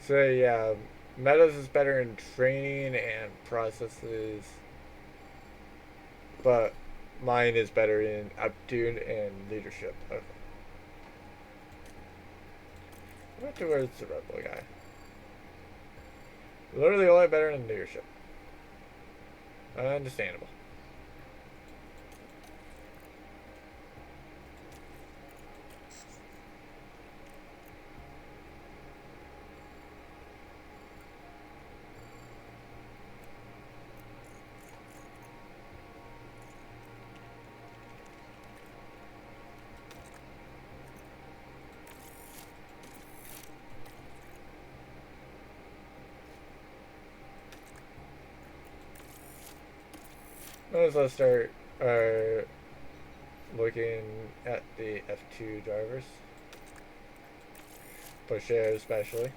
So yeah, Meadows is better in training and processes, but mine is better in aptitude and leadership. Okay. What towards the Red Bull guy? Literally only better in leadership. Understandable. Let's start looking at the F2 drivers. Porsche especially.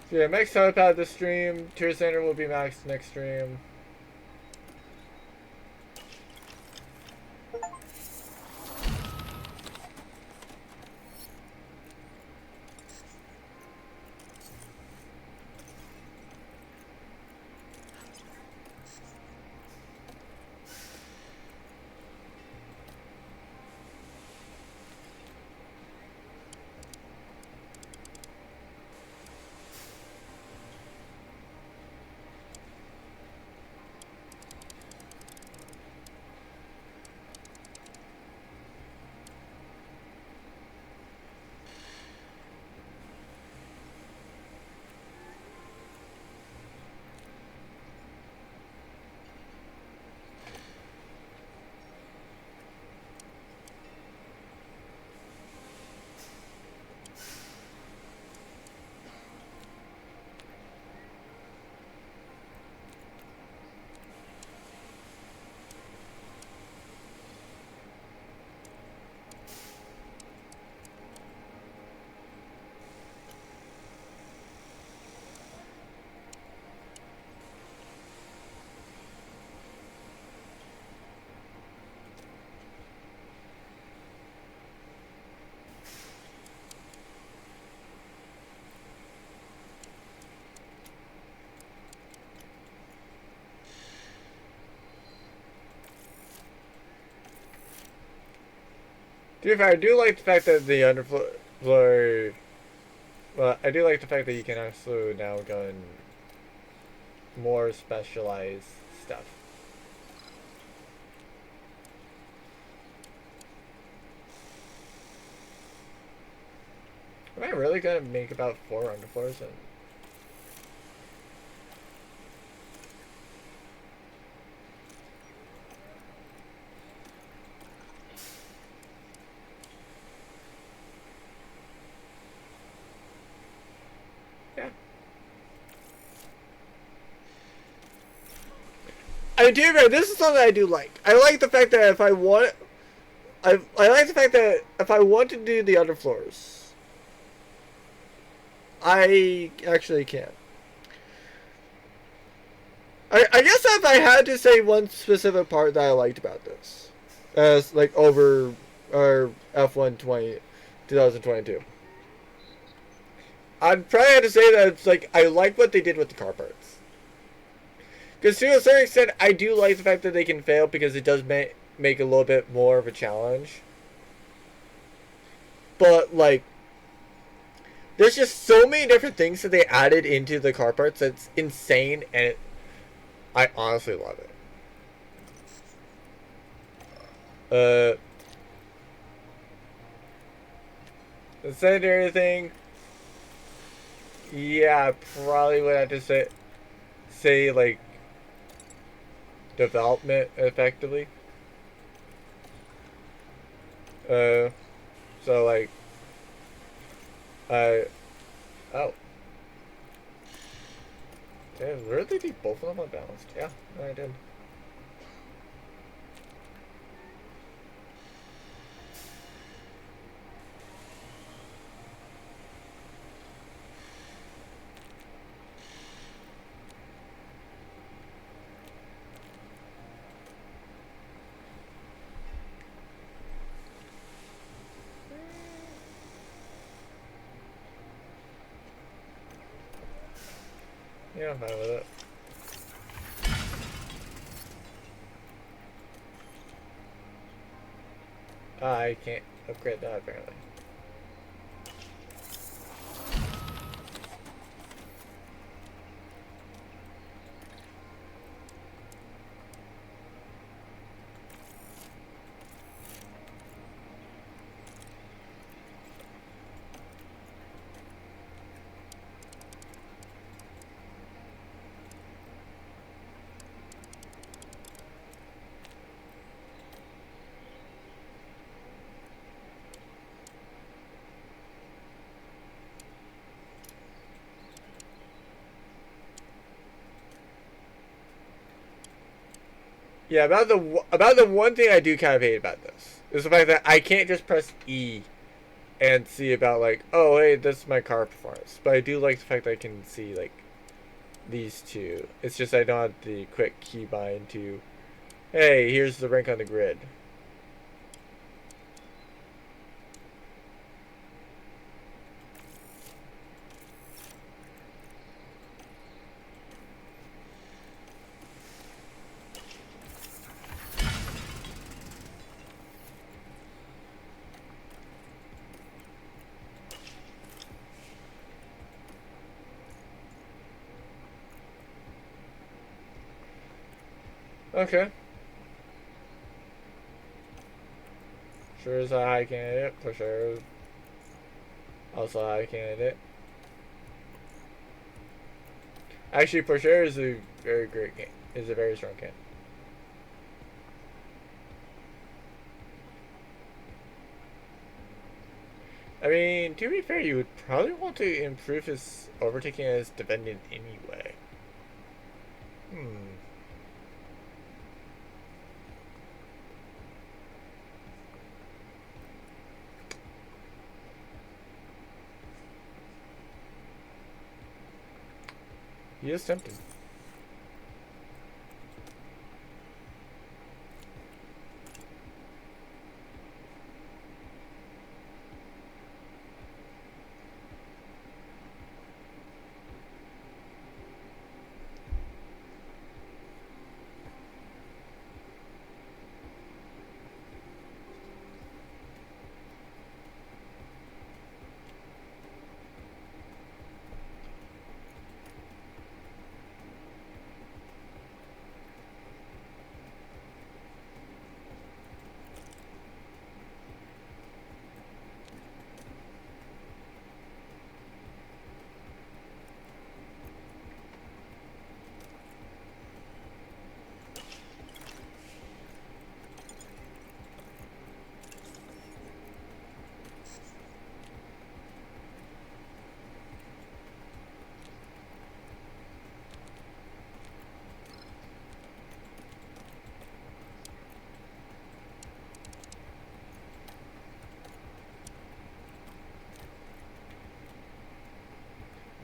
So yeah, max out this stream. Tier Center will be maxed next stream. be fair, I do like the fact that the underfloor. Well, I do like the fact that you can also now go in more specialized stuff. Am I really gonna make about 4 underfloors? Yeah. I mean, to be fair, this is something I do like. I like the fact that if I want, I like the fact that if I want to do the underfloors, I actually can. I guess if I had to say one specific part that I liked about this, as like over or F1 2022, I'd probably have to say that it's like I like what they did with the car parts. Because to a certain extent, I do like the fact that they can fail because it does make a little bit more of a challenge. But like, there's just so many different things that they added into the car parts that's insane, and I honestly love it. The secondary thing, yeah, I probably would have to say like development effectively. So like, oh, did really be both of them unbalanced? Yeah, I did. Yeah, I'm fine with it. I can't upgrade that apparently. Yeah, about the one thing I do kind of hate about this is the fact that I can't just press E and see about like, oh hey, this is my car performance. But I do like the fact that I can see like these two. It's just I don't have the quick keybind to, hey, here's the rank on the grid. Okay. Sure is a high candidate. For sure. Also a high candidate. Actually, Pusher is a very great game. Is a very strong candidate. I mean, to be fair, you would probably want to improve his overtaking as defendant anyway. He is tempting.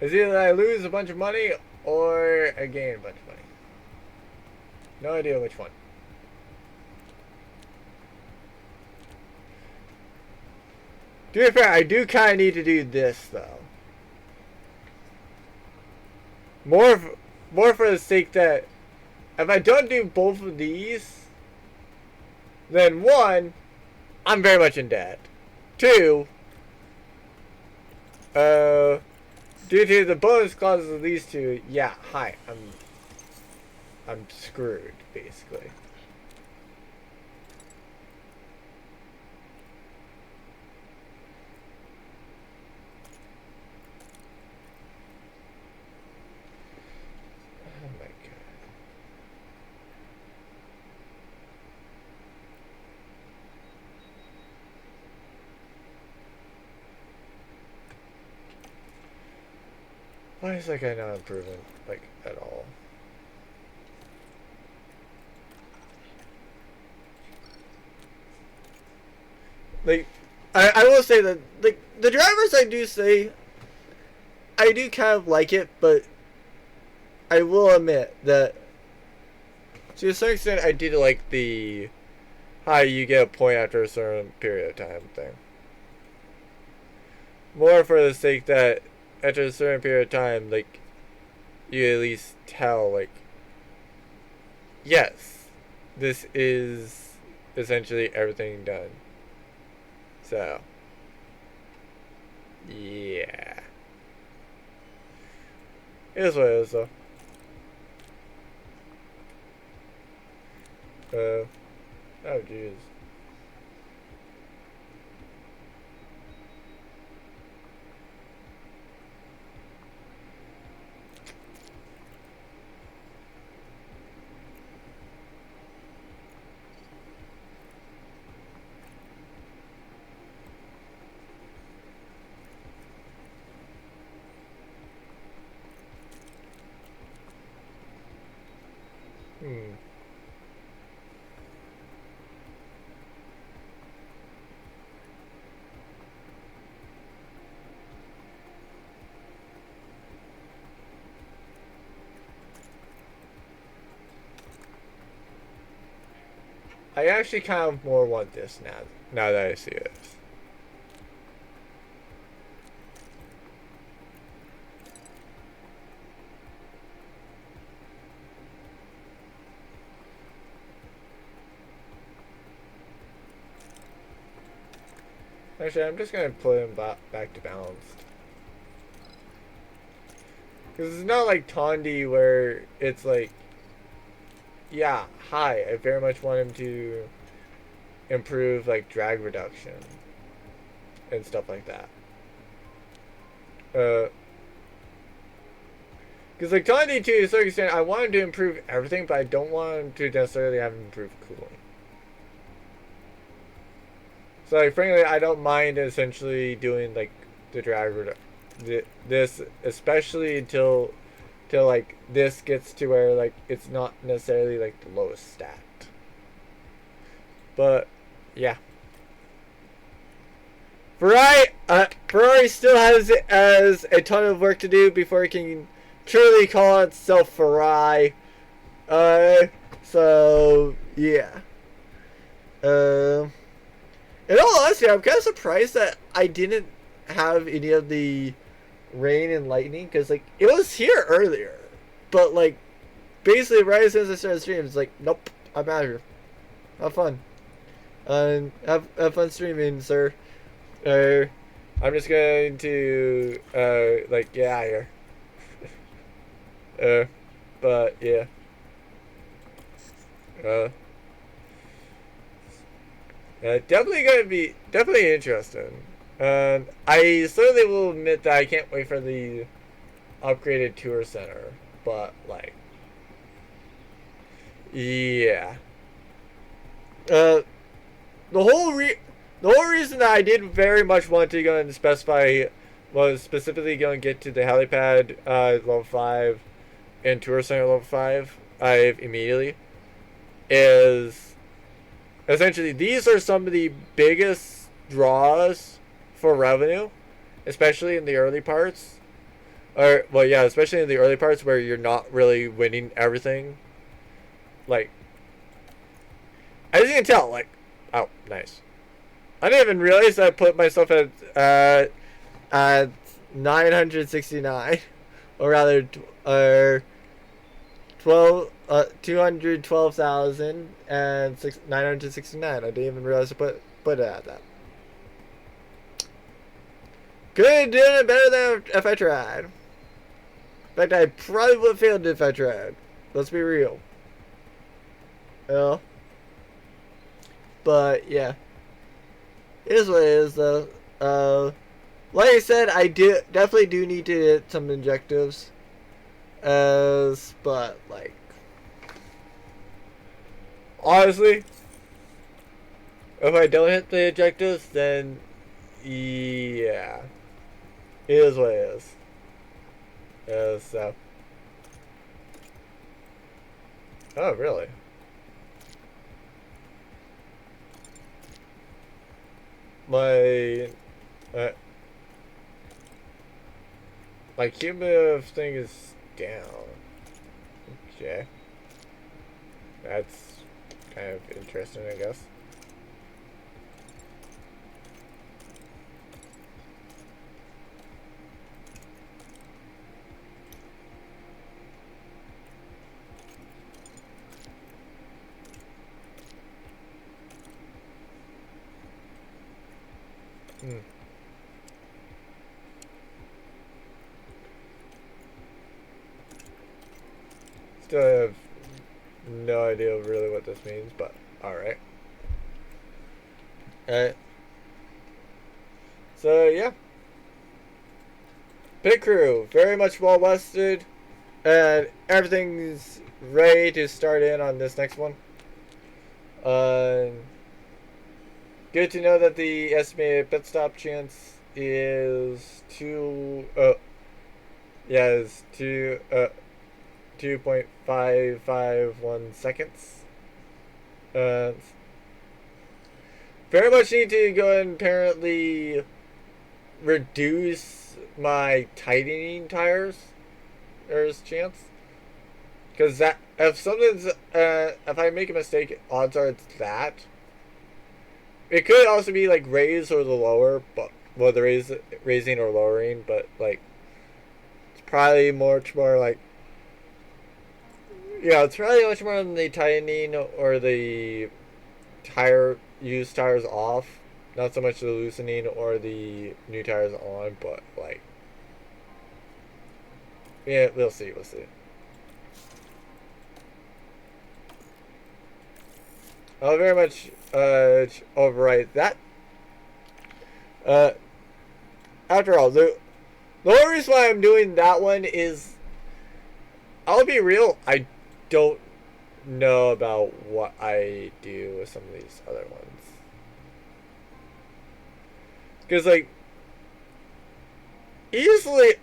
It's either I lose a bunch of money or I gain a bunch of money. No idea which one. To be fair, I do kind of need to do this though. More for the sake that if I don't do both of these, then one, I'm very much in debt. Two, due to the bonus clauses of these two, yeah, hi, I'm screwed, basically. Oh my god. Why is that guy not improving, like, at all? Like, I will say that, like, the drivers I do say, I do kind of like it, but I will admit that to a certain extent I did like the how you get a point after a certain period of time thing. More for the sake that after a certain period of time, like, you at least tell, like, yes, this is essentially everything done. So, yeah. It is what it is, though. Oh, jeez. I actually kind of more want this now that I see it. Actually, I'm just gonna put him back to balanced. Because it's not like Tondi where it's like, yeah, hi, I very much want him to improve, like, drag reduction and stuff like that. Because, like, Tondi, to a certain extent, I want him to improve everything, but I don't want him to necessarily have him improve cooling. So, like, frankly, I don't mind essentially doing, like, the drag reduction. This, especially until like this gets to where, like, it's not necessarily like the lowest stat. But yeah, Ferrari still has a ton of work to do before it can truly call itself Ferrari. So yeah. In all honesty, I'm kind of surprised that I didn't have any of the rain and lightning, because, like, it was here earlier, but, like, basically right as soon as I started streaming, it's like, nope, I'm out of here. Have fun. Have fun streaming, sir. I'm just going to like, get out of here. But yeah. Definitely interesting. I certainly will admit that I can't wait for the upgraded tour center, but, like, yeah. The whole reason that I did very much want to go and specify was specifically going to get to the helipad level 5 and tour center level 5 immediately, is essentially these are some of the biggest draws for revenue, especially in the early parts. Or, well, yeah, especially in the early parts where you're not really winning everything. Like, as you can tell, like, oh, nice. I didn't even realize I put myself at 969, or rather, 212,969. I didn't even realize to put it at that. Could have done it better than if I tried. In fact, I probably would have failed if I tried. Let's be real. But yeah, it is what it is, though. Like I said, I definitely do need to hit some objectives. But like, honestly, if I don't hit the objectives, then yeah, it is what it is. So. Oh, really? My cumulative thing is down. Okay. That's kind of interesting, I guess. Still have no idea really what this means, but alright. Alright. So, yeah. Pit crew, very much well rested, and everything's ready to start in on this next one. Good to know that the estimated pit stop chance is 2.551 seconds. Very much need to go and apparently reduce my tightening tires. There's a chance. Because that, if I make a mistake, odds are it's that. It could also be like raise or the lower, but whether raising or lowering, but like it's probably much more like, yeah, it's probably much more on the tightening or the used tires off, not so much the loosening or the new tires on, but like, yeah, we'll see. I'll very much overwrite that. After all, the only reason why I'm doing that one is, I'll be real, I don't know about what I do with some of these other ones. Because, like, easily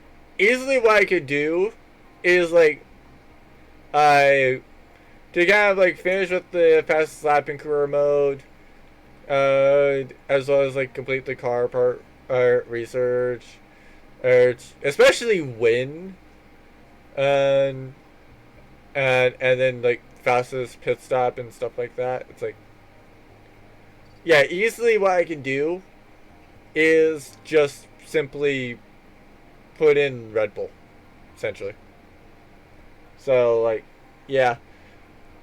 what I could do is, like, to kind of like finish with the fastest lap in career mode, as well as like complete the car part research, especially win, and then like fastest pit stop and stuff like that. It's like, yeah, easily what I can do is just simply put in Red Bull, essentially. So like, yeah.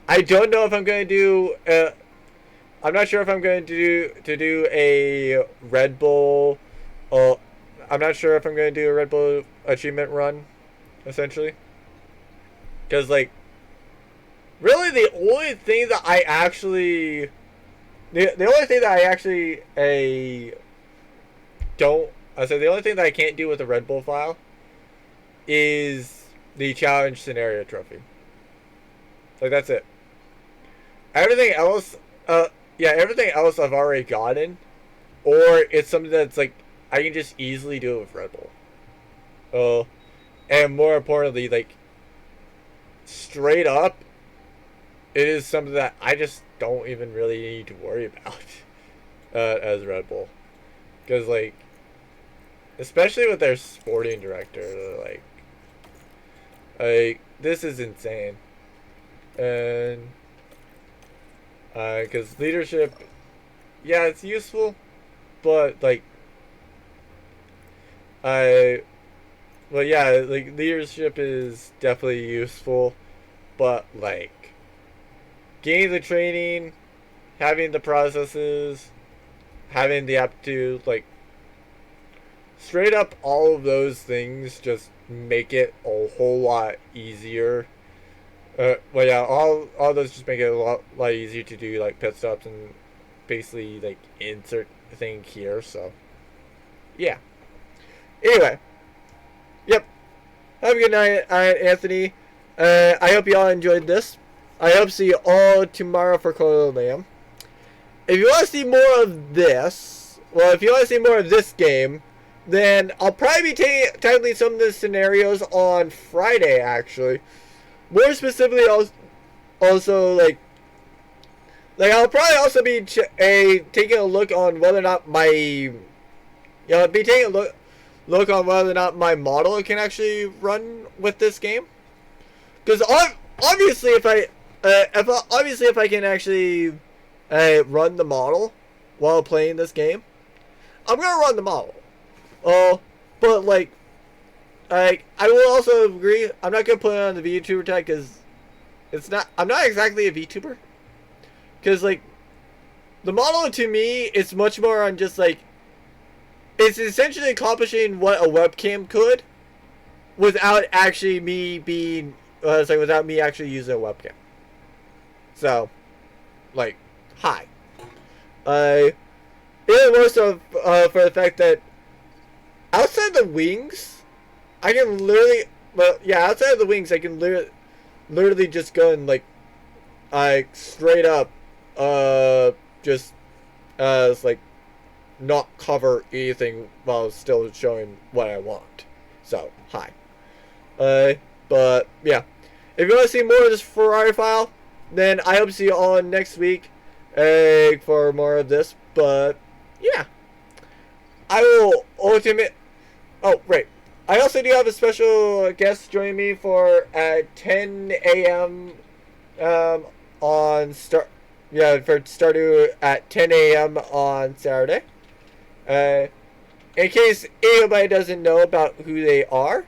I don't know if I'm going to do. I'm not sure if I'm going to do a Red Bull. I'm not sure if I'm going to do a Red Bull achievement run, essentially. Because like, really, the only thing that I actually don't. I said the only thing that I can't do with the Red Bull file is the challenge scenario trophy. Like, that's it. Everything else, everything else I've already gotten, or it's something that's like I can just easily do it with Red Bull. And more importantly, like, straight up, it is something that I just don't even really need to worry about as Red Bull, because like, especially with their sporting director, like, Like, this is insane. And, because leadership, yeah, it's useful, but, like, well, yeah, like, leadership is definitely useful, but, like, getting the training, having the processes, having the aptitude, like, straight up all of those things just make it a whole lot easier. Well, yeah, all those just make it a lot easier to do, like, pit stops and basically, like, insert thing here, so, yeah. Anyway, yep. Have a good night, Anthony. I hope you all enjoyed this. I hope to see you all tomorrow for Coil Lamb. If you want to see more of this, well, if you want to see more of this game, then I'll probably be tackling some of the scenarios on Friday, actually. More specifically, also like I'll probably also be taking a look on whether or not my, be taking a look on whether or not my model can actually run with this game. Because obviously, if I can actually run the model while playing this game, I'm gonna run the model. But like, I will also agree, I'm not gonna put it on the VTuber tag because I'm not exactly a VTuber. Because like, the model to me is much more on just like, it's essentially accomplishing what a webcam could, without actually me being, without me actually using a webcam. So, like, hi. Even more so for the fact that outside the wings, I can literally, outside of the wings, I can literally just go and like straight up, just, like, not cover anything while still showing what I want. So, hi. But, yeah. If you want to see more of this Ferrari file, then I hope to see you all next week, for more of this. But, yeah. I will oh, right. I also do have a special guest joining me for at 10 a.m. For Stardew at 10 a.m. on Saturday. In case anybody doesn't know about who they are,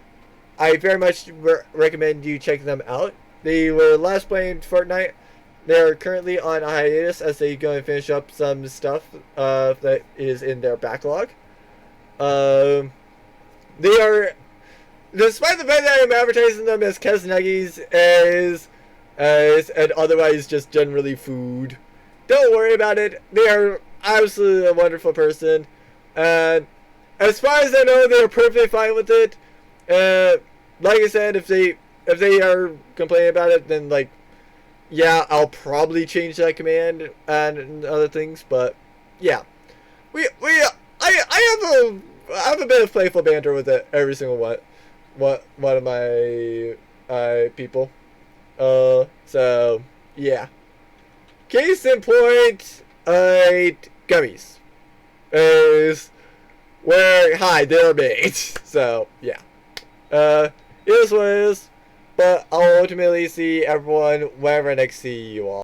I very much recommend you check them out. They were last playing Fortnite. They are currently on a hiatus as they go and finish up some stuff that is in their backlog. They are, despite the fact that I'm advertising them as Kesnuggies, and otherwise just generally food, don't worry about it. They are absolutely a wonderful person, and as far as I know, they are perfectly fine with it. Like I said, if they are complaining about it, then like, yeah, I'll probably change that command and other things. But yeah, I have a bit of playful banter with it every single one of my people. So yeah. Case in point, gummies is where they're made. So yeah. It is what it is. But I'll ultimately see everyone whenever I next see you all.